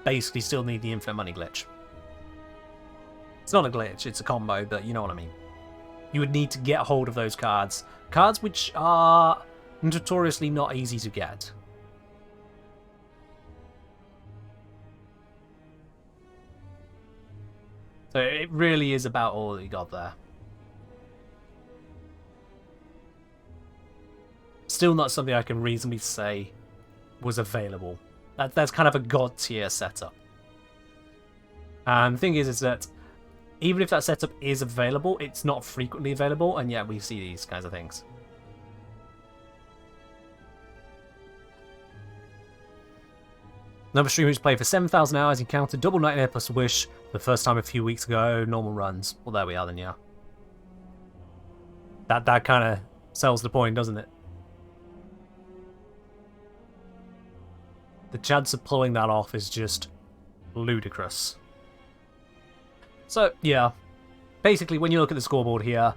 basically still need the infinite money glitch. It's not a glitch, it's a combo, but you know what I mean. You would need to get a hold of those cards. Cards which are notoriously not easy to get. So it really is about all that you got there. Still not something I can reasonably say was available. That's kind of a god tier setup. And the thing is that even if that setup is available, it's not frequently available, and yet we see these kinds of things. Number of streamers played for 7,000 hours, encountered double nightmare plus wish for the first time a few weeks ago, normal runs. Well, there we are then, yeah. That kind of sells the point, doesn't it? The chance of pulling that off is just ludicrous. So, yeah. Basically, when you look at the scoreboard here,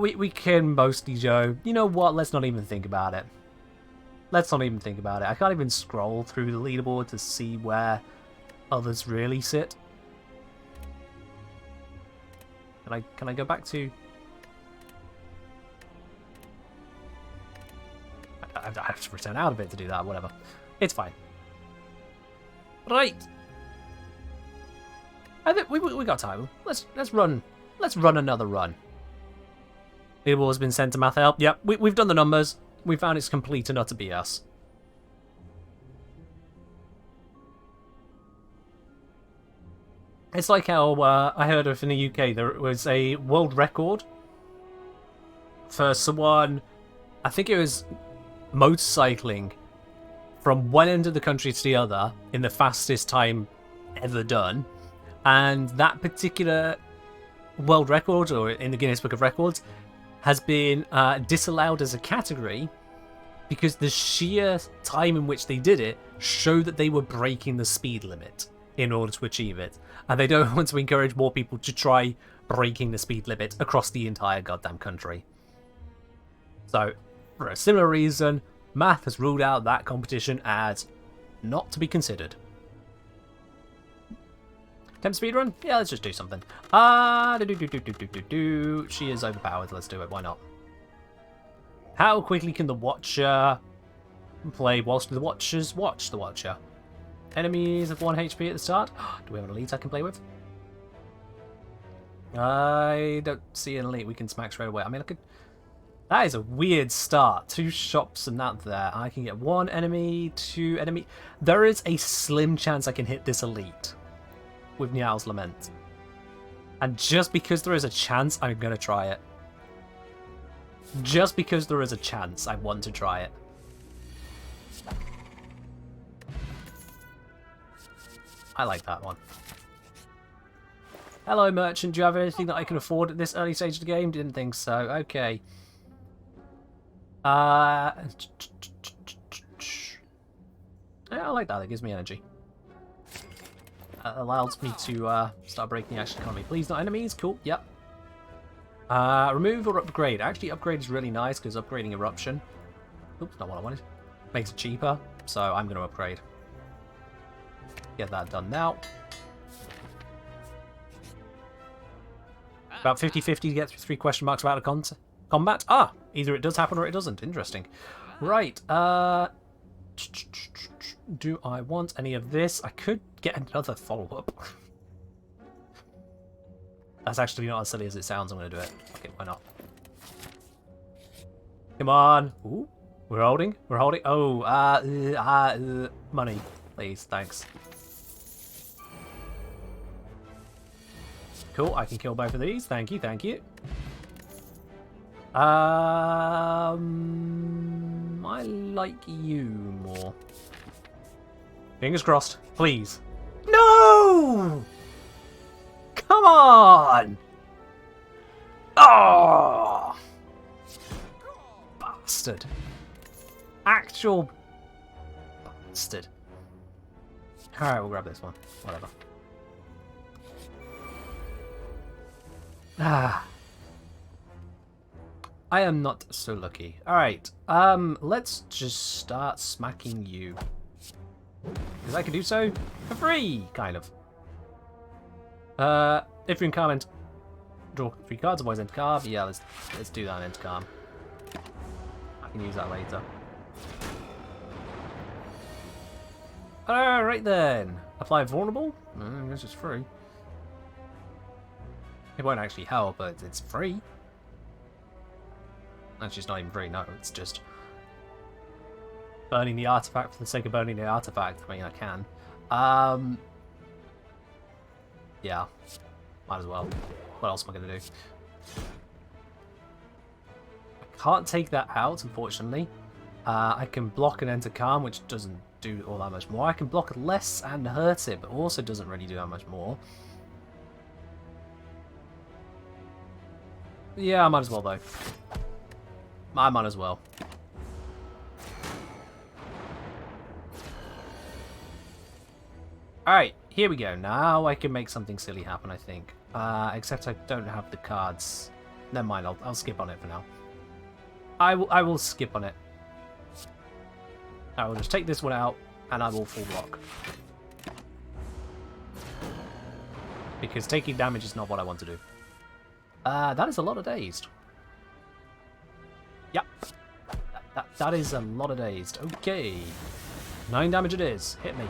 we can mostly go, you know what, let's not even think about it. Let's not even think about it. I can't even scroll through the leaderboard to see where others really sit. Can I go back to... I have to return out of it to do that, whatever. It's fine. Right. I think we got time. Let's run another run. Leaderboard has been sent to Math Help. Yep, we've done the numbers. We found it's complete and utter BS. It's like how I heard of in the UK there was a world record for someone, I think it was motorcycling from one end of the country to the other in the fastest time ever done. And that particular world record, or in the Guinness Book of Records, has been disallowed as a category because the sheer time in which they did it showed that they were breaking the speed limit in order to achieve it. And they don't want to encourage more people to try breaking the speed limit across the entire goddamn country. So, for a similar reason, Math has ruled out that competition as not to be considered. Temp speedrun? Yeah, let's just do something. She is overpowered. Let's do it. Why not? How quickly can the Watcher play whilst the Watchers watch the Watcher? Enemies of 1 HP at the start. Do we have an elite I can play with? I don't see an elite we can smack straight away. I mean, I could... That is a weird start. 2 shops and that there. I can get 1 enemy, 2 enemy. There is a slim chance I can hit this elite with Niall's Lament. And just because there is a chance, I'm going to try it. Just because there is a chance, I want to try it. I like that one. Hello, merchant. Do you have anything that I can afford at this early stage of the game? Didn't think so. Okay. Yeah, I like that. It gives me energy. Allows me to start breaking the action economy. Please, not enemies. Cool. Yep. Remove or upgrade. Actually, upgrade is really nice because upgrading eruption. Oops, not what I wanted. Makes it cheaper. So I'm going to upgrade. Get that done now. About 50-50 to get through 3 question marks about a combat. Ah, either it does happen or it doesn't. Interesting. Right. Do I want any of this? I could get another follow-up. That's actually not as silly as it sounds. I'm going to do it. Okay, why not? Come on. Ooh, we're holding. We're holding. Oh, money. Please, thanks. cool. I can kill both of these. Thank you, thank you. I like you more. Fingers crossed, please. No! Come on! Oh! Bastard. Actual bastard. Alright, we'll grab this one. Whatever. Ah. I am not so lucky. Alright, let's just start smacking you. Because I can do so for free, kind of. If you're in comment, draw 3 cards, otherwise end card. Yeah, let's do that end card. I can use that later. Alright then. Apply vulnerable? This is free. It won't actually help, but it's free. Actually, it's not even free, no, it's just burning the artifact for the sake of burning the artifact. I mean, I can. Yeah, might as well. What else am I going to do? I can't take that out, unfortunately. I can block and enter calm, which doesn't do all that much more. I can block less and hurt it, but also doesn't really do that much more. Yeah, I might as well, though. I might as well. Alright, here we go. Now I can make something silly happen, I think. Except I don't have the cards. Never mind, I'll skip on it for now. I will skip on it. I will just take this one out, and I will full block. Because taking damage is not what I want to do. That is a lot of dazed. Yep. That is a lot of dazed. Okay. 9 damage it is. Hit me.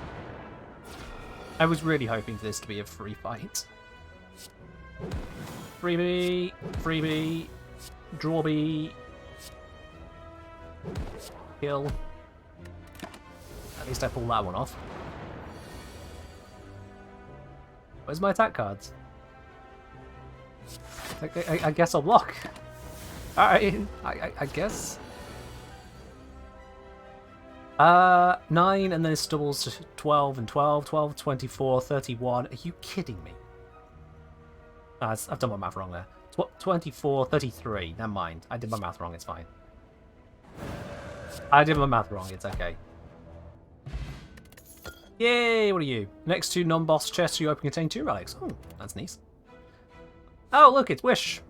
I was really hoping for this to be a free fight. Freebie. Freebie. Drawbie. Kill. At least I pulled that one off. Where's my attack cards? I guess I'll block. Alright, I guess. 9 and then it doubles to 12 and 12, 12, 24, 31. Are you kidding me? I've done my math wrong there. 24, 33. Never mind. I did my math wrong, it's fine. I did my math wrong, it's okay. Yay, what are you? Next to non-boss chests you open contain 2 relics. Oh, that's nice. Oh, look, it's Wish.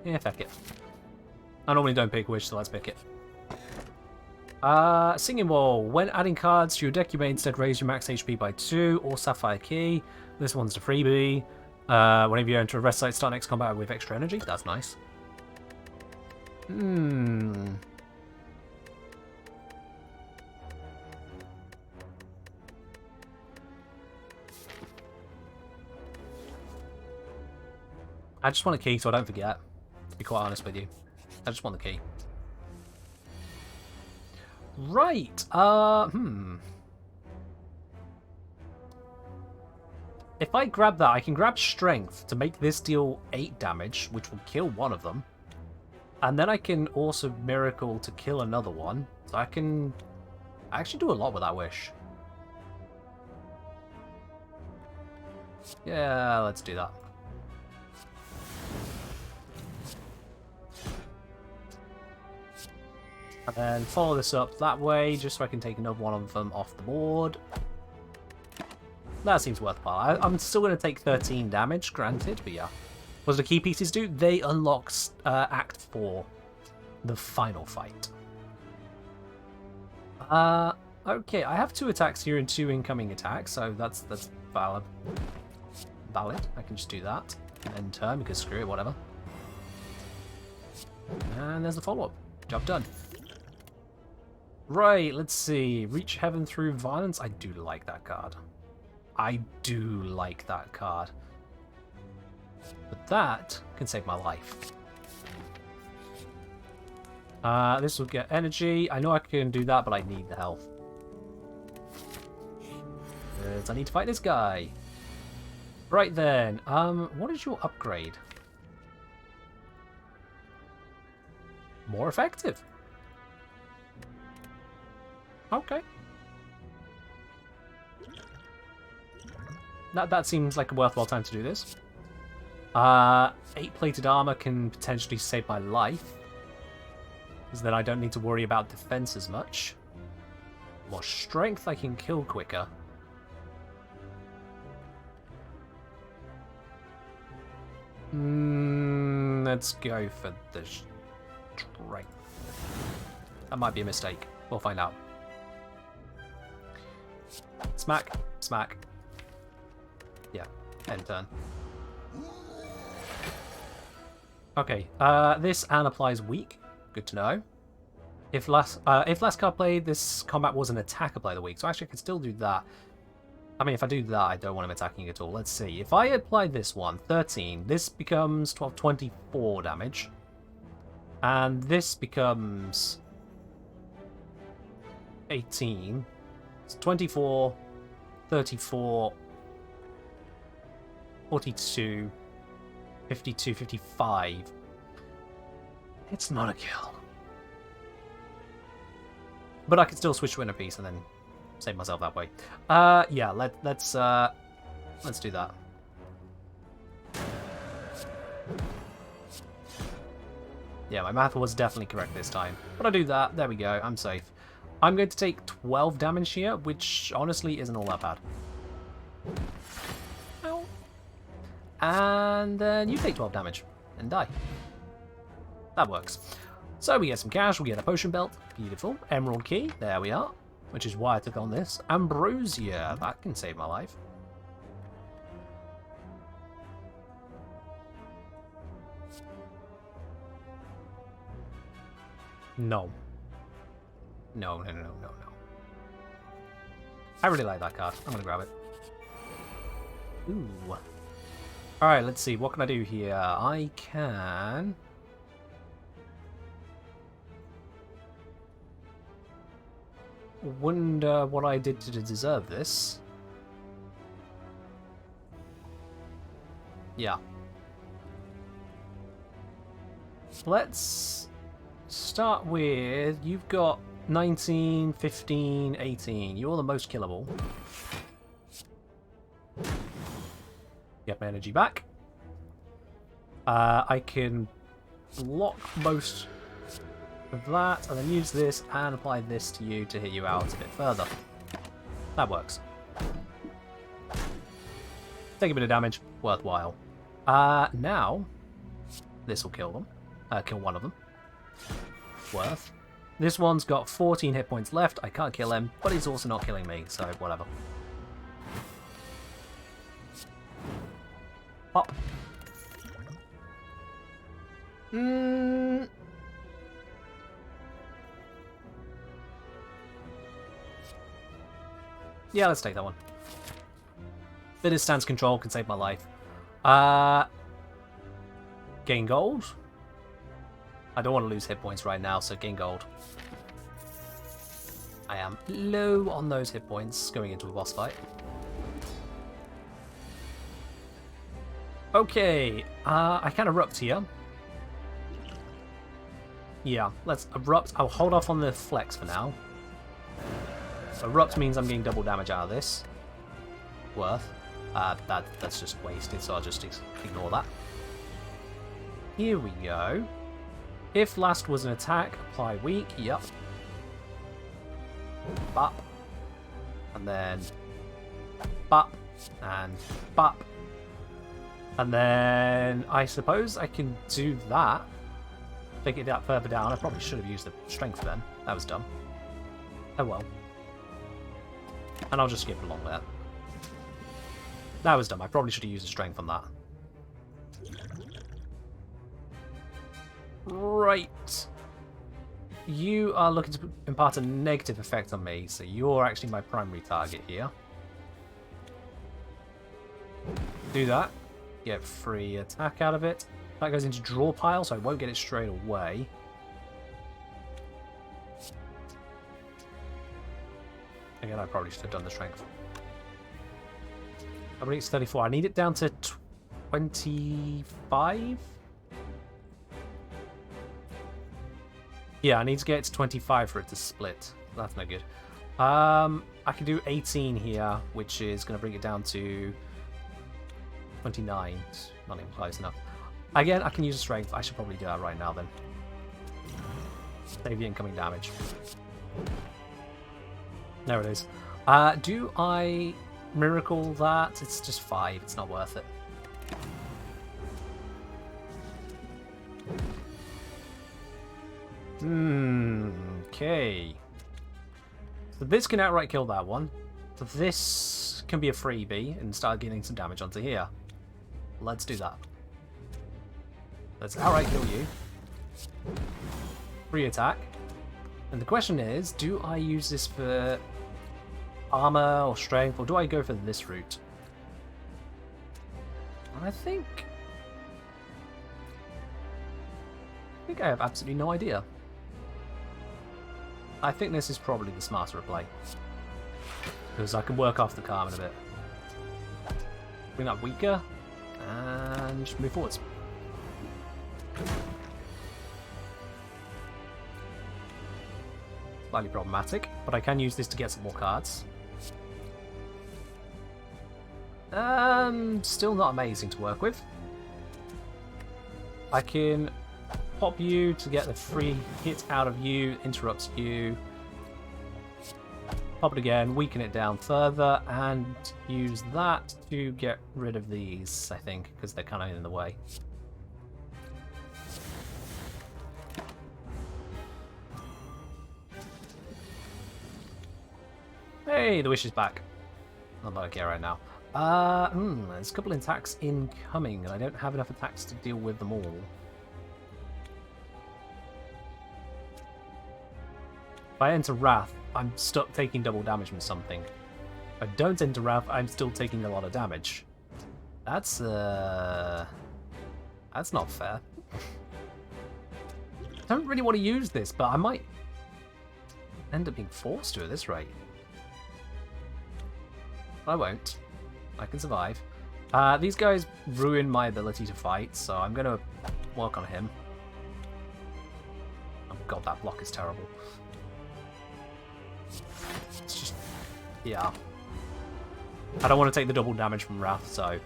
Yeah, fuck it. I normally don't pick Wish, so let's pick it. Singing Wall. When adding cards to your deck, you may instead raise your max HP by 2 or Sapphire Key. This one's the freebie. Whenever you enter a rest site, start next combat with extra energy. That's nice. I just want a key so I don't forget, to be quite honest with you. I just want the key. Right, If I grab that, I can grab Strength to make this deal 8 damage, which will kill one of them. And then I can also Miracle to kill another one. So I can actually do a lot with that Wish. Yeah, let's do that. And then follow this up that way, just so I can take another one of them off the board. That seems worthwhile. I'm still going to take 13 damage, granted, but yeah. What do the key pieces do? They unlock Act 4, the final fight. Okay, I have 2 attacks here and 2 incoming attacks, so that's valid. I can just do that. End turn, because screw it, whatever. And there's the follow-up. Job done. Right, let's see. Reach Heaven through Violence. I do like that card. I do like that card. But that can save my life. This will get energy. I know I can do that, but I need the health. because I need to fight this guy. Right then, what is your upgrade? More effective. Okay. That seems like a worthwhile time to do this. 8 plated armor can potentially save my life, because then I don't need to worry about defense as much. More strength, I can kill quicker. Let's go for the strength. That might be a mistake. We'll find out. Smack, smack. Yeah, end turn. Okay, this and applies weak. Good to know. If last card played, this combat was an attack apply the weak, so actually I can still do that. I mean, if I do that, I don't want him attacking at all. Let's see. If I apply this one, 13, this becomes 12, 24 damage. And this becomes 18. It's 24, 34, 42, 52, 55. It's not a kill. But I can still switch to inner piece and then save myself that way. Yeah, let's do that. Yeah, my math was definitely correct this time. But I do that, there we go, I'm safe. I'm going to take 12 damage here, which honestly isn't all that bad. Ow. And then you take 12 damage and die. That works. So we get some cash, we get a potion belt. Beautiful. Emerald key, there we are. Which is why I took on this. Ambrosia, that can save my life. No. No. I really like that card. I'm gonna grab it. Ooh. Alright, let's see. What can I do here? I can... wonder what I did to deserve this. Yeah. Let's start with, you've got 19, 15, 18. You're the most killable. Get my energy back. I can block most of that, and then use this and apply this to you to hit you out a bit further. That works. Take a bit of damage, worthwhile. Now, this will kill them. Kill one of them. Worth. This one's got 14 hit points left. I can't kill him, but he's also not killing me, so whatever. Pop. Yeah, let's take that one. Bit of stance control can save my life. Gain gold. I don't want to lose hit points right now, so gain gold. I am low on those hit points going into a boss fight. Okay, I can erupt here. Yeah, let's erupt. I'll hold off on the flex for now. Erupt means I'm getting double damage out of this. Worth. That's just wasted, so I'll just ignore that. Here we go. If last was an attack, apply weak. Yep. Bop. And then bop. And bop. And then I suppose I can do that. Take it that further down. I probably should have used the strength then. That was dumb. Oh well. And I'll just skip along there. That was dumb. I probably should have used the strength on that. Right. You are looking to impart a negative effect on me, so you're actually my primary target here. Do that. Get free attack out of it. That goes into draw pile, so I won't get it straight away. Again, I probably should have done the strength. I believe it's 34. I need it down to 25? Yeah, I need to get it to 25 for it to split. That's no good. I can do 18 here, which is going to bring it down to 29. Not even close enough. Again, I can use a strength. I should probably do that right now then. Save the incoming damage. There it is. Do I miracle that? It's just 5. It's not worth it. Okay. So this can outright kill that one. So this can be a freebie and start getting some damage onto here. Let's do that. Let's outright kill you. Free attack. And the question is, do I use this for armor or strength, or do I go for this route? And I think I have absolutely no idea. I think this is probably the smarter of play. Because I can work off the Carmen a bit. Bring that weaker, and just move forwards. Slightly problematic, but I can use this to get some more cards. Still not amazing to work with. I can pop you to get the free hit out of you, interrupts you. Pop it again, weaken it down further, and use that to get rid of these, I think, because they're kind of in the way. Hey, the wish is back. Not that I care right now. There's a couple of attacks incoming, and I don't have enough attacks to deal with them all. If I enter Wrath, I'm stuck taking double damage from something. If I don't enter Wrath, I'm still taking a lot of damage. That's not fair. I don't really want to use this, but I might end up being forced to at this rate. I won't. I can survive. These guys ruin my ability to fight, so I'm going to work on him. Oh god, that block is terrible. It's just... yeah. I don't want to take the double damage from Wrath, so I'm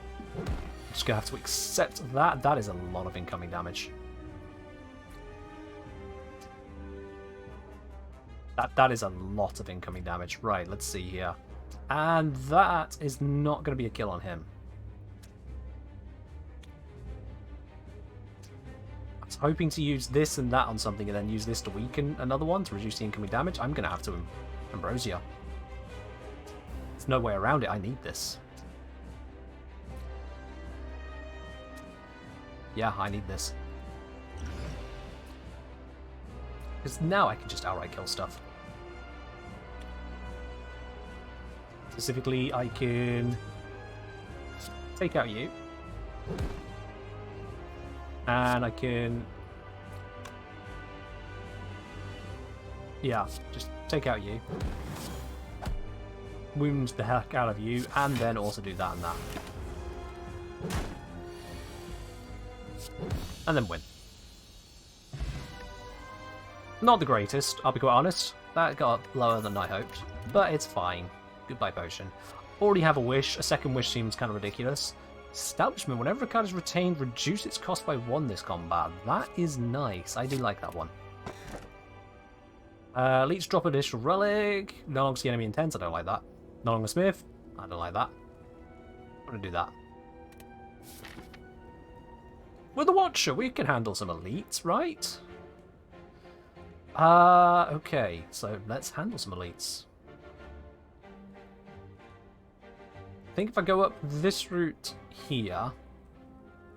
just going to have to accept that. That is a lot of incoming damage. That is a lot of incoming damage. Right, let's see here. And that is not going to be a kill on him. I was hoping to use this and that on something and then use this to weaken another one to reduce the incoming damage. I'm going to have to Ambrosia. There's no way around it. I need this. Yeah, I need this. Because now I can just outright kill stuff. Specifically, I can take out you. And I can... yeah, just take out you. Wound the heck out of you, and then also do that and that. And then win. Not the greatest, I'll be quite honest. That got lower than I hoped, but it's fine. Goodbye potion. Already have a wish. A second wish seems kind of ridiculous. Establishment. Whenever a card is retained, reduce its cost by 1 this combat. That is nice. I do like that one. Leech drop additional relic. No longer see enemy intents. I don't like that. No longer smith. I don't like that. I'm going to do that. With the Watcher, we can handle some elites, right? Okay. So let's handle some elites. I think if I go up this route here,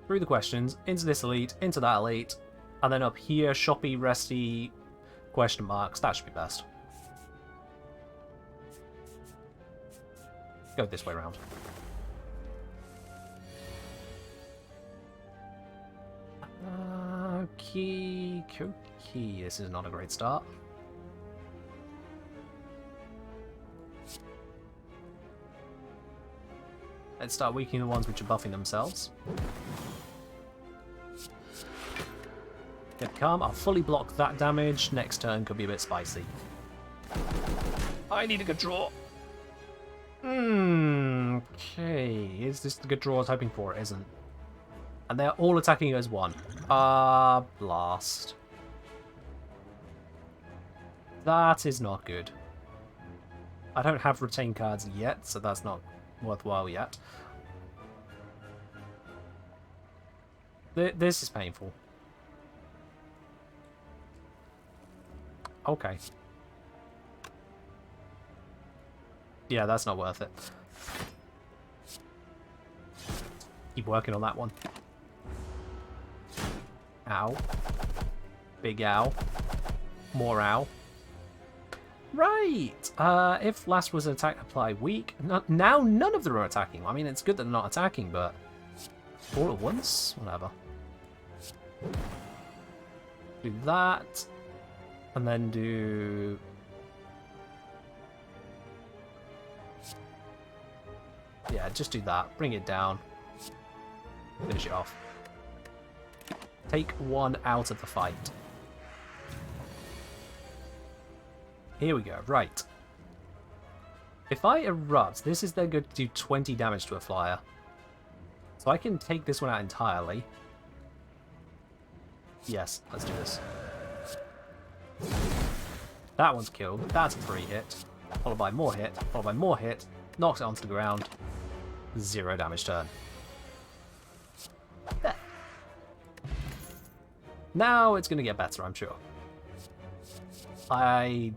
through the questions, into this elite, into that elite, and then up here, shoppy, resty, question marks, that should be best. Go this way around. Okay, this is not a great start. Let's start weakening the ones which are buffing themselves. Get calm. I'll fully block that damage. Next turn could be a bit spicy. I need a good draw. Okay. Is this the good draw I was hoping for? It isn't. And they're all attacking as one. Blast. That is not good. I don't have retain cards yet, so that's not worthwhile yet. This is painful. Okay. Yeah, that's not worth it. Keep working on that one. Ow. Big ow. More ow. Right! If last was attack, apply weak. Now none of them are attacking. I mean, it's good that they're not attacking, but... all at once? Whatever. Do that. And then do... yeah, just do that. Bring it down. Finish it off. Take one out of the fight. Here we go. Right. If I erupt, this is then going to do 20 damage to a flyer. So I can take this one out entirely. Yes, let's do this. That one's killed. That's a 3-hit. Followed by more hit. Followed by more hit. Knocks it onto the ground. 0 damage turn. There. Now it's going to get better, I'm sure. I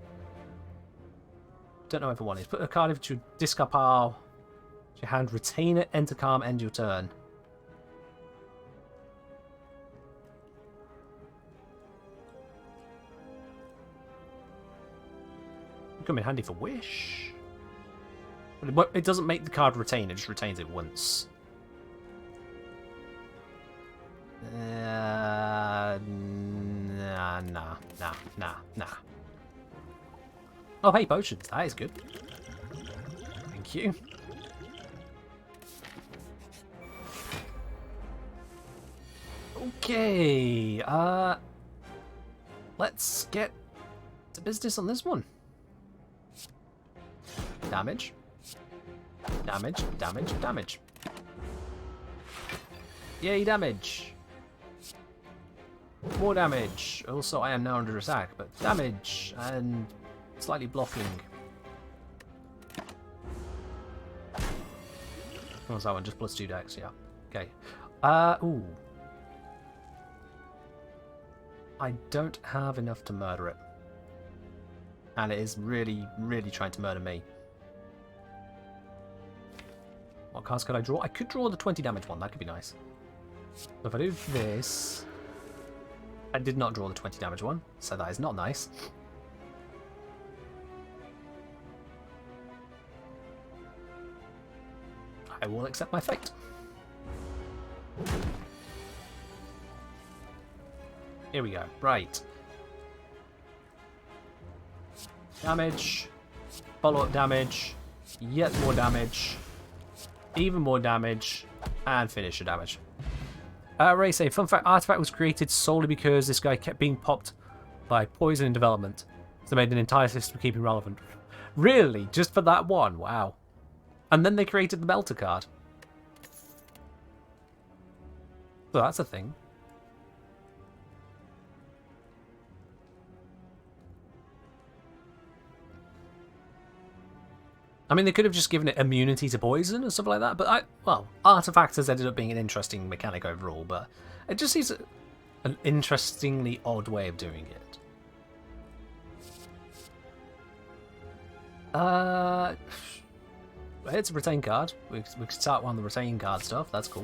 don't know if I want it. Put a card into your discard pile. Your hand, retain it, enter calm, end your turn. Come in handy for wish. But it doesn't make the card retain, it just retains it once. Nah. Oh, hey, potions. That is good. Thank you. Okay. Let's get to business on this one. Damage. Damage. Yay, damage. More damage. Also, I am now under attack, but damage and slightly blocking. What was that one? Just +2 dex, yeah. Okay. Ooh. I don't have enough to murder it. And it is really, really trying to murder me. What cards could I draw? I could draw the 20 damage one. That could be nice. So if I do this... I did not draw the 20 damage one, so that is not nice. I will accept my fate. Here we go. Right. Damage. Follow-up damage. Yet more damage. Even more damage. And finisher damage. Ray say, fun fact, Artifact was created solely because this guy kept being popped by poison in development. So they made an entire system to keep him relevant. Really? Just for that one? Wow. And then they created the Melter card. So that's a thing. I mean, they could have just given it immunity to poison or something like that, but well, Artifact has ended up being an interesting mechanic overall, but it just seems an interestingly odd way of doing it. It's a retain card. We can start on the retain card stuff, that's cool.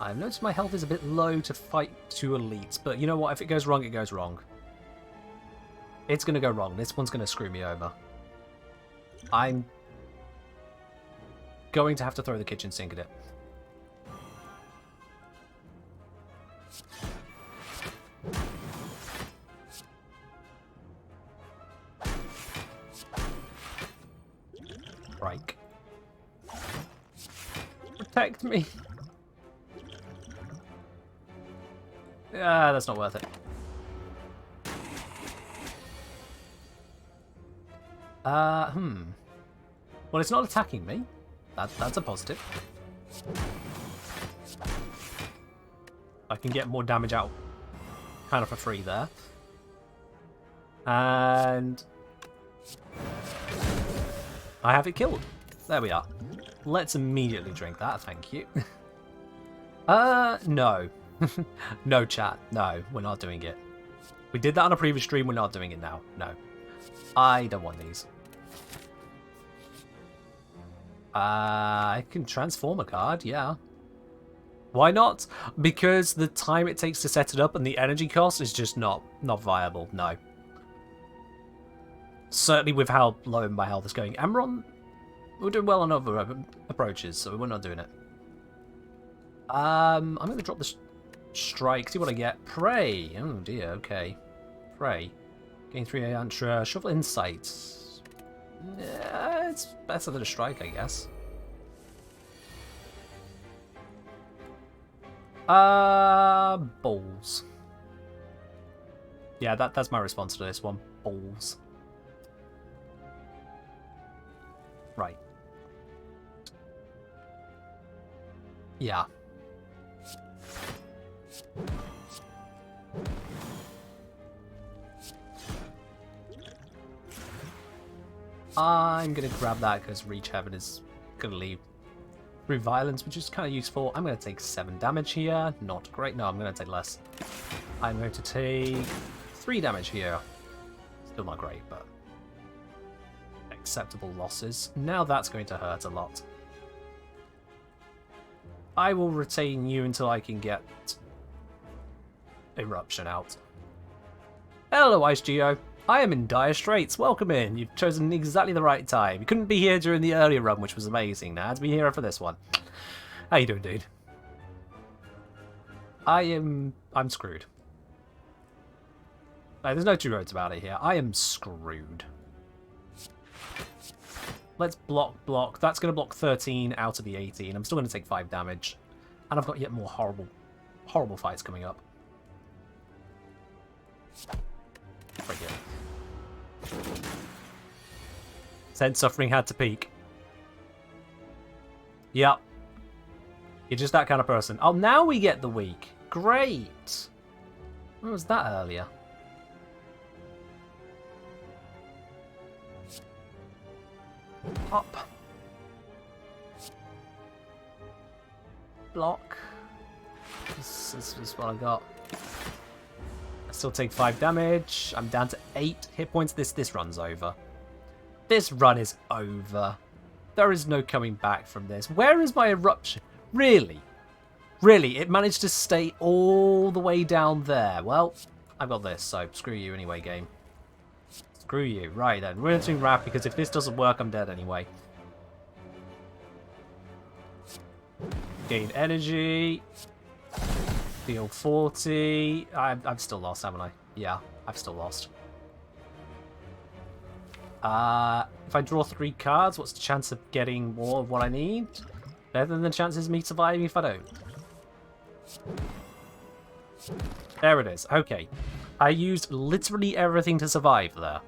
I've noticed my health is a bit low to fight 2 elites, but you know what, if it goes wrong, it goes wrong. It's going to go wrong. This one's going to screw me over. I'm going to have to throw the kitchen sink at it. Strike. Protect me. Ah, that's not worth it. Well, it's not attacking me. That's a positive. I can get more damage out kind of for free there. And I have it killed. There we are. Let's immediately drink that, thank you. No. No, chat. No, we're not doing it. We did that on a previous stream, we're not doing it now. No. I don't want these. I can transform a card, yeah. Why not? Because the time it takes to set it up and the energy cost is just not viable, no. Certainly with how low my health is going. Amron, we're doing well on other approaches, so we're not doing it. I'm going to drop the strike, see what I get. Pray. Oh dear, okay. Pray. Gain 3 Antra. Shovel Insight. Yeah, it's better than a strike, I guess. Balls. Yeah, that's my response to this one. Balls. Right. Yeah. I'm going to grab that because Reach Heaven is going to leave through Violence, which is kind of useful. I'm going to take 7 damage here. Not great. No, I'm going to take less. I'm going to take 3 damage here. Still not great, but acceptable losses. Now that's going to hurt a lot. I will retain you until I can get Eruption out. Hello, Ice Geo. I am in dire straits. Welcome in. You've chosen exactly the right time. You couldn't be here during the earlier run, which was amazing. Now to be here for this one. How you doing, dude? I'm screwed. There's no two roads about it here. I am screwed. Let's block. That's going to block 13 out of the 18. I'm still going to take 5 damage. And I've got yet more horrible fights coming up. Frigate. Said suffering had to peak. Yep. You're just that kind of person. Oh, now we get the weak. Great. When was that earlier? Up. Block. This is what I got. I still take 5 damage. I'm down to 8 hit points. This run's over. This run is over. There is no coming back from this. Where is my eruption? Really? Really? It managed to stay all the way down there. Well, I've got this, so screw you anyway, game. Screw you. Right then, we're entering Wrath because if this doesn't work, I'm dead anyway. Gain energy. Deal 40. I've still lost, haven't I? Yeah, I've still lost. If I draw 3 cards, what's the chance of getting more of what I need? Better than the chances of me surviving if I don't. There it is. Okay. I used literally everything to survive there.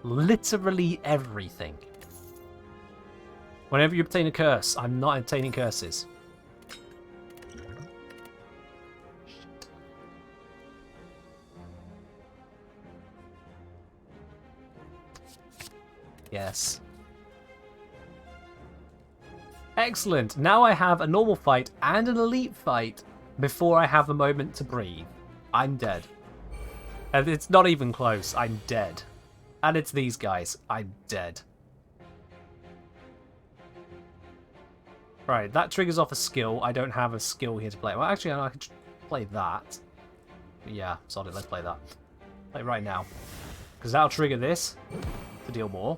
Literally everything. Whenever you obtain a curse, I'm not obtaining curses. Yes. Excellent. Now I have a normal fight and an elite fight before I have a moment to breathe. I'm dead. And it's not even close. I'm dead. And it's these guys. I'm dead. Right, that triggers off a skill. I don't have a skill here to play. Well, actually, I could play that. Yeah, sorry, let's play that. Play right now. Because that'll trigger this to deal more.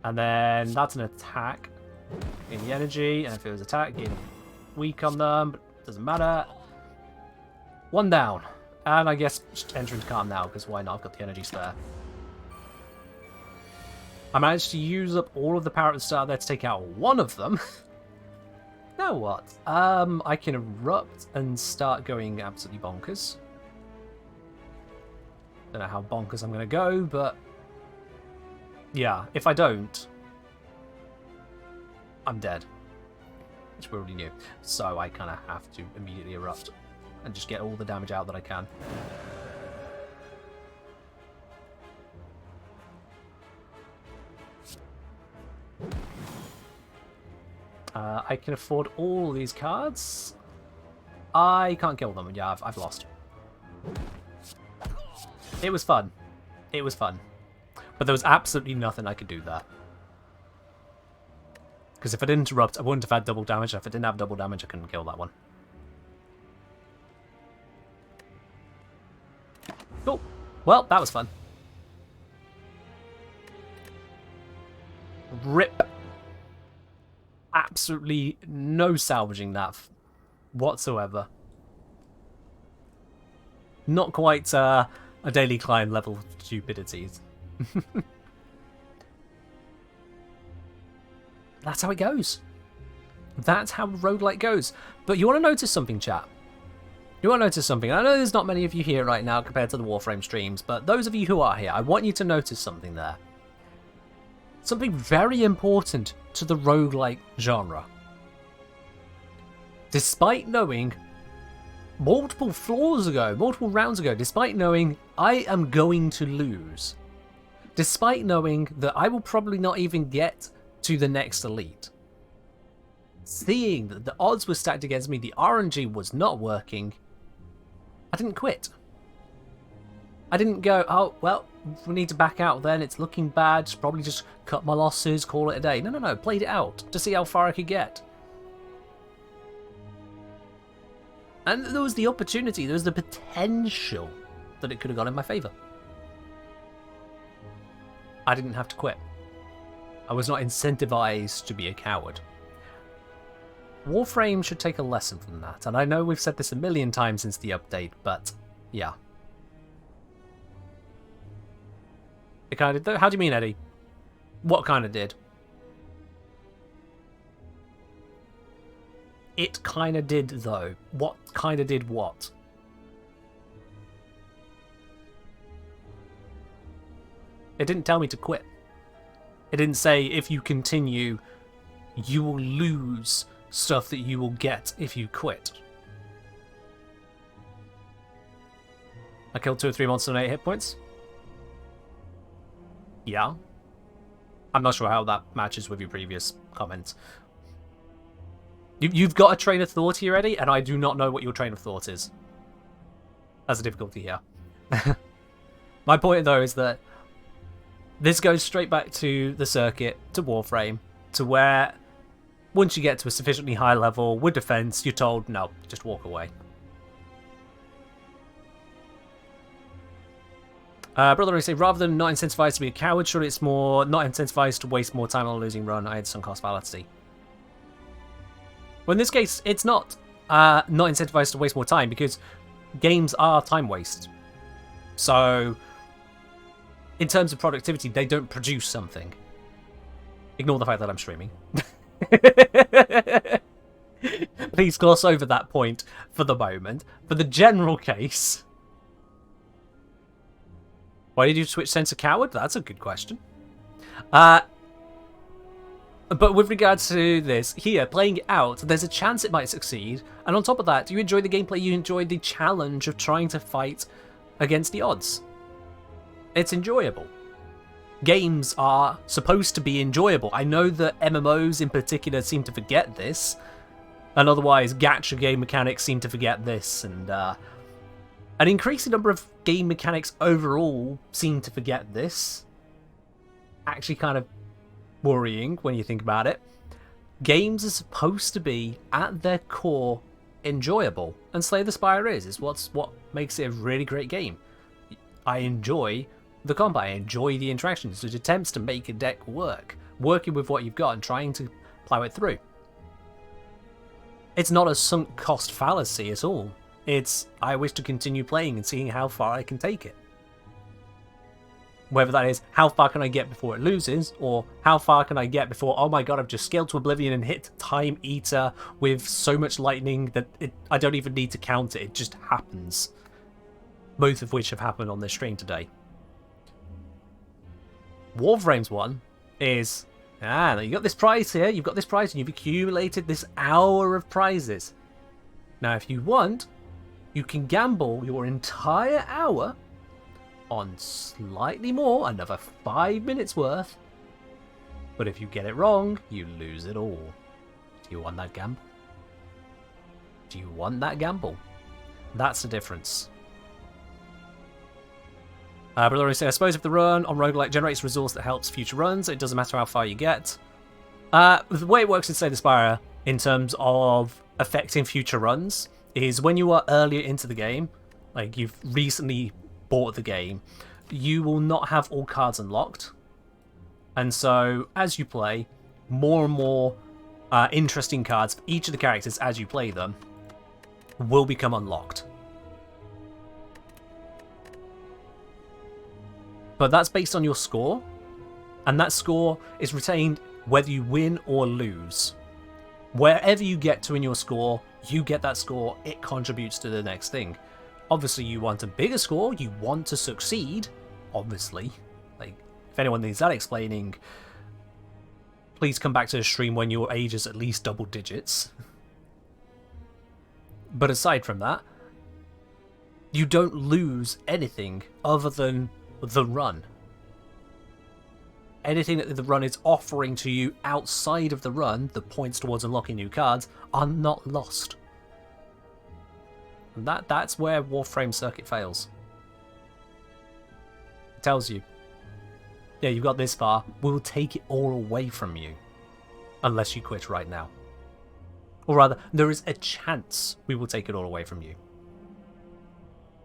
And then that's an attack. Gain the energy, and if it was attack, gain weak on them, but it doesn't matter. 1 down. And I guess just enter into calm now, because why not? I've got the energy spare. I managed to use up all of the power at the start there to take out one of them. Now what? I can erupt and start going absolutely bonkers. Don't know how bonkers I'm going to go, but yeah, if I don't, I'm dead. Which we already knew. So I kind of have to immediately erupt and just get all the damage out that I can. I can afford all these cards. I can't kill them. Yeah, I've lost. It was fun. It was fun. But there was absolutely nothing I could do there. Because if I didn't interrupt, I wouldn't have had double damage. If I didn't have double damage, I couldn't kill that one. Cool. Well, that was fun. Rip. Absolutely no salvaging that whatsoever. Not quite a daily climb level stupidities. That's how it goes. That's how roguelike goes. But you want to notice something, chat. You want to notice something. I know there's not many of you here right now compared to the Warframe streams, but those of you who are here, I want you to notice something there. Something very important to the roguelike genre. Despite knowing multiple rounds ago, despite knowing I am going to lose, despite knowing that I will probably not even get to the next elite, seeing that the odds were stacked against me, the RNG was not working, I didn't quit. I didn't go, oh, well, we need to back out then, it's looking bad, probably just cut my losses, call it a day. No, played it out to see how far I could get. And there was the opportunity, there was the potential that it could have gone in my favour. I didn't have to quit. I was not incentivized to be a coward. Warframe should take a lesson from that, and I know we've said this a million times since the update, but yeah. It kind of did, though? How do you mean, Eddie? What kind of did? It kind of did, though. What kind of did what? It didn't tell me to quit. It didn't say if you continue, you will lose stuff that you will get if you quit. I killed 2 or 3 monsters on 8 hit points. Yeah. I'm not sure how that matches with your previous comments. You've got a train of thought here, Eddie, and I do not know what your train of thought is. That's a difficulty here. My point, though, is that this goes straight back to the circuit, to Warframe, to where once you get to a sufficiently high level with defense, you're told, no, just walk away. Brother, I say, rather than not incentivized to be a coward, surely it's more not incentivized to waste more time on a losing run. I had sunk cost fallacy. Well, in this case, it's not incentivized to waste more time because games are time waste. So, in terms of productivity, they don't produce something. Ignore the fact that I'm streaming. Please gloss over that point for the moment. For the general case... Why did you switch sense of coward? That's a good question. But with regards to this, here, playing it out, there's a chance it might succeed. And on top of that, you enjoy the gameplay, you enjoy the challenge of trying to fight against the odds. It's enjoyable. Games are supposed to be enjoyable. I know that MMOs in particular seem to forget this. And otherwise, gacha game mechanics seem to forget this. And an increasing number of game mechanics overall seem to forget this. Actually kind of worrying when you think about it. Games are supposed to be, at their core, enjoyable. And Slay the Spire is what makes it a really great game. I enjoy the combat, I enjoy the interactions, the attempts to make a deck work. Working with what you've got and trying to plow it through. It's not a sunk cost fallacy at all. It's, I wish to continue playing and seeing how far I can take it. Whether that is, how far can I get before it loses, or how far can I get before, oh my god, I've just scaled to oblivion and hit Time Eater with so much lightning that I don't even need to count it, it just happens. Both of which have happened on this stream today. Warframe's one is, you got this prize here, you've got this prize, and you've accumulated this hour of prizes. Now, if you want, you can gamble your entire hour on slightly more, another 5 minutes worth. But if you get it wrong, you lose it all. Do you want that gamble? Do you want that gamble? That's the difference. But I suppose if the run on roguelike generates resource that helps future runs, it doesn't matter how far you get. The way it works in Slay the Spire, in terms of affecting future runs, is when you are earlier into the game, like you've recently bought the game, you will not have all cards unlocked. And so, as you play, more and more interesting cards for each of the characters as you play them will become unlocked. But that's based on your score, and that score is retained whether you win or lose. Wherever you get to in your score, you get that score, it contributes to the next thing. Obviously, you want a bigger score, you want to succeed, obviously. Like, if anyone needs that explaining, please come back to the stream when your age is at least double digits. But aside from that, you don't lose anything other than the run. Anything that the run is offering to you outside of the run, the points towards unlocking new cards, are not lost. And that's where Warframe Circuit fails. It tells you, yeah, you've got this far, we'll take it all away from you. Unless you quit right now. Or rather, there is a chance we will take it all away from you.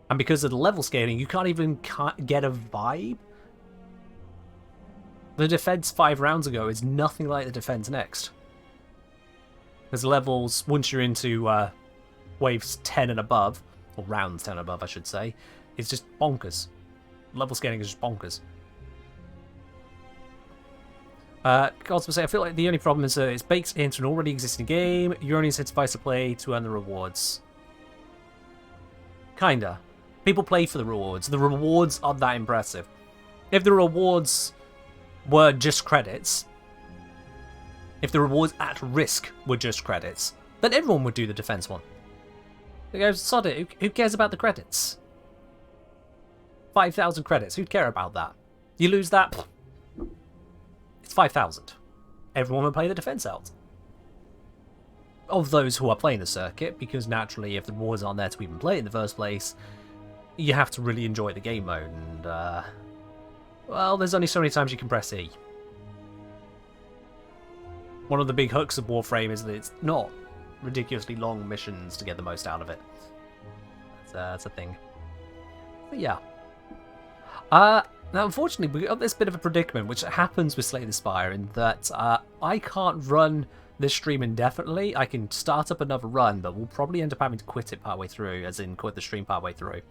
And because of the level scaling, you can't even get a vibe. The defense 5 rounds ago is nothing like the defense next. There's levels, once you're into waves 10 and above, or rounds 10 and above I should say, it's just bonkers. Level scaling is just bonkers. Gods will say, I feel like the only problem is it's baked into an already existing game, you're only incentivized to play to earn the rewards. Kinda. People play for the rewards. The rewards aren't that impressive. If the rewards were just credits, if the rewards at risk were just credits, then everyone would do the defense one. They go, sod it, who cares about the credits? 5,000 credits, who'd care about that? You lose that, it's 5,000. Everyone would play the defense out. Of those who are playing the circuit, because naturally if the rewards aren't there to even play in the first place, you have to really enjoy the game mode, and well, there's only so many times you can press E. One of the big hooks of Warframe is that it's not ridiculously long missions to get the most out of it. That's a thing. But yeah. Now, unfortunately, we got this bit of a predicament, which happens with Slay the Spire, in that I can't run this stream indefinitely. I can start up another run, but we'll probably end up having to quit it partway through, as in quit the stream partway through.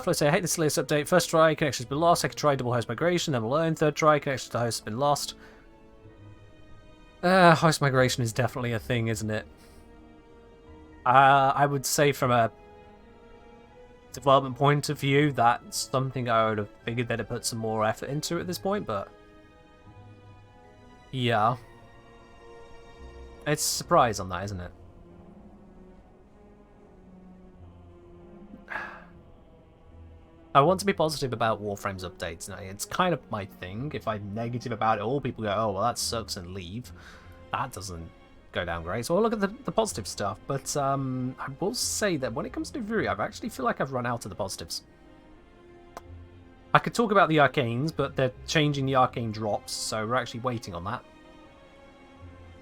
Flo say, I hate the Slayers update. First try, connection's been lost. Second try, double host migration, then alone. Third try, connection to host has been lost. Host migration is definitely a thing, isn't it? I would say from a development point of view, that's something I would have figured they'd have put some more effort into at this point, but yeah. It's a surprise on that, isn't it? I want to be positive about Warframe's updates. Now, it's kind of my thing. If I'm negative about it all, people go, oh, well, that sucks, and leave. That doesn't go down great. So I'll look at the positive stuff. But I will say that when it comes to Fury, I actually feel like I've run out of the positives. I could talk about the arcanes, but they're changing the arcane drops, so we're actually waiting on that.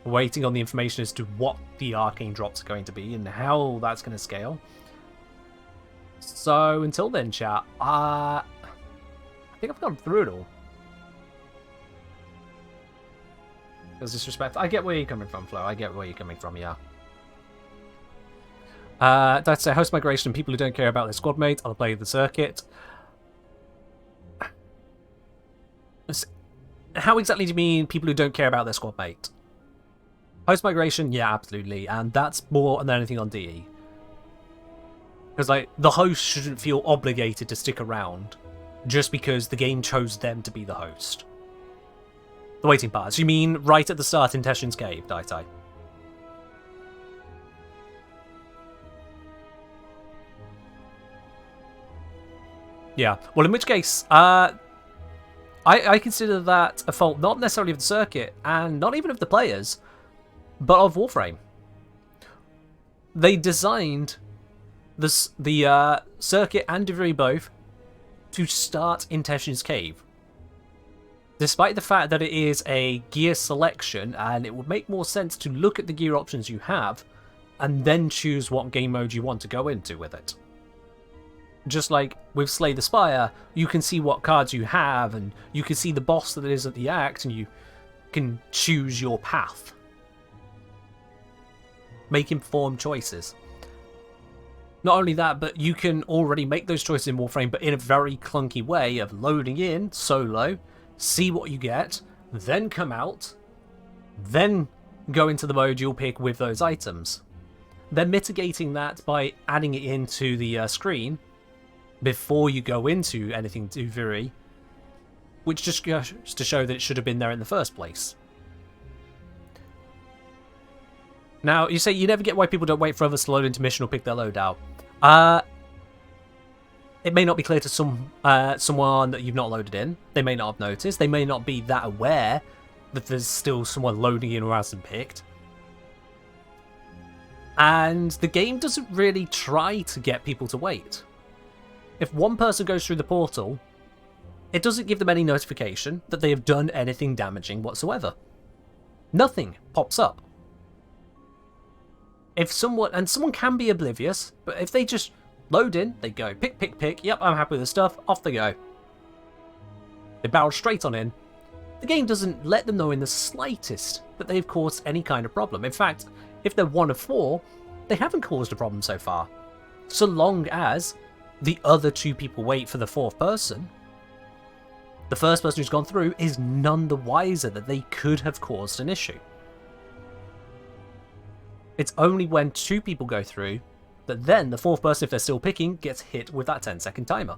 We're waiting on the information as to what the arcane drops are going to be and how that's going to scale. So, until then, chat, I think I've gone through it all. There's disrespect. I get where you're coming from, Flo. I get where you're coming from, yeah. That's a host migration. People who don't care about their squad mate, I'll play the circuit. How exactly do you mean people who don't care about their squad mate? Host migration, yeah, absolutely, and that's more than anything on DE. Because, like, the host shouldn't feel obligated to stick around just because the game chose them to be the host. The waiting parts. You mean right at the start in Teshin's Cave, Daitai? Yeah. Well, in which case, I consider that a fault not necessarily of the circuit and not even of the players, but of Warframe. They designed the circuit and Delivery both to start in Teshin's Cave. Despite the fact that it is a gear selection, and it would make more sense to look at the gear options you have, and then choose what game mode you want to go into with it. Just like with Slay the Spire, you can see what cards you have, and you can see the boss that is at the act, and you can choose your path. Make informed choices. Not only that, but you can already make those choices in Warframe, but in a very clunky way of loading in solo, see what you get, then come out, then go into the mode you'll pick with those items. Then mitigating that by adding it into the screen before you go into anything to Viri, which just goes to show that it should have been there in the first place. Now, you say you never get why people don't wait for others to load into mission or pick their loadout. It may not be clear to someone that you've not loaded in. They may not have noticed. They may not be that aware that there's still someone loading in who hasn't picked. And the game doesn't really try to get people to wait. If one person goes through the portal, it doesn't give them any notification that they have done anything damaging whatsoever. Nothing pops up. If someone can be oblivious, but if they just load in, they go pick, yep, I'm happy with the stuff, off they go. They barrel straight on in. The game doesn't let them know in the slightest that they've caused any kind of problem. In fact, if they're one of 4, they haven't caused a problem so far. So long as the other 2 people wait for the 4th person, the first person who's gone through is none the wiser that they could have caused an issue. It's only when 2 people go through that then the 4th person, if they're still picking, gets hit with that 10-second timer.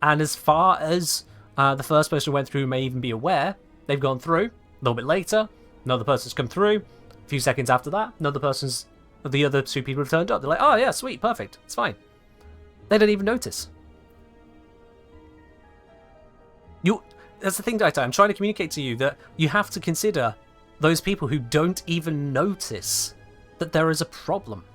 And as far as the first person who went through may even be aware, they've gone through, a little bit later, another person's come through, a few seconds after that, the other 2 people have turned up. They're like, oh yeah, sweet, perfect, it's fine. They don't even notice. That's the thing, Daita, I'm trying to communicate to you that you have to consider those people who don't even notice that there is a problem.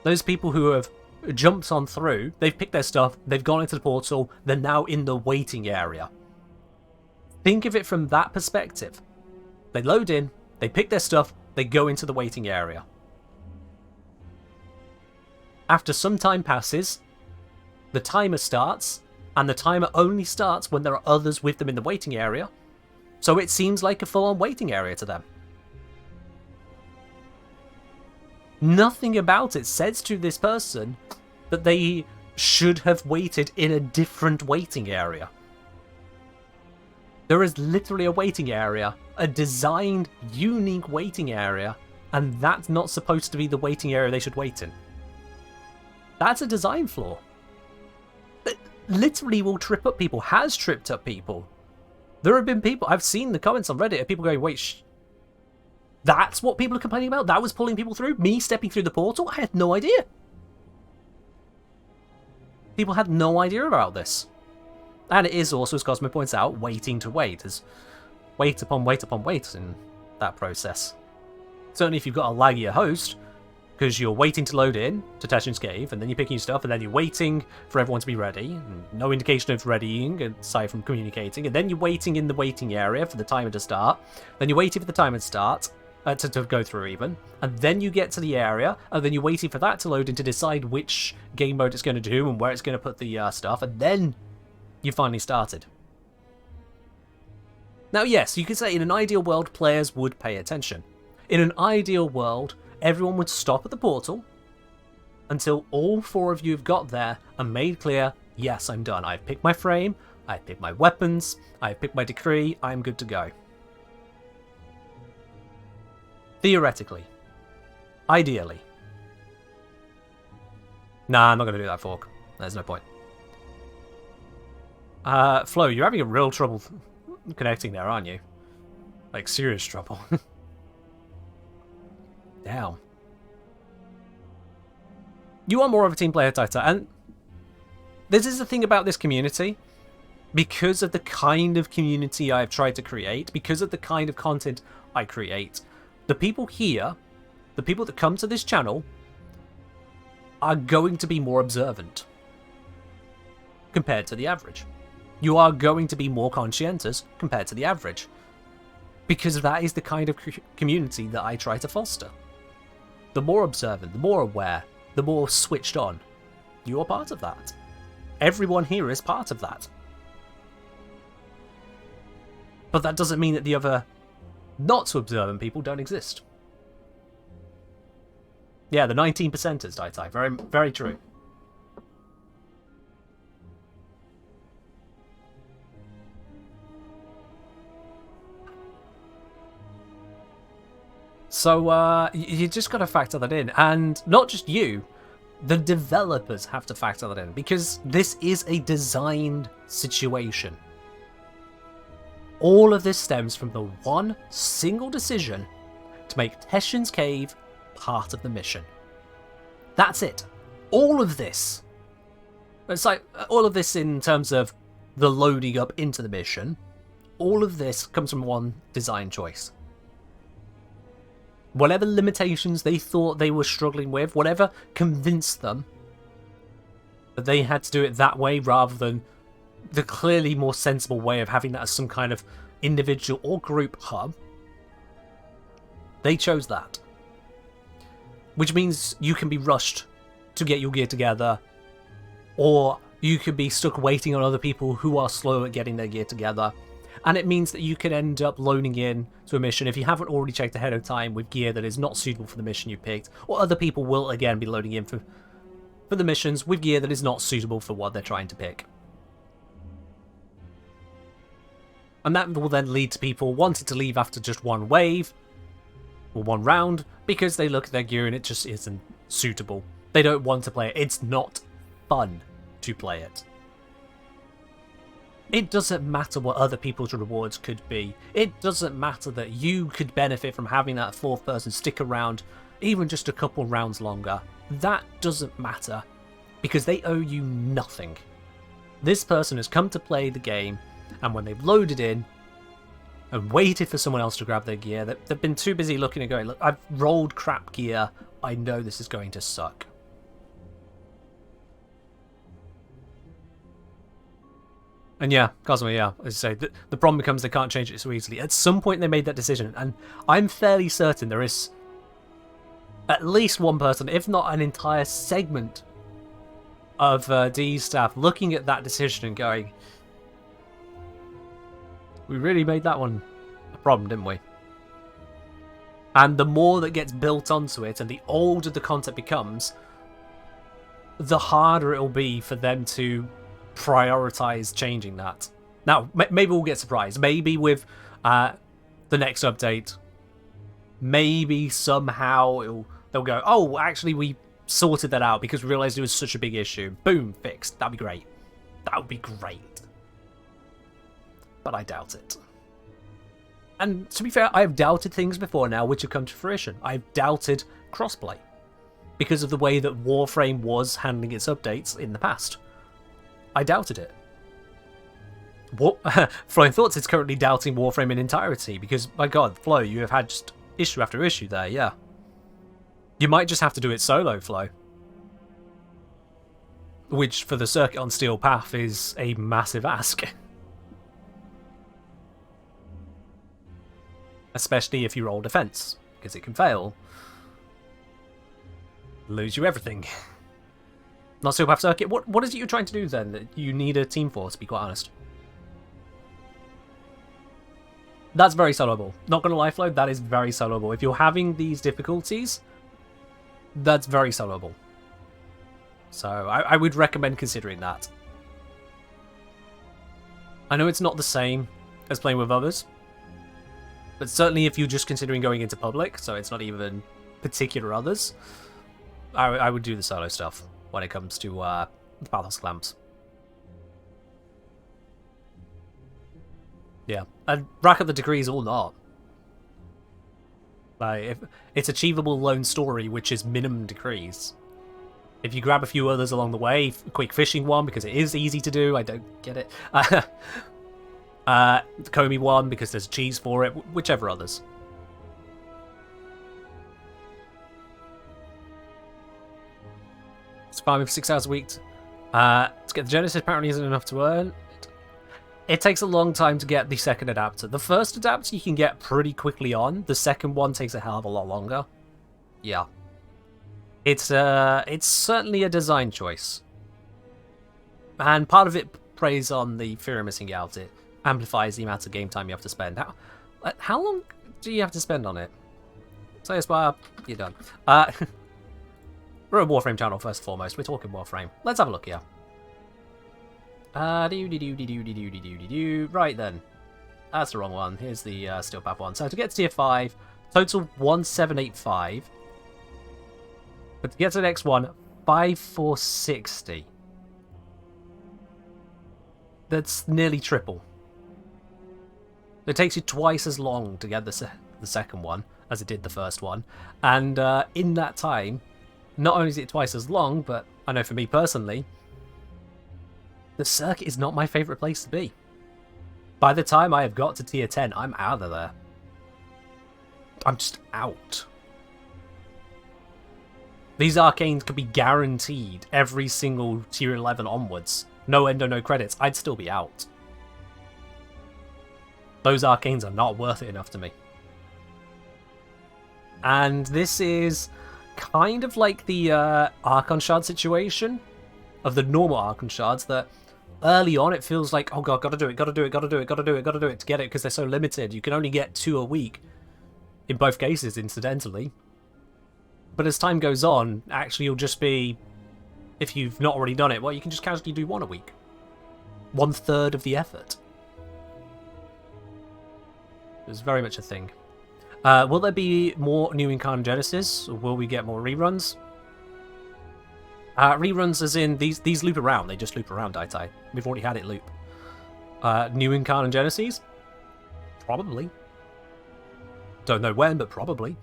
Those people who have jumped on through, they've picked their stuff, they've gone into the portal, they're now in the waiting area. Think of it from that perspective. They load in, they pick their stuff, they go into the waiting area. After some time passes, the timer starts, and the timer only starts when there are others with them in the waiting area. So it seems like a full-on waiting area to them. Nothing about it says to this person that they should have waited in a different waiting area. There is literally a waiting area, a designed, unique waiting area, and that's not supposed to be the waiting area they should wait in. That's a design flaw. That literally will trip up people, has tripped up people. There have been people, I've seen the comments on Reddit of people going, wait, that's what people are complaining about? That was pulling people through? Me stepping through the portal? I had no idea. People had no idea about this. And it is also, as Cosmo points out, waiting to wait. There's wait upon wait upon wait in that process. Certainly if you've got a laggier host, because you're waiting to load in to Teshin's Cave, and then you're picking your stuff, and then you're waiting for everyone to be ready, and no indication of readying aside from communicating, and then you're waiting in the waiting area for the timer to start, then you're waiting for the timer to start, to go through even, and then you get to the area, and then you're waiting for that to load in to decide which game mode it's going to do and where it's going to put the stuff, and then you finally started. Now yes, you could say in an ideal world players would pay attention. In an ideal world, everyone would stop at the portal until all 4 of you have got there and made clear, yes, I'm done. I've picked my frame, I've picked my weapons, I've picked my decree, I'm good to go. Theoretically. Ideally. Nah, I'm not going to do that, Fork. There's no point. Flo, you're having a real trouble connecting there, aren't you? Like, serious trouble. Damn. You are more of a team player, Taita, and this is the thing about this community. Because of the kind of community I've tried to create, because of the kind of content I create, the people here, the people that come to this channel, are going to be more observant compared to the average. You are going to be more conscientious compared to the average. Because that is the kind of community that I try to foster. The more observant, the more aware, the more switched on. You are part of that. Everyone here is part of that. But that doesn't mean that the other not so observant people don't exist. Yeah, the 19%ers, Dai. Very, very true. So, you just got to factor that in. And not just you, the developers have to factor that in. Because this is a designed situation. All of this stems from the one single decision to make Teshin's Cave part of the mission. That's it. All of this. It's like, all of this in terms of the loading up into the mission. All of this comes from one design choice. Whatever limitations they thought they were struggling with, whatever convinced them that they had to do it that way rather than the clearly more sensible way of having that as some kind of individual or group hub, they chose that. Which means you can be rushed to get your gear together, or you could be stuck waiting on other people who are slow at getting their gear together. And it means that you can end up loading in to a mission if you haven't already checked ahead of time with gear that is not suitable for the mission you picked, or other people will again be loading in for the missions with gear that is not suitable for what they're trying to pick. And that will then lead to people wanting to leave after just one wave, or one round, because they look at their gear and it just isn't suitable. They don't want to play it. It's not fun to play it. It doesn't matter what other people's rewards could be. It doesn't matter that you could benefit from having that 4th person stick around even just a couple rounds longer. That doesn't matter, because they owe you nothing. This person has come to play the game, and when they've loaded in and waited for someone else to grab their gear, they've been too busy looking and going, look, I've rolled crap gear, I know this is going to suck. And yeah, Cosmo, yeah, as I say, the problem becomes they can't change it so easily. At some point they made that decision, and I'm fairly certain there is at least one person, if not an entire segment of D's staff looking at that decision and going, we really made that one a problem, didn't we? And the more that gets built onto it, and the older the concept becomes, the harder it'll be for them to prioritize changing that. Now, maybe we'll get surprised. Maybe with the next update, maybe somehow they'll go, oh, actually we sorted that out because we realized it was such a big issue. Boom, fixed. That'd be great. That would be great. But I doubt it. And to be fair, I have doubted things before now which have come to fruition. I've doubted crossplay because of the way that Warframe was handling its updates in the past. I doubted it. Flowing Thoughts is currently doubting Warframe in entirety because, my god, Flo, you have had just issue after issue there, yeah. You might just have to do it solo, Flo. Which, for the Circuit on Steel path, is a massive ask. Especially if you roll defense, because it can fail. Lose you everything. Not Steel path Circuit. What is it you're trying to do then? That you need a team force, to be quite honest. That's very soloable. Not gonna lie, Flo, that is very soloable. If you're having these difficulties, That's very soloable. So I would recommend considering that. I know it's not the same as playing with others, but certainly if you're just considering going into public, so it's not even particular others, I would do the solo stuff when it comes to the Pathos Clamps. Yeah, and rack up the degrees or not. Like, if it's achievable lone story, which is minimum degrees. If you grab a few others along the way, quick fishing one because it is easy to do. I don't get it. The Comey one because there's cheese for it. Whichever others. It's farming for 6 hours a week. To get the Genesis apparently isn't enough to earn. It takes a long time to get the second adapter. The first adapter you can get pretty quickly on. The second one takes a hell of a lot longer. Yeah. It's certainly a design choice. And part of it preys on the fear of missing out. It amplifies the amount of game time you have to spend. How long do you have to spend on it? Say Spire, you're done. We're a Warframe channel first and foremost. We're talking Warframe. Let's have a look here. Right then. That's the wrong one. Here's the Steel Path one. So to get to tier 5, total 1785. But to get to the next one, 5460. That's nearly triple. It takes you twice as long to get the second one as it did the first one. And in that time, not only is it twice as long, but I know for me personally, the circuit is not my favourite place to be. By the time I have got to tier 10, I'm out of there. I'm just out. These arcanes could be guaranteed every single tier 11 onwards. No endo, no credits. I'd still be out. Those arcanes are not worth it enough to me. And this is kind of like the Archon Shard situation of the normal Archon Shards that early on it feels like, oh god, gotta do it to get it because they're so limited. You can only get 2 a week in both cases, incidentally. But as time goes on, actually you'll just be, if you've not already done it, well, you can just casually do 1 a week. 1/3 of the effort. It's very much a thing. Will there be more new Incarnate Genesis, or will we get more reruns? Reruns as in, these loop around. They just loop around, Daitai. We've already had it loop. New Incarnate Genesis? Probably. Don't know when, but probably.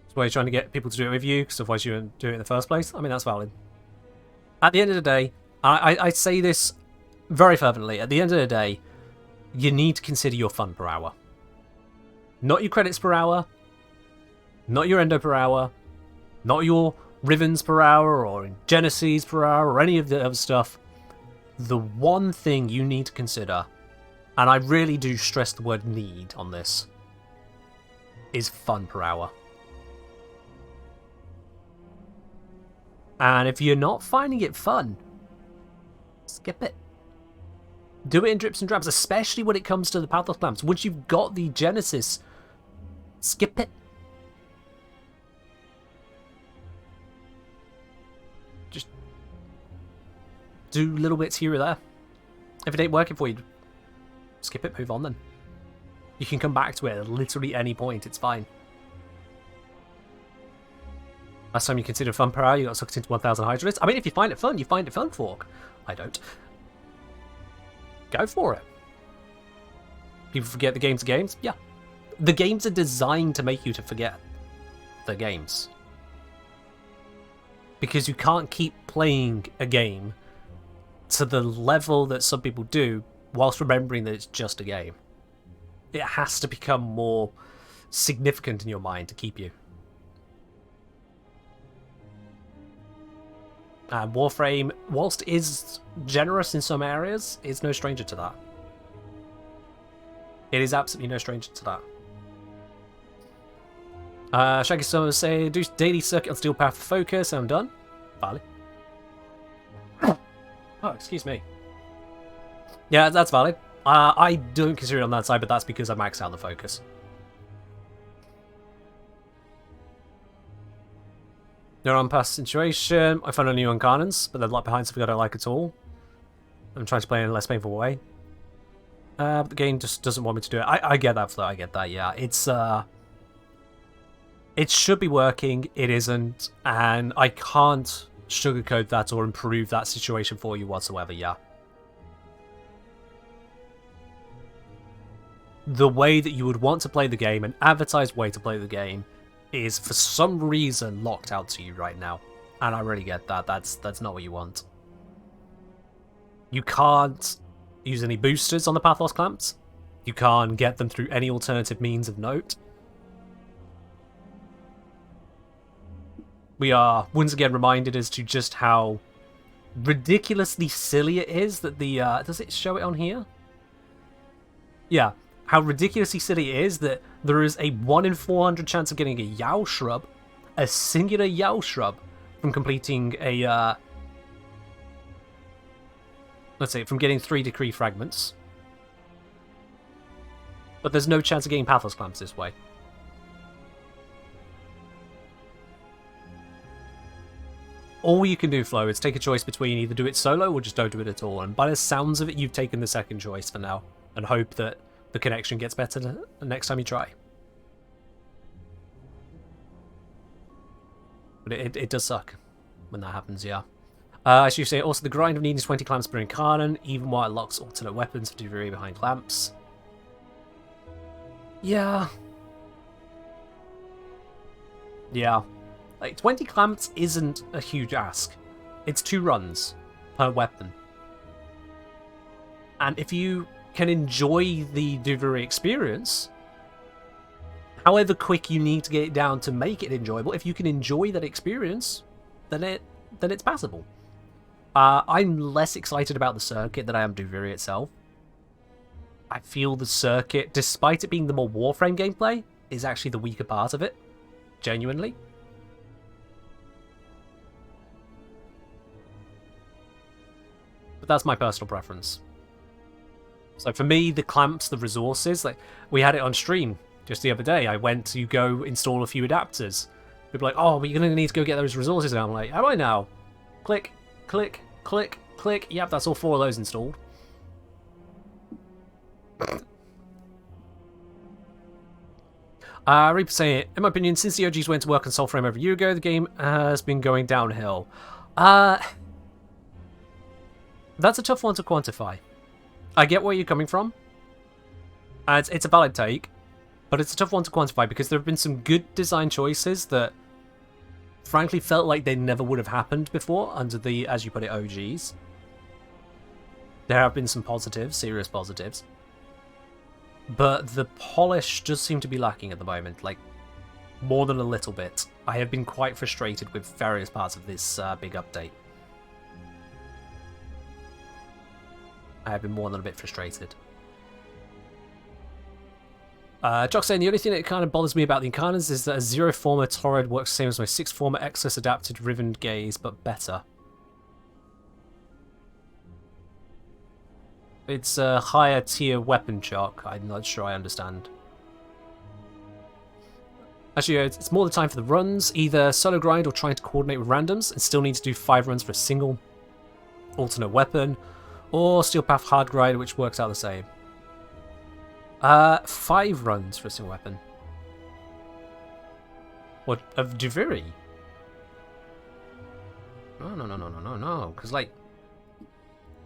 That's why you're trying to get people to do it with you, because otherwise you wouldn't do it in the first place. I mean, that's valid. At the end of the day, I say this very fervently. At the end of the day, you need to consider your fun per hour. Not your credits per hour, not your endo per hour, not your ribbons per hour, or Genesis per hour, or any of the other stuff. The one thing you need to consider, and I really do stress the word need on this, is fun per hour. And if you're not finding it fun, skip it. Do it in drips and drabs, especially when it comes to the Pathos Clamps. Once you've got the Genesis, skip it. Just do little bits here or there. If it ain't working for you, skip it, move on then. You can come back to it at literally any point, it's fine. Last time you considered fun per hour, you got sucked into 1000 Hydralists. I mean, if you find it fun, you find it fun, Fork. I don't. Go for it. People forget the games are games? Yeah. The games are designed to make you to forget the games. Because you can't keep playing a game to the level that some people do whilst remembering that it's just a game. It has to become more significant in your mind to keep you. Warframe, whilst is generous in some areas, is no stranger to that. It is absolutely no stranger to that. Shaggy Summer say, do daily circuit on Steel Path focus, I'm done. Vale. Oh, excuse me. Yeah, that's valid. I don't consider it on that side, but that's because I maxed out the focus. No unpassed situation. I found a new Uncarnans, but they're locked behind something I don't like at all. I'm trying to play in a less painful way. But the game just doesn't want me to do it. I get that, Flo. I get that, yeah. It's, it should be working. It isn't. And I can't sugarcoat that or improve that situation for you whatsoever, yeah. The way that you would want to play the game, an advertised way to play the game, is for some reason locked out to you right now. And I really get that. That's not what you want. You can't use any boosters on the Pathos clamps. You can't get them through any alternative means of note. We are once again reminded as to just how ridiculously silly it is that the does it show it on here? Yeah, how ridiculously silly it is that there is a 1 in 400 chance of getting a Yao shrub, a singular Yao shrub, from completing a let's say from getting 3 decree fragments. But there's no chance of getting Pathos clamps this way. All you can do, Flo, is take a choice between either do it solo or just don't do it at all. And by the sounds of it, you've taken the second choice for now. And hope that the connection gets better the next time you try. But it does suck when that happens, yeah. As you say, also the grind of needing 20 clamps per Incarnate, even while it locks alternate weapons for delivery behind clamps. Yeah. Yeah. Like, 20 clamps isn't a huge ask. It's 2 runs per weapon. And if you can enjoy the Duviri experience, however quick you need to get it down to make it enjoyable, if you can enjoy that experience, then it's passable. I'm less excited about the circuit than I am Duviri itself. I feel the circuit, despite it being the more Warframe gameplay, is actually the weaker part of it. Genuinely. But that's my personal preference. So for me, the clamps, the resources, like we had it on stream just the other day. I went to go install a few adapters. People were like, oh, but you're going to need to go get those resources. And I'm like, how do I now? Click, click, click, click. Yep, that's all 4 of those installed. Reaper saying, in my opinion, since the OGs went to work on Soulframe over a year ago, the game has been going downhill. That's a tough one to quantify. I get where you're coming from. It's a valid take, but it's a tough one to quantify because there have been some good design choices that frankly felt like they never would have happened before under the, as you put it, OGs. There have been some positives, serious positives. But the polish does seem to be lacking at the moment, like, more than a little bit. I have been quite frustrated with various parts of this big update. I have been more than a bit frustrated. Jock saying, the only thing that kind of bothers me about the Incarnates is that a 0 former Torrid works the same as my 6 former Excess adapted Riven Gaze, but better. It's a higher tier weapon, Jock. I'm not sure I understand. Actually, it's more the time for the runs. Either solo grind or trying to coordinate with randoms and still need to do 5 runs for a single alternate weapon. Or Steel Path hard grind, which works out the same. 5 runs for a single weapon. What, of Duviri? No. Because, like,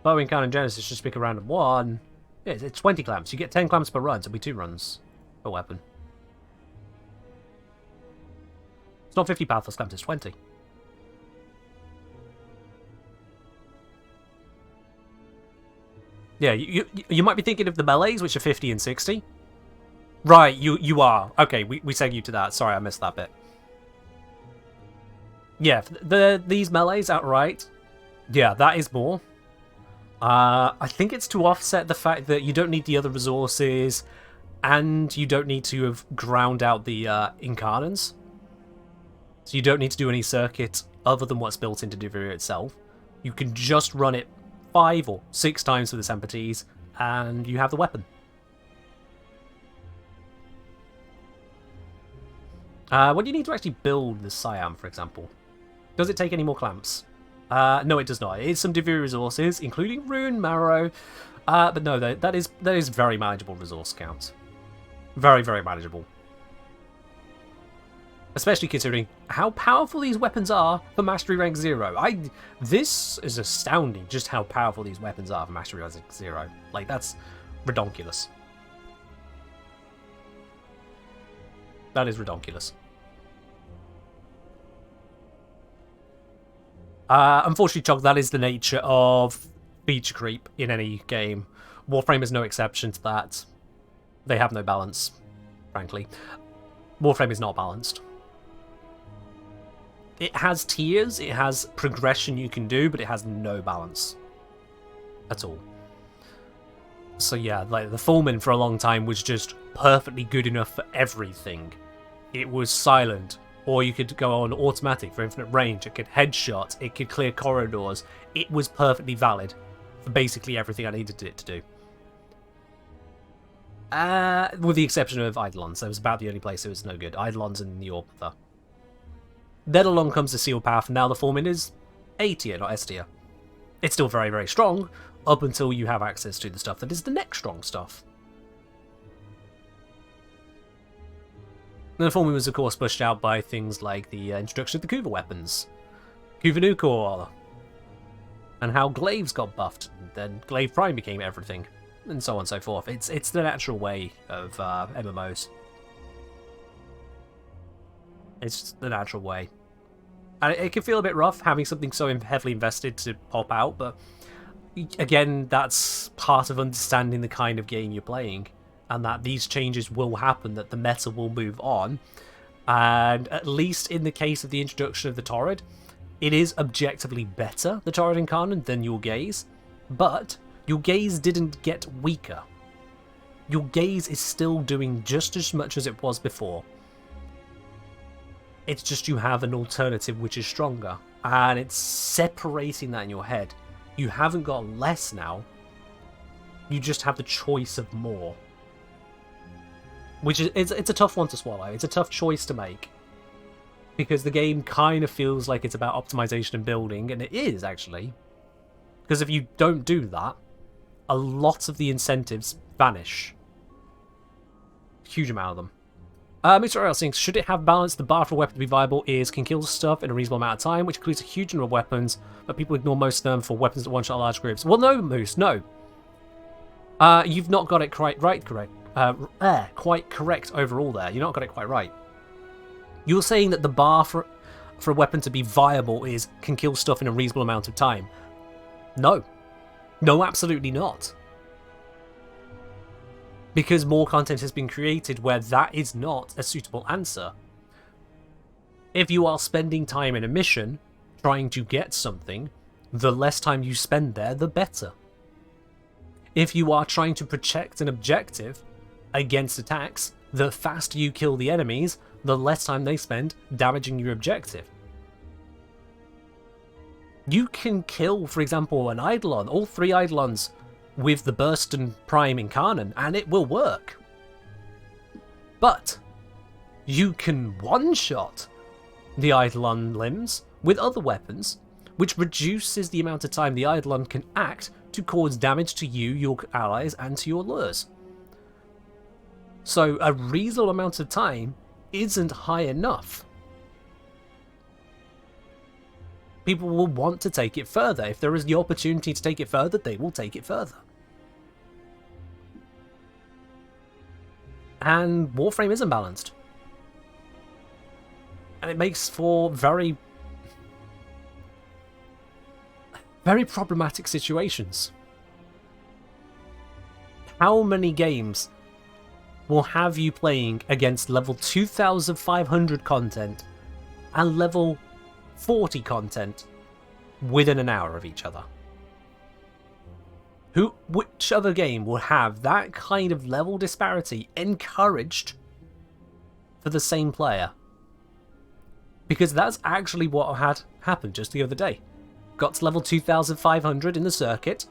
Bow Encounter and Genesis just pick a random 1. Yeah, it's 20 clamps. You get 10 clamps per run, so it'll be 2 runs per weapon. It's not 50 Pathless clamps, it's 20. Yeah, you might be thinking of the melees, which are 50 and 60. Right, you are. Okay, we seg you to that. Sorry, I missed that bit. Yeah, these melees outright. Yeah, that is more. I think it's to offset the fact that you don't need the other resources, and you don't need to have ground out the Incarnans. So you don't need to do any circuit other than what's built into Duviri itself. You can just run it 5 or 6 times for the Sempertes, and you have the weapon. What do you need to actually build the Siam, for example? Does it take any more clamps? No, it does not. It is some divvy resources, including rune, marrow, but no, that is very manageable resource count. Very, very manageable. Especially considering how powerful these weapons are for Mastery Rank 0. This is astounding, just how powerful these weapons are for Mastery Rank 0. Like, that's redonkulous. That is redonkulous. Unfortunately, Chog, that is the nature of feature creep in any game. Warframe is no exception to that. They have no balance, frankly. Warframe is not balanced. It has tiers, it has progression you can do, but it has no balance at all. So yeah, like the Fullman for a long time was just perfectly good enough for everything. It was silent, or you could go on automatic for infinite range, it could headshot, it could clear corridors. It was perfectly valid for basically everything I needed it to do. With the exception of Eidolons, that was about the only place it was no good. Eidolons and the Orptha. Then along comes the Seal Path, and now the Fullman is A tier, not S tier. It's still very, very strong, up until you have access to the stuff that is the next strong stuff. And the Fullman was, of course, pushed out by things like the introduction of the Kuva weapons, Kuva Nukor, and how Glaives got buffed, and then Glaive Prime became everything, and so on and so forth. It's the natural way of MMOs. It's just the natural way. And it can feel a bit rough having something so heavily invested to pop out, but again, that's part of understanding the kind of game you're playing, and that these changes will happen, that the meta will move on. And at least in the case of the introduction of the Torrid, it is objectively better, the Torrid Incarnate, than your Gaze, but your Gaze didn't get weaker. Your Gaze is still doing just as much as it was before. It's just you have an alternative which is stronger, and it's separating that in your head. You haven't got less now, you just have the choice of more. Which is, it's a tough one to swallow, it's a tough choice to make. Because the game kind of feels like it's about optimization and building, and it is actually. Because if you don't do that, a lot of the incentives vanish. Huge amount of them. Mr. Ariel thinks, should it have balance? The bar for a weapon to be viable is can kill stuff in a reasonable amount of time, which includes a huge number of weapons, but people ignore most of them for weapons that one-shot large groups. Well, no, Moose, no. You've not got it quite correct overall there. You've not got it quite right. You're saying that the bar for a weapon to be viable is can kill stuff in a reasonable amount of time. No. No, absolutely not. Because more content has been created where that is not a suitable answer. If you are spending time in a mission, trying to get something, the less time you spend there, the better. If you are trying to protect an objective against attacks, the faster you kill the enemies, the less time they spend damaging your objective. You can kill, for example, an Eidolon, all 3 Eidolons, with the Burst and Prime Incarnate, and it will work. But you can one-shot the Eidolon limbs with other weapons, which reduces the amount of time the Eidolon can act to cause damage to you, your allies, and to your lures. So a reasonable amount of time isn't high enough. People will want to take it further. If there is the opportunity to take it further, they will take it further. And Warframe isn't balanced. And it makes for very problematic situations. How many games will have you playing against level 2500 content and level 40 content within an hour of each other? Which other game will have that kind of level disparity encouraged for the same player? Because that's actually what had happened just the other day. Got to level 2500 in the circuit,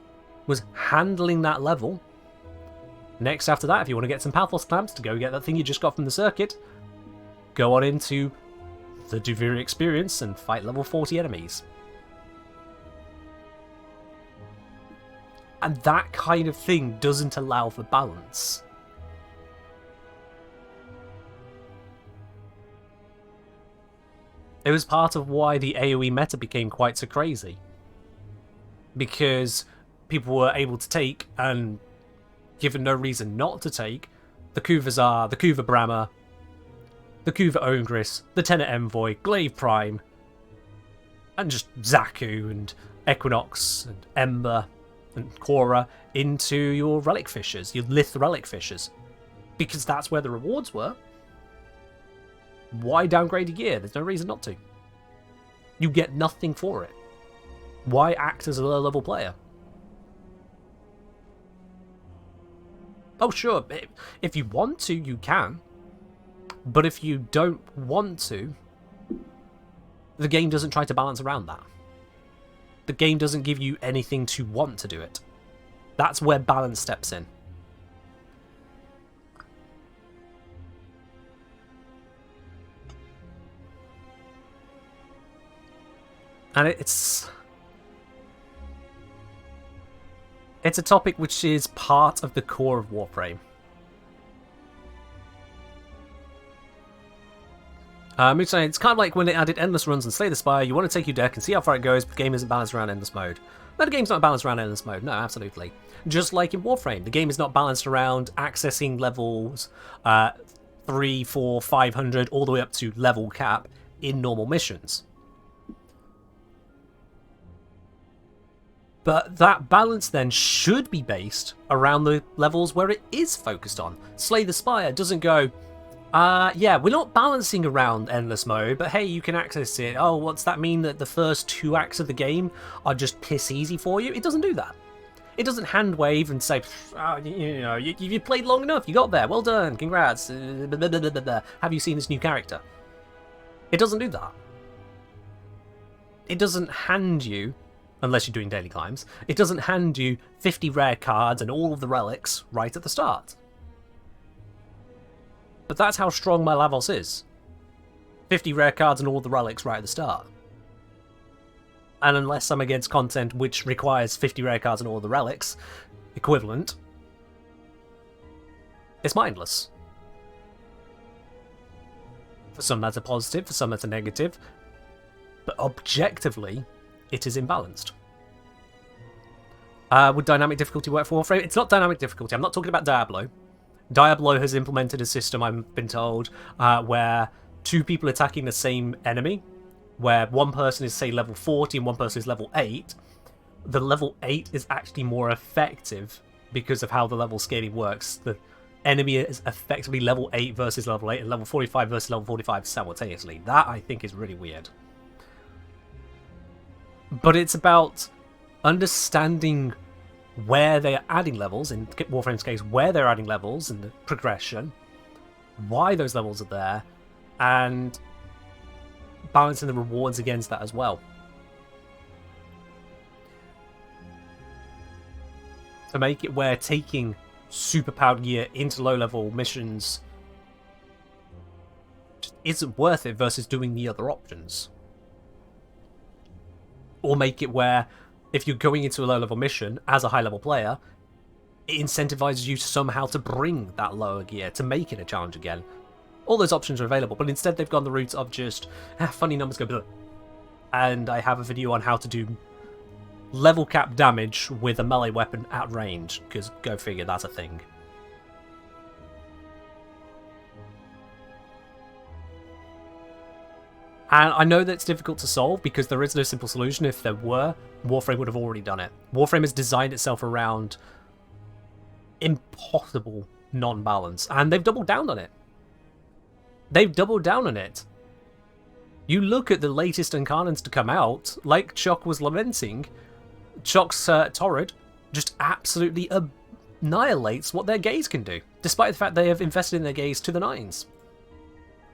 was handling that level. Next after that, if you want to get some Pathos clamps to go get that thing you just got from the circuit, go on into the Duviri experience and fight level 40 enemies. And that kind of thing doesn't allow for balance. It was part of why the AoE meta became quite so crazy. Because people were able to take, and given no reason not to take, the Kuvazar, the Kuva Brahma, the Kuva Ogress, the Tenet Envoy, Glaive Prime, and just Zaku and Equinox and Ember and Korra into your Relic Fishers, your Lith Relic Fishers. Because that's where the rewards were. Why downgrade a gear? There's no reason not to. You get nothing for it. Why act as a low-level player? Oh, sure, if you want to, you can. But if you don't want to, the game doesn't try to balance around that. The game doesn't give you anything to want to do it. That's where balance steps in. And it's a topic which is part of the core of Warframe. Mood saying, it's kind of like when they added endless runs and Slay the Spire, you want to take your deck and see how far it goes, but the game isn't balanced around endless mode. No, the game's not balanced around endless mode, no, absolutely. Just like in Warframe, the game is not balanced around accessing levels 3, 4, 500, all the way up to level cap in normal missions. But that balance then should be based around the levels where it is focused on. Slay the Spire doesn't go, yeah, we're not balancing around endless mode, but hey, you can access it. Oh, what's that mean that the first 2 acts of the game are just piss easy for you? It doesn't do that. It doesn't hand wave and say, oh, you played long enough, you got there, well done, congrats, have you seen this new character? It doesn't do that. It doesn't hand you, unless you're doing daily climbs, it doesn't hand you 50 rare cards and all of the relics right at the start. But that's how strong my Lavos is. 50 rare cards and all the relics right at the start. And unless I'm against content which requires 50 rare cards and all the relics, equivalent, it's mindless. For some that's a positive, for some that's a negative, but objectively, it is imbalanced. Would dynamic difficulty work for Warframe? It's not dynamic difficulty, I'm not talking about Diablo. Diablo has implemented a system, I've been told, where 2 people attacking the same enemy, where one person is, say, level 40 and one person is level 8, the level 8 is actually more effective because of how the level scaling works. The enemy is effectively level 8 versus level 8 and level 45 versus level 45 simultaneously. That, I think, is really weird. But it's about understanding where they are adding levels, in Warframe's case, where they're adding levels and the progression, why those levels are there, and balancing the rewards against that as well. To make it where taking superpowered gear into low-level missions just isn't worth it versus doing the other options. Or make it where, if you're going into a low-level mission as a high-level player, it incentivizes you somehow to bring that lower gear, to make it a challenge again. All those options are available, but instead they've gone the route of just, funny numbers go, and I have a video on how to do level cap damage with a melee weapon at range, because go figure, that's a thing. And I know that it's difficult to solve because there is no simple solution. If there were, Warframe would have already done it. Warframe has designed itself around impossible non-balance, and they've doubled down on it. They've doubled down on it. You look at the latest Incarnants to come out, like Chuck was lamenting, Chuck's Torrid just absolutely annihilates what their gaze can do, despite the fact they have invested in their gaze to the nines.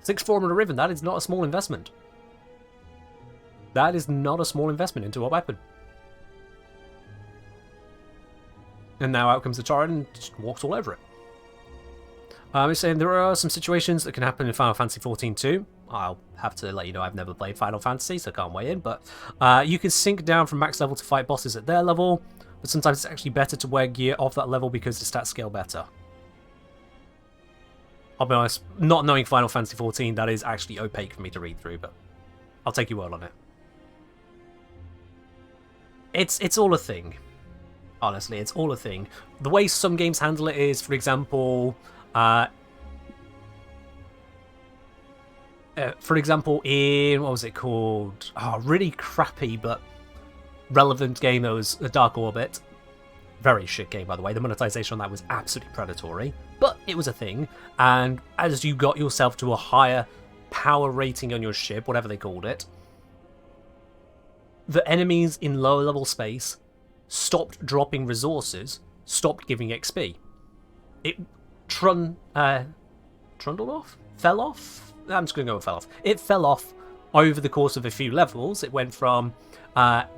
6 Form and a Riven, that is not a small investment. That is not a small investment into a weapon. And now out comes the Torrid and just walks all over it. He's saying there are some situations that can happen in Final Fantasy XIV too. I'll have to let you know I've never played Final Fantasy, so I can't weigh in, but you can sink down from max level to fight bosses at their level, but sometimes it's actually better to wear gear off that level because the stats scale better. I'll be honest, not knowing Final Fantasy XIV, that is actually opaque for me to read through, but I'll take your word on it. It's all a thing. Honestly, it's all a thing. The way some games handle it is, for example, in, what was it called? Oh, really crappy but relevant game that was a Dark Orbit. Very shit game, by the way. The monetization on that was absolutely predatory, but it was a thing. And as you got yourself to a higher power rating on your ship, whatever they called it, the enemies in lower level space stopped dropping resources, stopped giving XP. It trundled off? Fell off? I'm just going to go with fell off. It fell off over the course of a few levels. It went from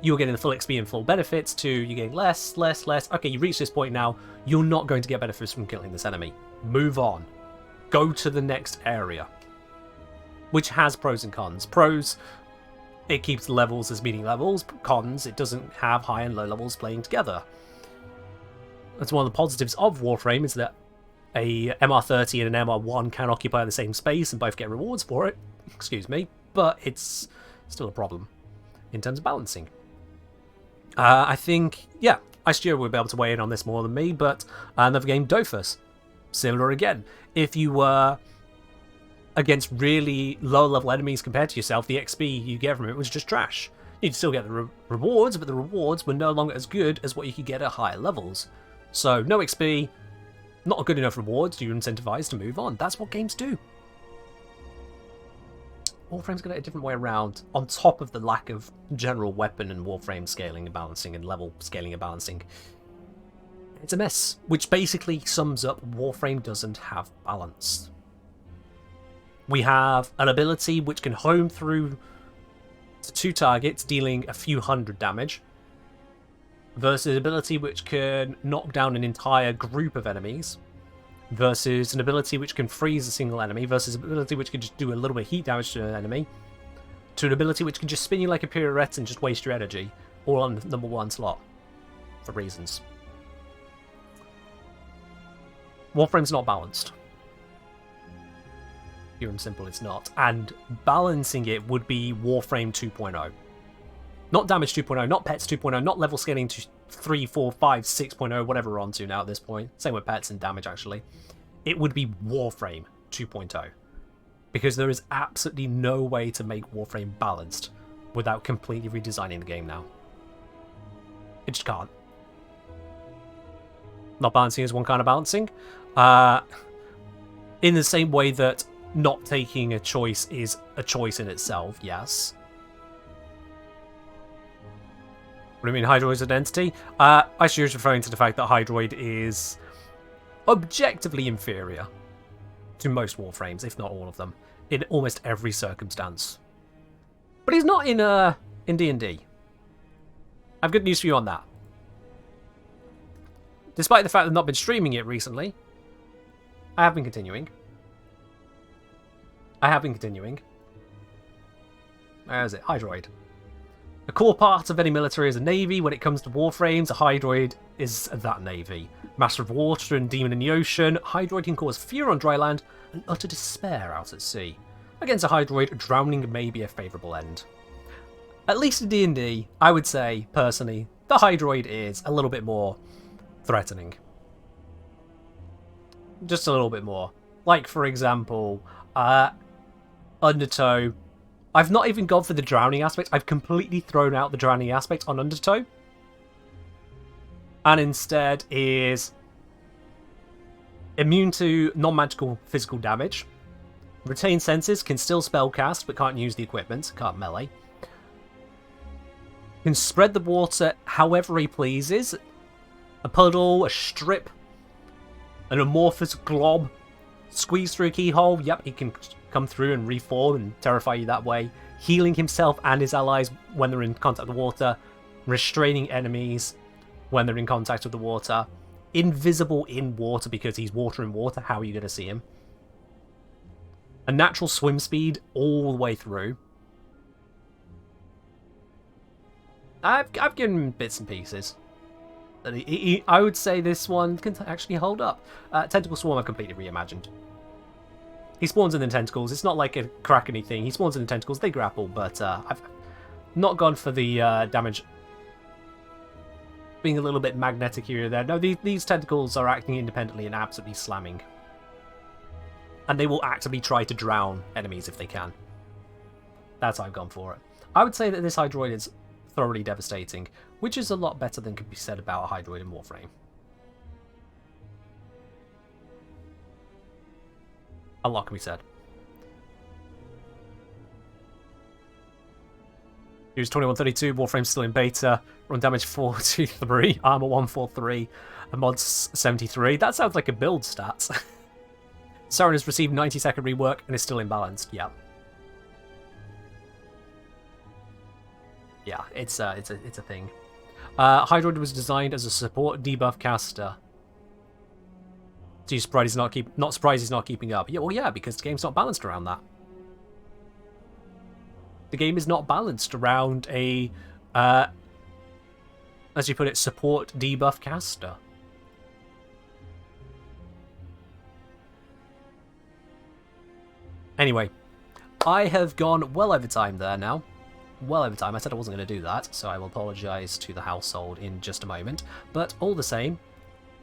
you're getting the full XP and full benefits to you're getting less. Okay, you reach this point now, you're not going to get benefits from killing this enemy. Move on. Go to the next area. Which has pros and cons. Pros, it keeps levels as meeting levels. Cons, it doesn't have high and low levels playing together. That's one of the positives of Warframe, is that a MR30 and an MR1 can occupy the same space and both get rewards for it. Excuse me. But it's still a problem in terms of balancing. I think, yeah, Icegeo will be able to weigh in on this more than me, but another game, Dofus. Similar again. If you were against really low-level enemies compared to yourself, the XP you get from it was just trash. You'd still get the rewards, but the rewards were no longer as good as what you could get at higher levels. So, no XP, not good enough rewards, you're incentivized to move on. That's what games do. Warframe's got it a different way around, on top of the lack of general weapon and Warframe scaling and balancing and level scaling and balancing. It's a mess, which basically sums up Warframe doesn't have balance. We have an ability which can home through to 2 targets, dealing a few hundred damage, versus an ability which can knock down an entire group of enemies, versus an ability which can freeze a single enemy, versus an ability which can just do a little bit of heat damage to an enemy, to an ability which can just spin you like a pirouette and just waste your energy, all on the number 1 slot, for reasons. Warframe's not balanced. Pure and simple, it's not. And balancing it would be Warframe 2.0. Not Damage 2.0, not Pets 2.0, not level scaling to 3, 4, 5, 6.0, whatever we're on to now at this point. Same with Pets and Damage, actually. It would be Warframe 2.0. Because there is absolutely no way to make Warframe balanced without completely redesigning the game now. It just can't. Not balancing is one kind of balancing. In the same way that not taking a choice is a choice in itself, yes. What do you mean, Hydroid's identity? I was referring to the fact that Hydroid is objectively inferior to most Warframes, if not all of them, in almost every circumstance. But he's not in D&D. I have good news for you on that. Despite the fact that I've not been streaming it recently, I have been continuing. Where is it? Hydroid. A core part of any military is a navy. When it comes to Warframes, a Hydroid is that navy. Master of water and demon in the ocean, Hydroid can cause fear on dry land and utter despair out at sea. Against a Hydroid, drowning may be a favourable end. At least in D&D, I would say, personally, the Hydroid is a little bit more threatening. Just a little bit more. Like, for example, Undertow. I've not even gone for the drowning aspect. I've completely thrown out the drowning aspect on Undertow. And instead is immune to non-magical physical damage. Retain senses, can still spellcast, but can't use the equipment, can't melee. Can spread the water however he pleases. A puddle, a strip, an amorphous glob. Squeeze through a keyhole, yep, he can come through and reform and terrify you that way. Healing himself and his allies when they're in contact with the water. Restraining enemies when they're in contact with the water. Invisible in water because he's water in water. How are you going to see him? A natural swim speed all the way through. I've given him bits and pieces. I would say this one can actually hold up. Tentacle Swarm I've completely reimagined. He spawns in the tentacles. It's not like a Krakeny thing. He spawns in the tentacles. They grapple, but I've not gone for the damage being a little bit magnetic here or there. No, these tentacles are acting independently and absolutely slamming. And they will actively try to drown enemies if they can. That's how I've gone for it. I would say that this Hydroid is thoroughly devastating, which is a lot better than could be said about a Hydroid in Warframe. A lot can be said. Use 2132, Warframe still in beta, run damage 423, armor 143, and mods 73. That sounds like a build stats. Siren has received 90-second rework and is still imbalanced. Yeah. Yeah, it's a thing. Hydroid was designed as a support debuff caster. So you're surprised he's not keeping up. Yeah, well, yeah, because the game's not balanced around that. The game is not balanced around a, as you put it, support debuff caster. Anyway, I have gone well over time there now. Well over time. I said I wasn't going to do that, so I will apologise to the household in just a moment. But all the same,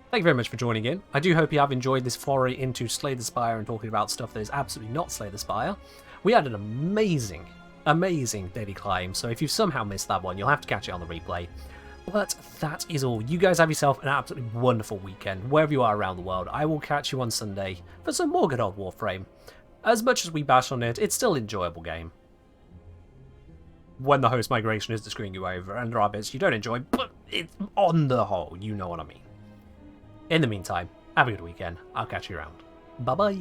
thank you very much for joining in. I do hope you have enjoyed this foray into Slay the Spire and talking about stuff that is absolutely not Slay the Spire. We had an amazing daily climb, so if you somehow missed that one, you'll have to catch it on the replay. But that is all. You guys have yourself an absolutely wonderful weekend, wherever you are around the world. I will catch you on Sunday for some more good old Warframe. As much as we bash on it, it's still an enjoyable game. When the host migration is screwing you over, and there are bits you don't enjoy, but it's on the whole, you know what I mean. In the meantime, have a good weekend. I'll catch you around. Bye-bye.